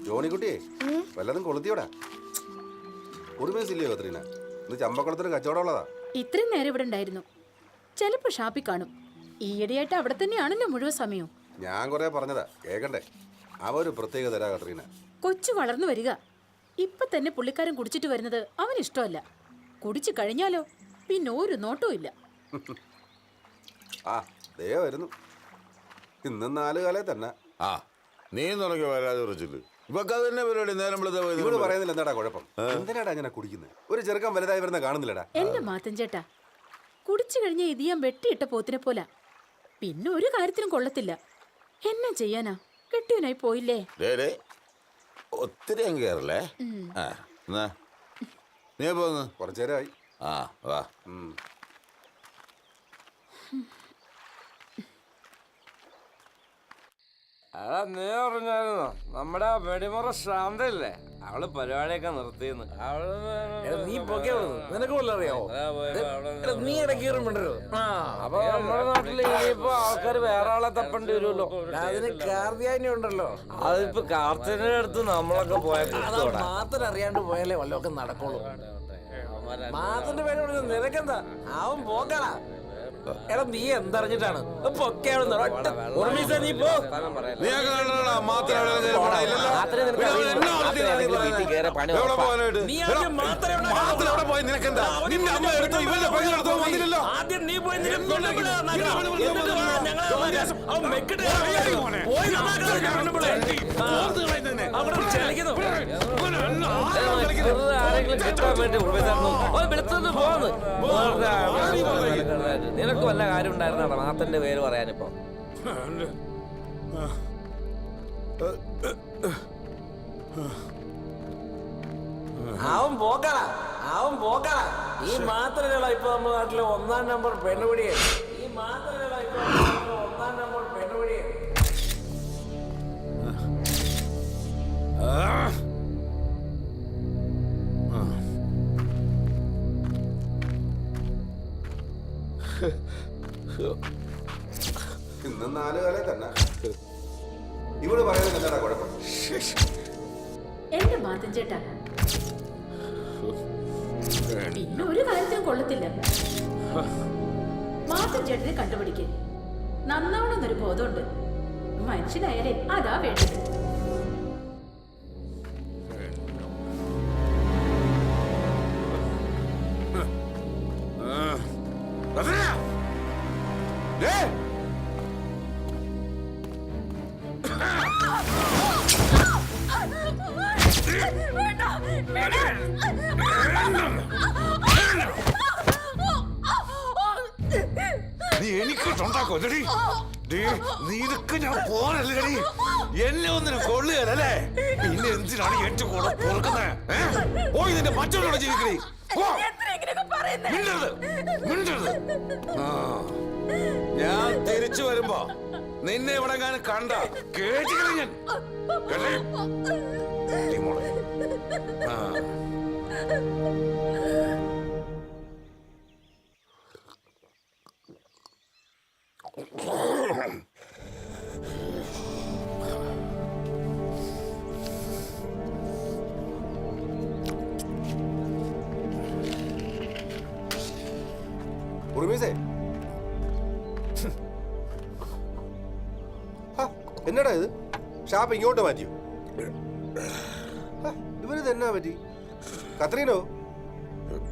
ജോണിക്കുട്ടിയെ വല്ലതും കൊളുത്തിയോടാ? ഉറുമേസില്ലയോ കത്രീന? ഇന്ന് ചമ്പക്കുളത്തിന് കച്ചവടം ഉള്ളതാ. ഇത്രയും നേരം ഇവിടെ ഉണ്ടായിരുന്നു. ചിലപ്പോ ഷാപ്പിൽ കാണും. ഈയിടെയായിട്ട് അവിടെ തന്നെയാണല്ലോ മുഴുവൻ സമയവും. ഞാൻ കുറെ പറഞ്ഞതാ, കേക്കണ്ടേ? അവര് പ്രത്യേക തരാ കത്രീന. കൊച്ചു വളർന്നു വരിക. ഇപ്പൊ തന്നെ പുള്ളിക്കാരൻ കുടിച്ചിട്ട് വരുന്നത് അവന് ഇഷ്ടമല്ല. കുടിച്ചു കഴിഞ്ഞാലോ പിന്നെ ഒരു നോട്ടവും ഇല്ല. ദേ വരുന്നു. ഇന്ന് 4 കാലേ തന്നെ. നീ തുടങ്ങി വരാതെ കുറച്ചിട്ട് ഇവക്ക് അത് തന്നെ പരിപാടി നേരം ഇവള് പറയുന്നില്ല എന്താടാ കുഴപ്പം? എന്തിനാടാ അങ്ങനെ കുടിക്കുന്നത്? ഒരു ചെറുക്കൻ വലുതായി വരുന്ന കാണുന്നില്ലടാ. എന്റെ മാത്തൻ ചേട്ടാ, കുടിച്ചു കഴിഞ്ഞ ഇത് ഞാൻ വെട്ടിയിട്ട പോത്തിനെ പോല. പിന്നെ ഒരു കാര്യത്തിനും കൊള്ളത്തില്ല. എന്നാ ചെയ്യാനാ, കെട്ടിയവനായി പോയില്ലേ. ഒത്തിരി അങ്ങ് കയറല്ലേ? നീ പോന്ന് കുറച്ചു നേരമായി. ആ വാ. അതാ നീ പറഞ്ഞായിരുന്നോ നമ്മുടെ വെടിമുറ ശാന്തല്ലേ, അവള് പരിപാടിയൊക്കെ നിർത്തിയെന്ന്. നീ നിനക്ക് വല്ല അറിയാവോ? നീ ഇടയ്ക്കേറുണ്ടോ? അപ്പൊ നമ്മുടെ നാട്ടില് ഇനിയിപ്പോ ആൾക്കാർ വേറെ ആളെ തപ്പേണ്ടി വരുമല്ലോ. അതിന് കാർത്തിയാനി ഉണ്ടല്ലോ. അതിപ്പോ കാർത്തിയുടെ അടുത്ത് നമ്മളൊക്കെ പോയാൽ മാത്രം അറിയാണ്ട് പോയാലേ വല്ലതൊക്കെ നടക്കുള്ളൂ. മാത്രന്റെ പേര് പറഞ്ഞു നിനക്കെന്താ? അവൻ പോക്കടാ. എടാ നീ എന്തറിഞ്ഞിട്ടാണ് പൊക്കെയാണ്? നീ പോ. ആദ്യം നീ പോയി ആരെങ്കിലും കിട്ടാൻ വേണ്ടി വെളുത്തൊന്ന് പോന്ന്. നിനക്ക് വല്ല കാര്യം ഉണ്ടായിരുന്നാ മാത്തന്റെ പേര് പറയാനിപ്പോ? അവൻ പോക്കടാ, അവൻ പോക്കടാ. ഈ മാത്രമല്ല ഇപ്പൊ നമ്മുടെ നാട്ടിലെ 1-ാം നമ്പർ പെണ്ണുപിടിയെ. ഈ മാത്രമല്ല ഇപ്പൊ നമ്മുടെ 1-ാം നമ്പർ പെണ്ണുപിടിയെ. ഇന്ന് 4 കാലം തന്നെ. ഇവള് പറയുന്നത് എന്താടാ കുഴപ്പം? എന്റെ മാത്തൻ ചേട്ടാ, പിന്നെ ഒരു കാര്യത്തിനും കൊള്ളത്തില്ല. മാത്തൻ ചേട്ടനെ കണ്ടുപിടിക്ക്. നന്നാവണമെന്നൊരു ബോധമുണ്ട്. മനുഷ്യനായാലേ അതാ വേണ്ടത്. നീ എനിക്ക് തൊണ്ടാക്കൊല്ലടി. നീനക്ക് ഞാൻ പോരല്ലടി. എന്നെ ഒന്നിനും കൊള്ളുകയല്ലേ? പിന്നെ എന്തിനാണ് ഏറ്റവും കൂടെ പൊറുക്കുന്നത്? പോയി നിന്റെ മറ്റുള്ളവരുടെ ജീവിക്കണേ. ഞാൻ തിരിച്ചു വരുമ്പോ നിന്നെ ഇവിടെ കണ്ട കേട്ടിക്കണ ഞാൻ. ഉറുമീസേ, എന്നടാ ഇത്? ഷാപ്പ് ഇങ്ങോട്ട് മാറ്റിയോ? ഇവരിത് എന്നാ പറ്റി? കത്രീനോ?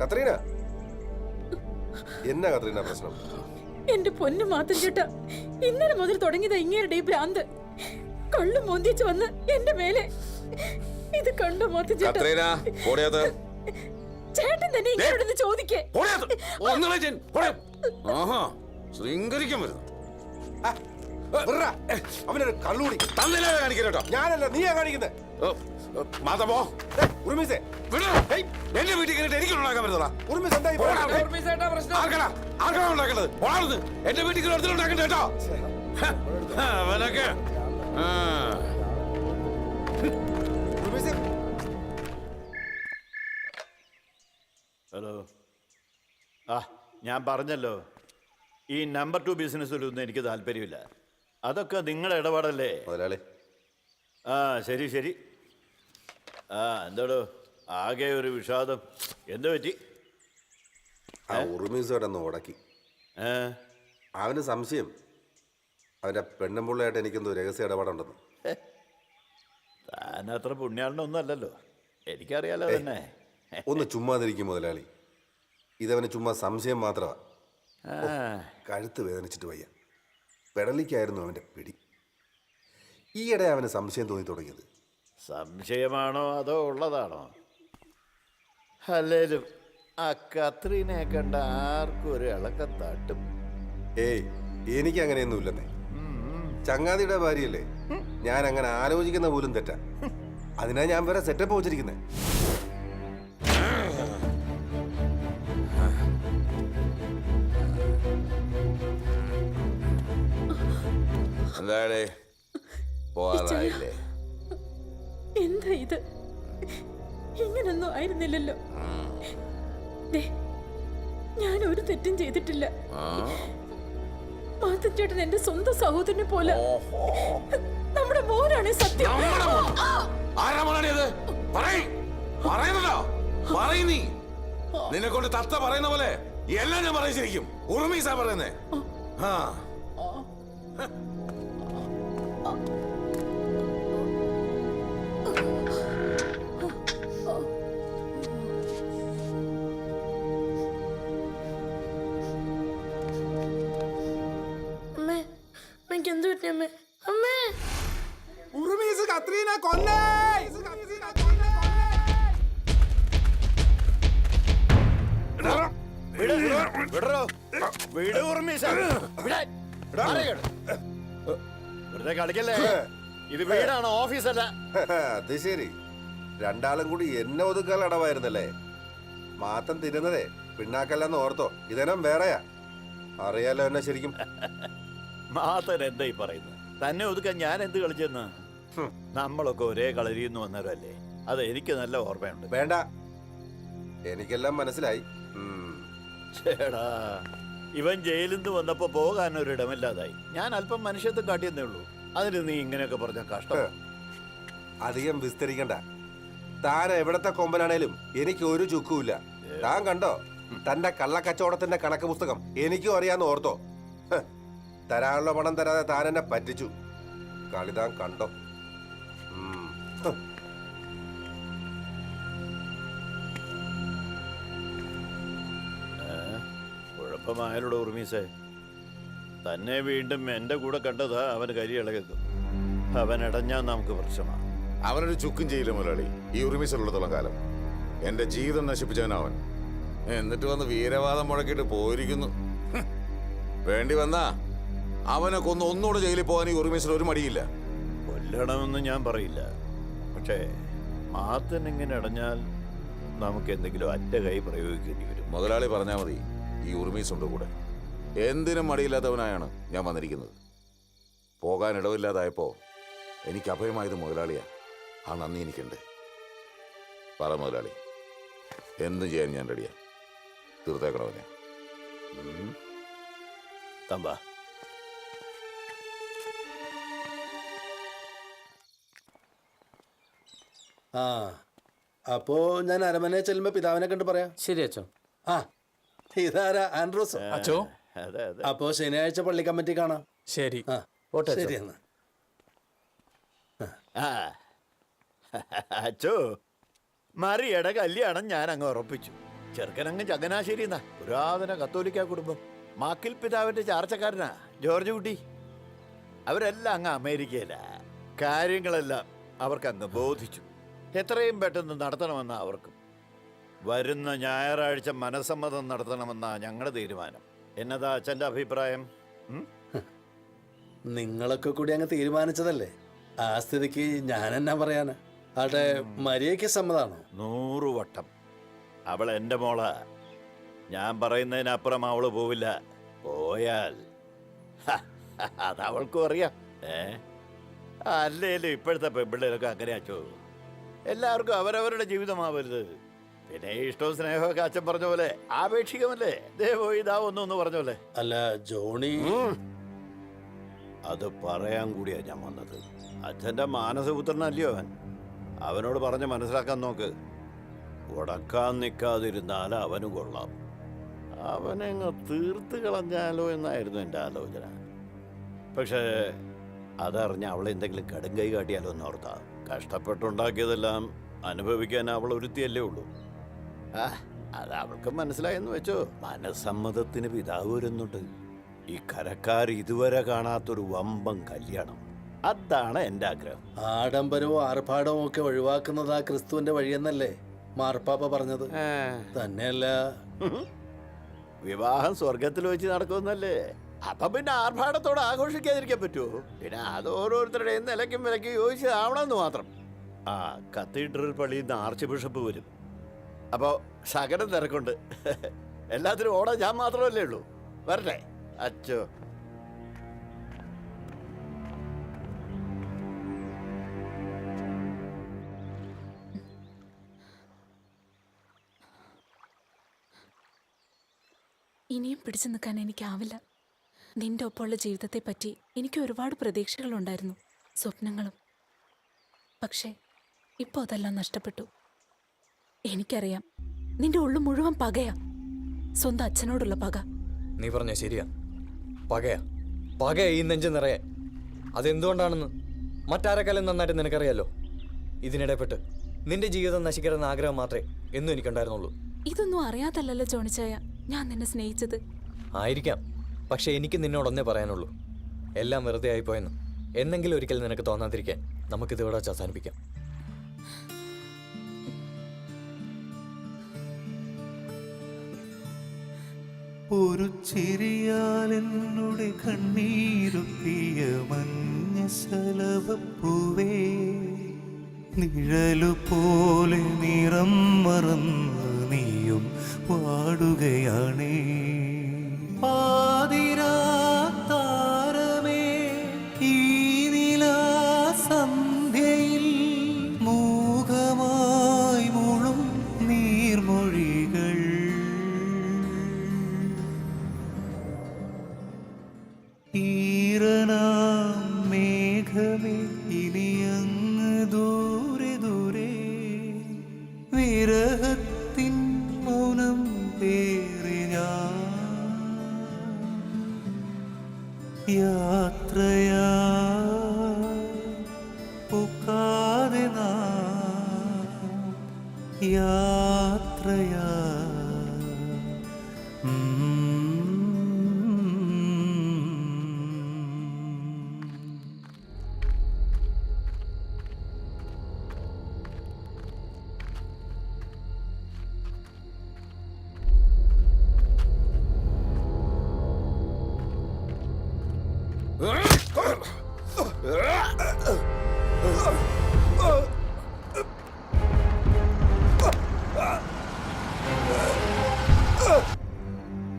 കത്രീന എന്നാ കത്രീന പ്രശ്നം? എന്റെ പൊന്നു മാത്തൻ ചേട്ടാ, ഇന്നലെ മുതൽ തുടങ്ങിയതാ ഇങ്ങേരുടെ ഈ ഭ്രാന്ത്. കള്ളു മോന്തിച്ച് വന്ന് എന്റെ മേലെ. ഇത് കണ്ടോ മാത്തൻ ചേട്ടാ? ചേട്ടൻ തന്നെ ഇങ്ങോട്ട് ചോദിക്കേ. ശൃംഗരിക്കാൻ വരുന്നു. അവനൊരു കള്ളൂടി തന്നില്ല കാണിക്കട്ടോ. ഞാനല്ല, നീയാ കാണിക്കുന്നത്. മാതമോ ഉറുമീസേ, എന്റെ വീട്ടിൽ കയറിട്ട് എനിക്ക് ഉണ്ടാക്കാൻ പറ്റുന്ന ആർക്കാണ് ഉണ്ടാക്കേണ്ടത്? പോണത് എന്റെ വീട്ടിൽ കയറി ഉണ്ടാക്കണ്ട കേട്ടോ. അവനൊക്കെ ഹലോ. ഞാൻ പറഞ്ഞല്ലോ, ഈ നമ്പർ 2 ബിസിനസ്സിലൊന്നും എനിക്ക് താല്പര്യമില്ല. അതൊക്കെ നിങ്ങളുടെ ഇടപാടല്ലേ മുതലാളി. ശരി ശരി. എന്തോടോ ആകെ ഒരു വിഷാദം? എന്ത് പറ്റി? ഉറുമീസോടൊന്ന് ഉടക്കി. അവന് സംശയം അവന്റെ പെണ്ണുമ്പിള്ളയായിട്ട് എനിക്കെന്തോ രഹസ്യ ഇടപാടുണ്ടെന്ന്. താൻ അത്ര പുണ്യാളനൊന്നും അല്ലല്ലോ, എനിക്കറിയാലോ തന്നെ. ഒന്ന് ചുമ്മാതിരിക്കും മുതലാളി. ഇതവന് ചുമ്മാ സംശയം മാത്രമാ. കഴുത്ത് വേദനിച്ചിട്ട് വയ്യ. പെടലിക്കായിരുന്നു അവന്റെ പിടി. ഈയിടെ അവന് സംശയം തോന്നി തുടങ്ങിയത്. സംശയമാണോ അതോ ഉള്ളതാണോ? അല്ലേലും ആ കത്രീനെ കണ്ട ആർക്കും ഒരു ഇളക്കം തട്ടും. ഏയ് എനിക്ക് അങ്ങനെയൊന്നും ഇല്ലെന്നേ. ചങ്ങാതിയുടെ ഭാര്യയല്ലേ, ഞാൻ അങ്ങനെ ആലോചിക്കുന്ന പോലും തെറ്റാ. അതിനാ ഞാൻ വേറെ സെറ്റപ്പ് വെച്ചിരിക്കുന്നേ. എന്താടേ പോവാറായില്ലേ? എന്താ ഇത്? ഇങ്ങനൊന്നും ആയിരുന്നില്ലല്ലോ. ദേ, ഞാൻ ഒരു തെറ്റും ചെയ്തിട്ടില്ല. മാത്തൻ ചേട്ടൻ എന്റെ സ്വന്തം സഹോദരനെ പോലെ. നമ്മുടെ മോനാണ് സത്യം. നിന്നെ കൊണ്ട് തത്ത പറയുന്ന പോലെ എല്ലാം ഞാൻ പറയിച്ചിരിക്കും. ഉറുമീസാ പറയുന്നേ. അമ്മേ, എനിക്ക് എന്ത് പറ്റി അമ്മേ? അമ്മേ, ഉറുമീസ് കത്രീനെ കൊന്നേ. വെറുതെ കളിക്കല്ലേ, ഇത് വീടാണ്, ഓഫീസല്ല. അത് ശരി, രണ്ടാളും കൂടി എന്നെ ഒതുക്കാൻ അടവായിരുന്നല്ലേ. മാത്തം തിരുന്നതേ പിണ്ണാക്കല്ലെന്ന് ഓർത്തോ. ഇതെല്ലാം വേറെയാ, അറിയാലോ എന്നെ ശരിക്കും. മാത്തൻ എന്തായി പറയുന്നത്? തന്നെ ഒതുക്കാൻ ഞാൻ എന്ത് കളിച്ചെന്ന്? നമ്മളൊക്കെ ഒരേ കളരിന്ന് വന്നവരല്ലേ, അത് എനിക്ക് നല്ല ഓർമ്മയുണ്ട്. വേണ്ട, എനിക്കെല്ലാം മനസ്സിലായി. ചേടാ, ഇവൻ ജയിലിൽ നിന്ന് വന്നപ്പോ പോകാൻ ഒരിടമില്ലാതായി. ഞാൻ അല്പം മനുഷ്യത്വം കാട്ടിയെന്നേ ഉള്ളൂ. അതിന് നീ ഇങ്ങനെയൊക്കെ പറഞ്ഞ കഷ്ടം. അധികം വിസ്തരിക്കണ്ട. താൻ എവിടത്തെ കൊമ്പനാണേലും എനിക്ക് ഒരു ചുക്കുമില്ല. താൻ കണ്ടോ തന്റെ കള്ളക്കച്ചവടത്തിന്റെ കണക്ക് പുസ്തകം? എനിക്കും അറിയാന്ന് ഓർത്തോ. തരാനുള്ള പണം തരാതെ താൻ എന്നെ പറ്റിച്ചു. കളി താൻ കണ്ടോ. കുഴപ്പമായാലോ ഉർമീസേ, തന്നെ വീണ്ടും എന്റെ കൂടെ കണ്ടതാ അവന് കരി ഇളകുന്നു. അവൻ ഇടഞ്ഞാൽ നമുക്ക് പ്രശ്നമാണ്. അവനൊരു ചുക്കും ചെയ്യില്ല മുതലാളി, ഈ ഉറുമീസിലുള്ളത്തോളം കാലം. എന്റെ ജീവിതം നശിപ്പിച്ചവനവൻ. എന്നിട്ട് വന്ന് വീരവാദം മുഴക്കിയിട്ട് പോയിരിക്കുന്നു. വേണ്ടി വന്നാ അവനെ കൊന്ന് ഒന്നുകൂടെ ജയിലിൽ പോകാൻ ഈ ഉറുമീസിൽ ഒരു മടിയില്ല. കൊല്ലണമെന്ന് ഞാൻ പറയില്ല, പക്ഷേ മാത്തൻ ഇങ്ങനെ ഇടഞ്ഞാൽ നമുക്ക് എന്തെങ്കിലും അറ്റ കൈ പ്രയോഗിക്കേണ്ടി വരും. മുതലാളി പറഞ്ഞാൽ മതി, ഈ ഉറുമീസ് ഉണ്ട് കൂടെ. എന്തിനും മടിയില്ലാത്തവനായാണ് ഞാൻ വന്നിരിക്കുന്നത്. പോകാൻ ഇടവില്ലാതായപ്പോ എനിക്ക് അഭയമായത് മുതലാളിയാ. ആ നന്ദി എനിക്കുണ്ട്. പറ മുതലാളി, എന്തും ചെയ്യാൻ ഞാൻ റെഡിയാ. തീർത്തേക്കണവനെ. തമ്പാ, ആ അപ്പോ ഞാൻ അരമനയെ ചെല്ലുമ്പോ പിതാവിനെ കണ്ട് പറയാം. ശരി അച്ഛോ. ആ, ഇതാരാ? ആൻഡ്രൂസ് അച്ഛോ. അപ്പോ ശനിയാഴ്ച പള്ളി കമ്മിറ്റി കാണാം. ശരി. ആ, ശരി എന്നാ. അച്ചോ, മറിയുടെ കല്യാണം ഞാൻ അങ്ങ് ഉറപ്പിച്ചു. ചെറുക്കനങ്ങ് ചങ്ങനാശ്ശേരി എന്നാ, പുരാതന കത്തോലിക്ക കുടുംബം. മാക്കിൽ പിതാവിന്റെ ചാർച്ചക്കാരനാ ജോർജ് കുട്ടി. അവരെല്ലാം അങ്ങ് അമേരിക്കയിലാ. കാര്യങ്ങളെല്ലാം അവർക്ക് അങ്ങ് ബോധിച്ചു. എത്രയും പെട്ടെന്ന് നടത്തണമെന്നാ അവർക്കും. വരുന്ന ഞായറാഴ്ച മനസ്സമ്മതം നടത്തണമെന്നാ ഞങ്ങളുടെ തീരുമാനം. എന്നതാ അച്ഛൻ്റെ അഭിപ്രായം? നിങ്ങളൊക്കെ കൂടി അങ്ങ് തീരുമാനിച്ചതല്ലേ, ആ സ്ഥിതിക്ക് ഞാൻ എന്നാ പറയാനാ. ആട്ടെ, മരിയയ്ക്ക് സമ്മതാണോ? 100 വട്ടം. അവൾ എൻ്റെ മോളാ. ഞാൻ പറയുന്നതിനപ്പുറം അവള് പോവില്ല. പോയാൽ അതവൾക്കും അറിയാം. അല്ലേലും ഇപ്പോഴത്തെ പെൺപിള്ളേരൊക്കെ അങ്ങനെ അച്ചോ. എല്ലാവർക്കും അവരവരുടെ ജീവിതമാവരുത്. പിന്നെ ഇഷ്ടവും സ്നേഹമൊക്കെ അച്ഛൻ പറഞ്ഞ പോലെ ആപേക്ഷികമല്ലേ. പോയി ഇതാ ഒന്നു പറഞ്ഞ പോലെ. അല്ല ജോണി, അത് പറയാൻ കൂടിയാ ഞാൻ വന്നത്. അച്ഛൻ്റെ മാനസപുത്രനല്ലയോ അവൻ. അവനോട് പറഞ്ഞ് മനസ്സിലാക്കാൻ നോക്ക്. ഉടക്കാൻ നിൽക്കാതിരുന്നാൽ അവന് കൊള്ളാം. അവനെങ്ങ് തീർത്ത് കളഞ്ഞാലോ എന്നായിരുന്നു എൻ്റെ ആലോചന. പക്ഷേ അതറിഞ്ഞ് അവളെ എന്തെങ്കിലും കടുങ്കൈ കാട്ടിയാലോ എന്നോർത്താ. കഷ്ടപ്പെട്ടുണ്ടാക്കിയതെല്ലാം അനുഭവിക്കാൻ അവൾ ഒരുത്തിയല്ലേ ഉള്ളൂ. അത് അവൾക്ക് മനസ്സിലായെന്ന് വെച്ചോ. മനസ്സമ്മതത്തിന് പിതാവ് വരുന്നുണ്ട്. ഈ കരക്കാർ ഇതുവരെ കാണാത്തൊരു വമ്പൻ കല്യാണം. അതാണ് എൻ്റെ ആഗ്രഹം. ആഡംബരവും ആർഭാടവും ഒക്കെ ഒഴിവാക്കുന്നതാ ക്രിസ്തുവിന്റെ വഴിയെന്നല്ലേ മാർപ്പാപ്പ പറഞ്ഞത്. തന്നെയല്ല വിവാഹം സ്വർഗത്തിൽ വെച്ച് നടക്കുമെന്നല്ലേ. അപ്പൊ പിന്നെ ആർഭാടത്തോടെ ആഘോഷിക്കാതിരിക്കാൻ പറ്റുമോ? പിന്നെ അത് ഓരോരുത്തരുടെയും നിലയ്ക്കും വിലയ്ക്കും യോജിച്ചതാവണമെന്ന് മാത്രം. ആ കത്തീഡ്രൽ പള്ളിയിൽ നിന്ന് ആർച്ച് ബിഷപ്പ് വരും. അപ്പോൾ ശകലം തിരക്കുണ്ട്. എല്ലാത്തിനും ഓടാൻ ഞാൻ മാത്രമല്ലേ ഉള്ളൂ. വരട്ടെ അച്ചോ. ഇനിയും പിടിച്ചു നിൽക്കാൻ എനിക്കാവില്ല. നിന്റെ ഒപ്പമുള്ള ജീവിതത്തെ പറ്റി എനിക്ക് ഒരുപാട് പ്രതീക്ഷകളുണ്ടായിരുന്നു, സ്വപ്നങ്ങളും. പക്ഷേ ഇപ്പോൾ അതെല്ലാം നഷ്ടപ്പെട്ടു. എനിക്കറിയാം നിന്റെ ഉള്ളു മുഴുവൻ പകയാ, സ്വന്തം അച്ഛനോടുള്ള പക. നീ പറഞ്ഞ ശരിയാ, പകയാ. പകയാ ഈ നെഞ്ച് നിറയെ. അതെന്തുകൊണ്ടാണെന്ന് മറ്റാരെക്കാളും നന്നായിട്ട് നിനക്കറിയാലോ. ഇതിനിടപെട്ട് നിന്റെ ജീവിതം നശിക്കരുതെന്ന ആഗ്രഹം മാത്രമേ എന്നും എനിക്കുണ്ടായിരുന്നുള്ളൂ. ഇതൊന്നും അറിയാതല്ലല്ലോ ജോണിച്ചായ ഞാൻ നിന്നെ സ്നേഹിച്ചത്. ആയിരിക്കാം, പക്ഷെ എനിക്ക് നിന്നോടൊന്നേ പറയാനുള്ളൂ. എല്ലാം വെറുതെ ആയിപ്പോയെന്ന് എന്നെങ്കിലും ഒരിക്കൽ നിനക്ക് തോന്നാതിരിക്കാൻ നമുക്കിത് ഇവിടെ വെച്ച് അവസാനിപ്പിക്കാം. ഒരു ചിരിയാൽ എന്നോട് കണ്ണീരൊപ്പിയ മഞ്ഞ ശലഭപ്പൂവേ, നിഴലുപോലെ നിറം മറന്ന് നീയും പാടുകയാണേ. പാതിരാത്താരമേ ഈ നിലാസന്ധ്യയിൽ മൂകമായി മുഴും നീർമൊഴികൾ. ഈറനാം മേഘമേ ഇനിയങ്ങ് ദൂരെ ദൂരെ വിരഹത്തിൻ മൗനം പേറി ഞാൻ യാത്രയാ പൂക്കാതെ നാം യാത്രയാ.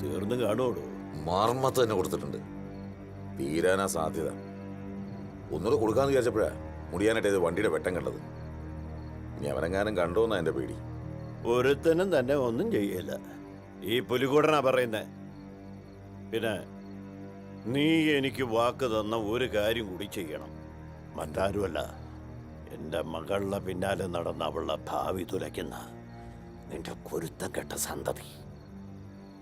തീർന്നു കാണുമോ? മർമ്മത്ത് തന്നെ കൊടുത്തിട്ടുണ്ട്. തീരാനാ സാധ്യത. ഒന്നുകൂടെ കൊടുക്കാന്ന് വിചാരിച്ചപ്പോഴാ മുടിയാനായിട്ട് വണ്ടിയുടെ വെട്ടം കണ്ടത്. ഇനി അവനെങ്ങാനും കണ്ടോന്നാ എന്റെ പേടി. ഒരുത്തനും തന്നെ ഒന്നും ചെയ്യില്ല. ഈ പുലികൂടനാ പറയുന്നേ. പിന്നെ നീ എനിക്ക് വാക്ക് തന്ന ഒരു കാര്യം കൂടി ചെയ്യണം. മറ്റാരുമല്ല, എൻ്റെ മകളുടെ പിന്നാലെ നടന്ന അവളുടെ ഭാവി തുലയ്ക്കുന്ന നിന്റെ കുരുത്തം കെട്ട സന്തതി.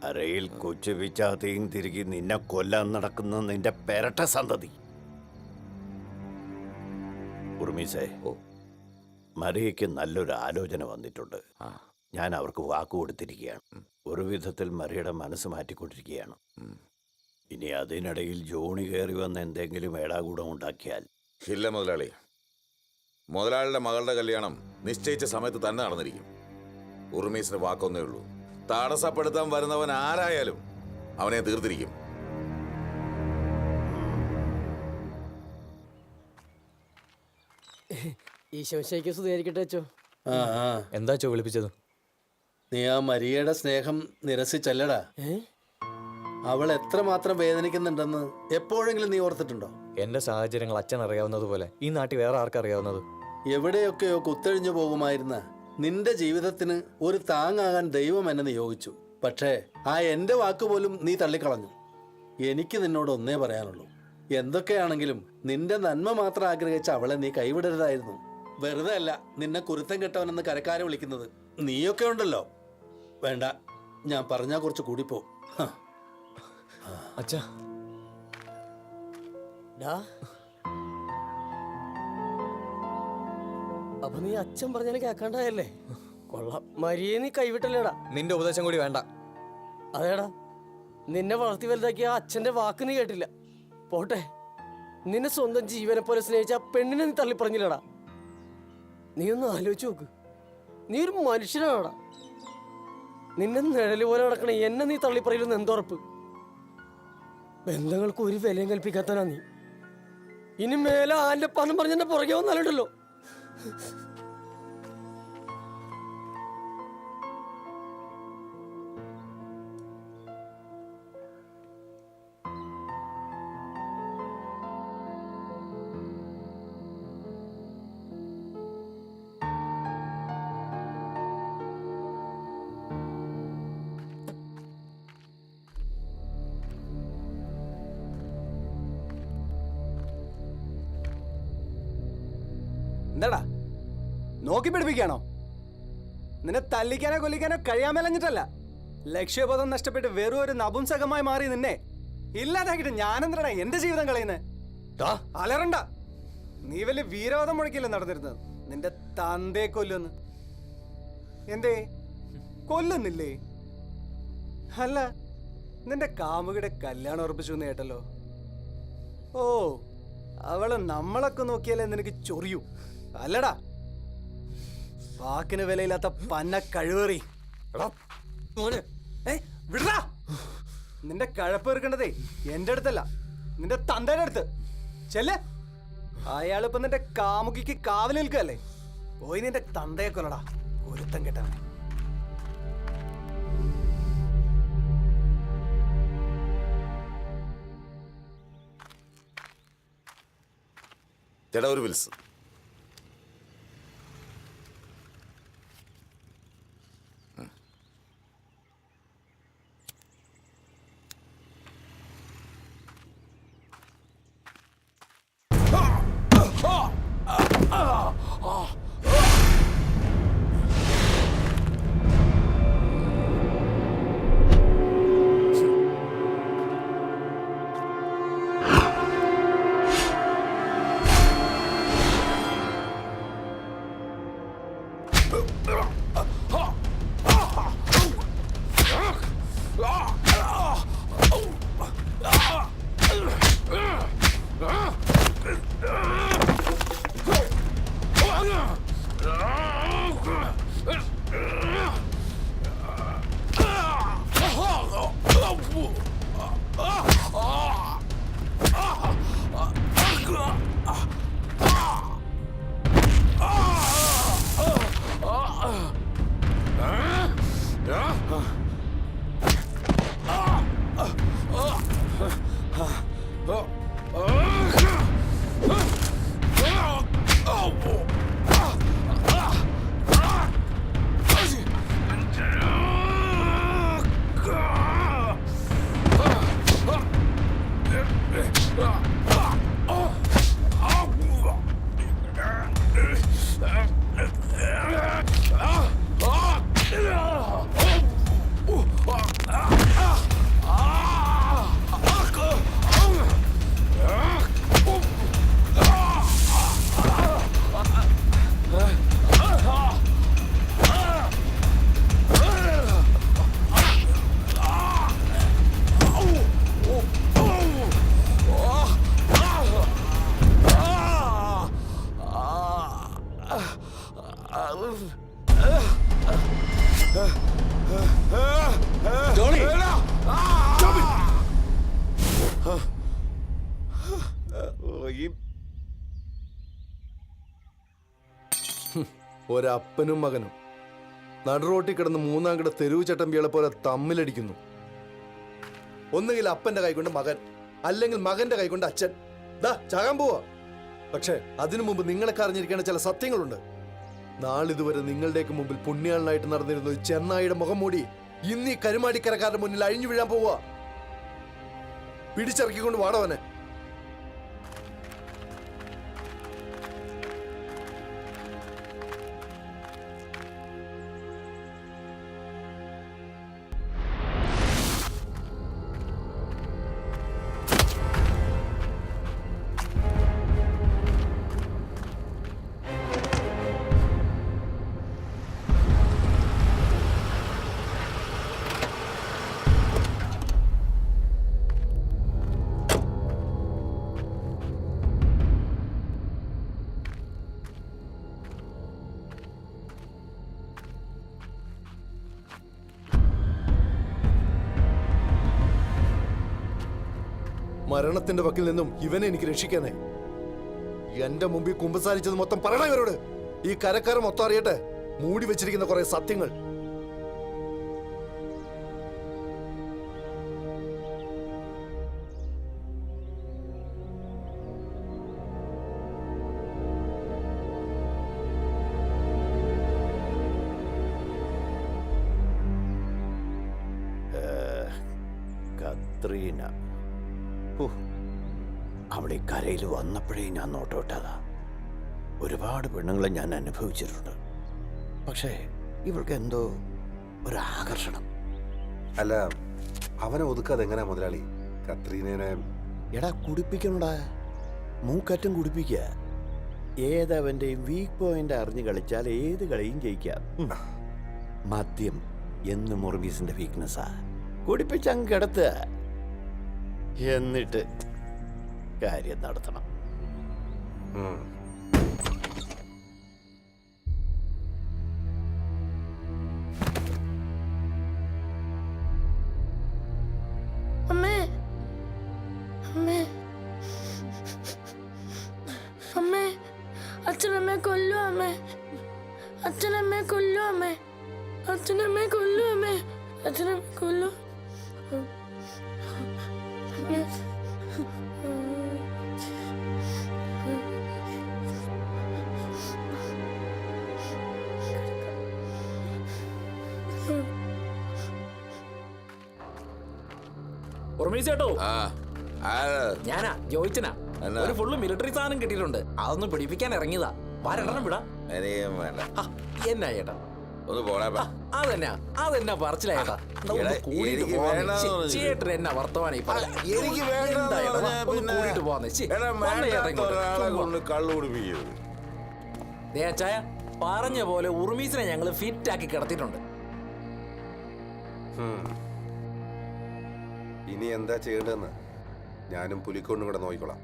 അരയിൽ കൊച്ചു വിച്ചാത്തയും തിരികെ നിന്നെ കൊല്ലാൻ നടക്കുന്ന നിന്റെ പെരട്ട സന്തതി. ഉർമീസേ, മറിയയ്ക്ക് നല്ലൊരു ആലോചന വന്നിട്ടുണ്ട്. ഞാൻ അവർക്ക് വാക്ക് കൊടുത്തിരിക്കുകയാണ്. ഒരു വിധത്തിൽ മറിയുടെ മനസ്സ് മാറ്റിക്കൊണ്ടിരിക്കുകയാണ്. ഇനി അതിനിടയിൽ ജോണി കയറി വന്ന് എന്തെങ്കിലും ഏടാകൂടം ഉണ്ടാക്കിയാൽ. ഇല്ല മുതലാളി, മുതലാളിയുടെ മകളുടെ കല്യാണം നിശ്ചയിച്ച സമയത്ത് തന്നെ നടന്നിരിക്കും. ഉറുമീസിന് വാക്കൊന്നേ ഉള്ളൂ. തടസ്സപ്പെടുത്താൻ വരുന്നവൻ ആരായാലും അവനെ തീർത്തിരിക്കും. ഈശോയ്ക്ക് സ്തുതിയായിരിക്കട്ടെ അച്ചോ. എന്താ അച്ചോ വിളിപ്പിച്ചത്? നീ ആ മരിയയുടെ സ്നേഹം നിരസിച്ചല്ലടാ. അവൾ എത്രമാത്രം വേദനിക്കുന്നുണ്ടെന്ന് എപ്പോഴെങ്കിലും നീ ഓർത്തിട്ടുണ്ടോ? എന്റെ സാഹചര്യങ്ങൾ അച്ഛൻ അറിയാവുന്നതുപോലെ ഈ നാട്ടിൽ വേറെ ആർക്കറിയാവുന്നത്? എവിടെയൊക്കെയോ കുത്തഴിഞ്ഞു പോകുമായിരുന്ന നിന്റെ ജീവിതത്തിന് ഒരു താങ്ങാകാൻ ദൈവം എന്നെ നിയോഗിച്ചു. പക്ഷേ ആ എൻ്റെ വാക്കുപോലും നീ തള്ളിക്കളഞ്ഞു. എനിക്ക് നിന്നോട് ഒന്നേ പറയാനുള്ളൂ, എന്തൊക്കെയാണെങ്കിലും നിന്റെ നന്മ മാത്രം ആഗ്രഹിച്ച അവളെ നീ കൈവിടരുതായിരുന്നു. വെറുതെ അല്ല നിന്നെ കുരുത്തം കെട്ടവനെന്ന് കരക്കാരെ വിളിക്കുന്നത്. നീയൊക്കെ ഉണ്ടല്ലോ. വേണ്ട, ഞാൻ പറഞ്ഞാൽ കുറച്ച് കൂടിപ്പോ. അച്ഛാ, അപ്പൊ നീ അച്ഛൻ പറഞ്ഞാലും കേൾക്കാണ്ടായല്ലേ? കൊള്ളാം, മരിയെ നീ കൈവിട്ടല്ലേടാ. നിന്റെ ഉപദേശം കൂടി വേണ്ട. അതേടാ, നിന്നെ വളർത്തി വലുതാക്കിയ അച്ഛന്റെ വാക്ക് നീ കേട്ടില്ല. പോട്ടെ, നിന്നെ സ്വന്തം ജീവനെ പോലെ സ്നേഹിച്ച ആ പെണ്ണിനെ നീ തള്ളി പറഞ്ഞില്ലടാ. നീ ഒന്ന് ആലോചിച്ച് നോക്ക്. നീ ഒരു മനുഷ്യനാടാ. നിന്നെ നിഴല് പോലെ നടക്കണ എന്നെ നീ തള്ളി പറയില്ലെന്ന് എന്തുറപ്പ്? ബന്ധങ്ങൾക്ക് ഒരു വിലയും കൽപ്പിക്കാത്തനാ നീ. ഇനി മേലെ ആന്റെ പണം പറഞ്ഞെന്നെ പുറകെ വന്നാലുണ്ടല്ലോ. എന്താടാ നോക്കി പിടിപ്പിക്കാണോ? നിന്നെ തല്ലിക്കാനോ കൊല്ലിക്കാനോ കഴിയാമലഞ്ഞിട്ടല്ല, ലക്ഷ്യബോധം നഷ്ടപ്പെട്ട് വെറും ഒരു നപുംസകമായി മാറി നിന്നെ ഇല്ലാതാക്കിട്ട് ഞാനെന്താടാ എന്റെ ജീവിതം കളയുന്നേ? അലറണ്ട. നീ വലിയ വീരവാദം മുഴക്കില്ല നടന്നിരുന്നത്. നിന്റെ തന്തയെ കൊല്ലുന്നു. എന്തേ കൊല്ലുന്നില്ലേ? അല്ല, നിന്റെ കാമുകിയുടെ കല്യാണം ഉറപ്പിച്ചു എന്ന് കേട്ടല്ലോ. ഓ, അവള് നമ്മളൊക്കെ നോക്കിയാലേ നിനക്ക് ചൊറിയൂ അല്ലടാ? വാക്കിന് വിലയില്ലാത്ത പന്ന കഴിവേറി. വിടടാ. നിന്റെ കഴപ്പ് തീർക്കേണ്ടതേ എന്റെ അടുത്തല്ല, നിന്റെ തന്തയുടെ അടുത്ത്. ചെല്ല്. അയാളിപ്പോ നിന്റെ കാമുകിക്ക് കാവൽ നിൽക്കല്ലേ? പോയി നിന്റെ തന്തയെ കൊല്ലടാ, ഒരുത്തം കെട്ടവനെ. ചേട്ടാ ഒരു വിൽസ്. ഒരപ്പനും മകനും നടുറോട്ടിൽ കിടന്ന് മൂന്നാം കിട തെരുവ് ചട്ടമ്പികളെ പോലെ തമ്മിലടിക്കുന്നു. ഒന്നുകിൽ അപ്പന്റെ കൈകൊണ്ട് മകൻ, അല്ലെങ്കിൽ മകന്റെ കൈകൊണ്ട് അച്ഛൻ. ദാ ചാകാൻ പോവാ. പക്ഷേ അതിനു മുമ്പ് നിങ്ങളൊക്കെ അറിഞ്ഞിരിക്കേണ്ട ചില സത്യങ്ങളുണ്ട്. നാളിതുവരെ നിങ്ങളുടെയൊക്കെ മുമ്പിൽ പുണ്യാളനായിട്ട് നടന്നിരുന്ന ഒരു ചെന്നായിയുടെ മുഖം മൂടി ഇന്ന് ഈ കരുമാടിക്കരക്കാരുടെ മുന്നിൽ അഴിഞ്ഞു വീഴാൻ പോവാ. പിടിച്ചിറക്കിക്കൊണ്ട് വാടവനെ. മരണത്തിന്റെ വക്കിൽ നിന്നും ഇവനെ എനിക്ക് രക്ഷിക്കാനേ. എന്റെ മുമ്പിൽ കുമ്പസാരിച്ചത് മൊത്തം പറയണ ഇവരോട്. ഈ കരക്കാർ മൊത്തം അറിയട്ടെ മൂടി വെച്ചിരിക്കുന്ന കുറെ സത്യങ്ങൾ. കത്രീന, അവിടെ കരയിൽ വന്നപ്പോഴേ ഞാൻ നോട്ടോട്ടതാ. ഒരുപാട് പെണ്ണുങ്ങളെ ഞാൻ അനുഭവിച്ചിട്ടുണ്ട്. പക്ഷേ ഇവൾക്ക് എന്തോ ഒരു ആകർഷണം. അല്ല, അവനെ ഒതുക്കാതെ എങ്ങനെയാ മുതലാളി കത്രീനെ? എടാ കുടിപ്പിക്കണടാ, മൂക്കറ്റം കുടിപ്പിക്കുക. ഏതവന്റെയും വീക്ക് പോയിന്റ് അറിഞ്ഞു കളിച്ചാൽ ഏത് കളിയും ജയിക്കാം. മദ്യം എന്ന് മുർമീസിന്റെ വീക്ക്നെസ്സാ. കുടിപ്പിച്ചങ്ങ് കിടത്തുക, എന്നിട്ട് കാര്യം നടത്തണം. അമ്മേ, അമ്മേ, അമ്മേ, അച്ഛനമ്മേ കൊല്ലു അമ്മേ, അച്ഛനമ്മേ കൊല്ലു അമ്മേ, അച്ഛനമ്മേ കൊല്ലു അമ്മേ, അച്ഛനമ്മേ കൊല്ലു. ഉർമീസേട്ടോ, ഞാനാ ജോയിച്ചനാ. ഒരു ഫുള്ള് മിലിറ്ററി സാധനം കിട്ടിയിട്ടുണ്ട്. അതൊന്ന് പിടിപ്പിക്കാൻ ഇറങ്ങിയതാ. വാരെണ്ണം വിടാ. എന്നാ ചേട്ടാ ഒന്ന് പോടാ. അതെന്നാ പറച്ചിലേട്ടാ. ചേട്ടൻ എന്നാ വർത്തമാനം കൂടിയിട്ട് പോവാന്നേച്ചായ പറഞ്ഞ പോലെ ഉറുമീസിനെ ഞങ്ങള് ഫിറ്റ് ആക്കി കിടത്തിയിട്ടുണ്ട്. ഇനി എന്താ ചെയ്യേണ്ടതെന്ന് ഞാനും പുലിക്കൊണ്ടും കൂടെ നോക്കിക്കോളാം.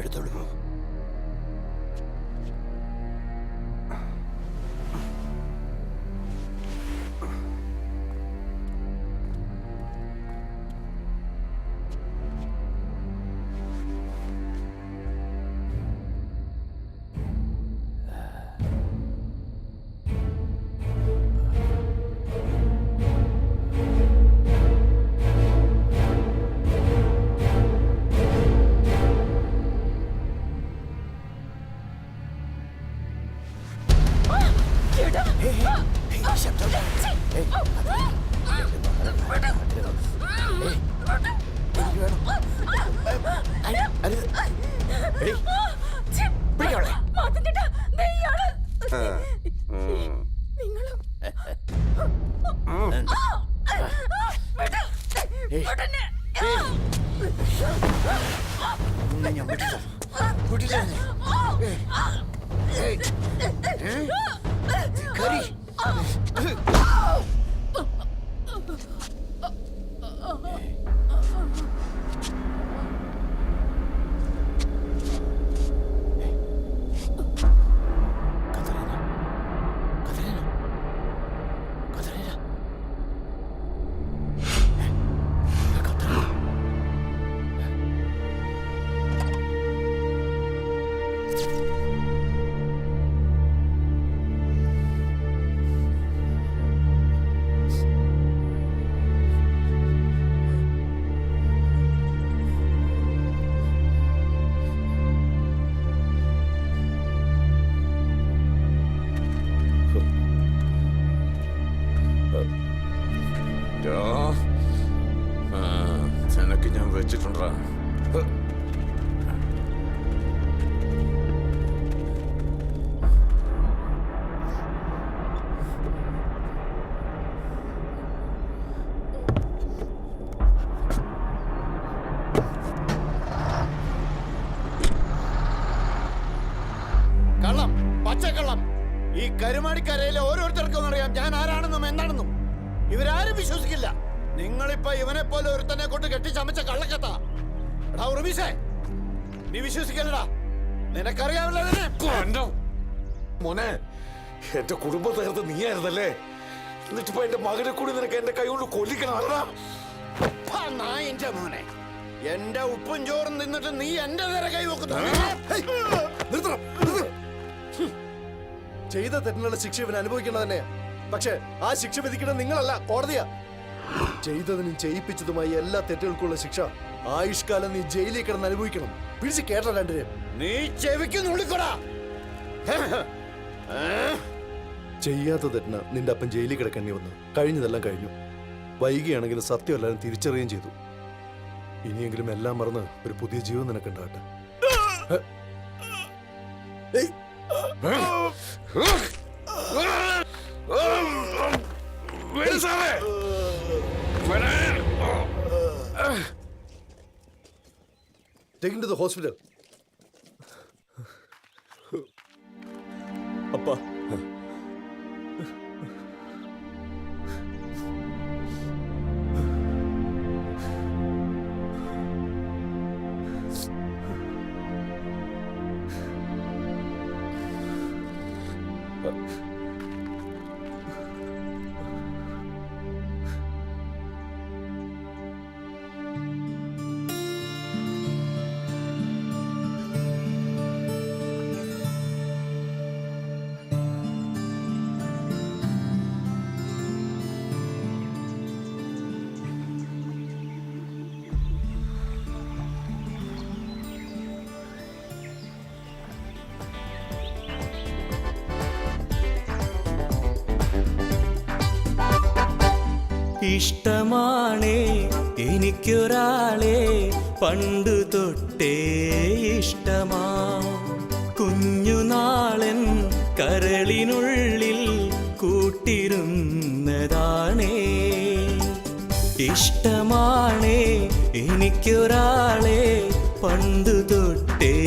എടുത്തോളൂ. പച്ചക്കള്ളം. ഈ കരുമാടിക്കരയിലെ ഓരോരുത്തർക്കും അറിയാം ഞാൻ ആരാണെന്നും എന്താണെന്നും. ഇവരാരും വിശ്വസിക്കില്ല. നിങ്ങളിപ്പോ ഇവനെ പോലെ ഒരുത്തനെ കൊണ്ട് കെട്ടിച്ചമച്ച കള്ളക്കത്താ. എടാ ഉറുമീസേ, നീ വിശ്വസിക്കല്ലടാ. നിനക്കറിയാവില്ല മോനെ. എന്റെ കുടുംബം തകർത്ത് നീയായിരുന്നല്ലേ? എന്നിട്ടിപ്പോ എന്റെ മകനെ കൂടി നിനക്ക് എന്റെ കൈ കൊണ്ട് കൊല്ലിക്കണം. നായിന്റെ മോനെ, എന്റെ ഉപ്പും ചോറും തിന്നിട്ട് നീ എന്റെ നേരെ കൈ വെക്കുന്നു. ചെയ്ത തെറ്റിനുള്ള ശിക്ഷ ഇവൻ അനുഭവിക്കേണ്ടത് തന്നെയാ. പക്ഷെ ആ ശിക്ഷ വിധിക്കുന്നത് നിങ്ങളല്ല, കോടതിയാ. ചെയ്തതിനും ചെയ്യിപ്പിച്ചതുമായി എല്ലാ തെറ്റുകൾക്കുള്ള ശിക്ഷ ആയുഷ്കാലം നീ ജയിലിൽ കിടന്ന് അനുഭവിക്കണം. പിടിച്ച് കേട്ടോ രണ്ടുപേരും. നീ ചെവിക്കുന്നുള്ളിക്കൊടാ. ചെയ്യാത്ത തെറ്റിന് നിന്റെ അപ്പൻ ജയിലിൽ കിടക്കേണ്ടി വന്നു. കഴിഞ്ഞതെല്ലാം കഴിഞ്ഞു. വൈകിയാണെങ്കിലും സത്യം എല്ലാവരും തിരിച്ചറിയുകയും ചെയ്തു. ഇനിയെങ്കിലും എല്ലാം മറന്ന് ഒരു പുതിയ ജീവൻ നിനക്കുണ്ടാകട്ടെ. Take him to the hospital. അപ്പാ, ഇഷ്ടമാണേ എനിക്കൊരാളെ പണ്ടു തൊട്ടേ ഇഷ്ടമാ. കുഞ്ഞുനാളൻ കരളിനുള്ളിൽ കൂട്ടിരുന്നതാണേ. ഇഷ്ടമാണേ എനിക്കൊരാളെ പണ്ടു തൊട്ടേ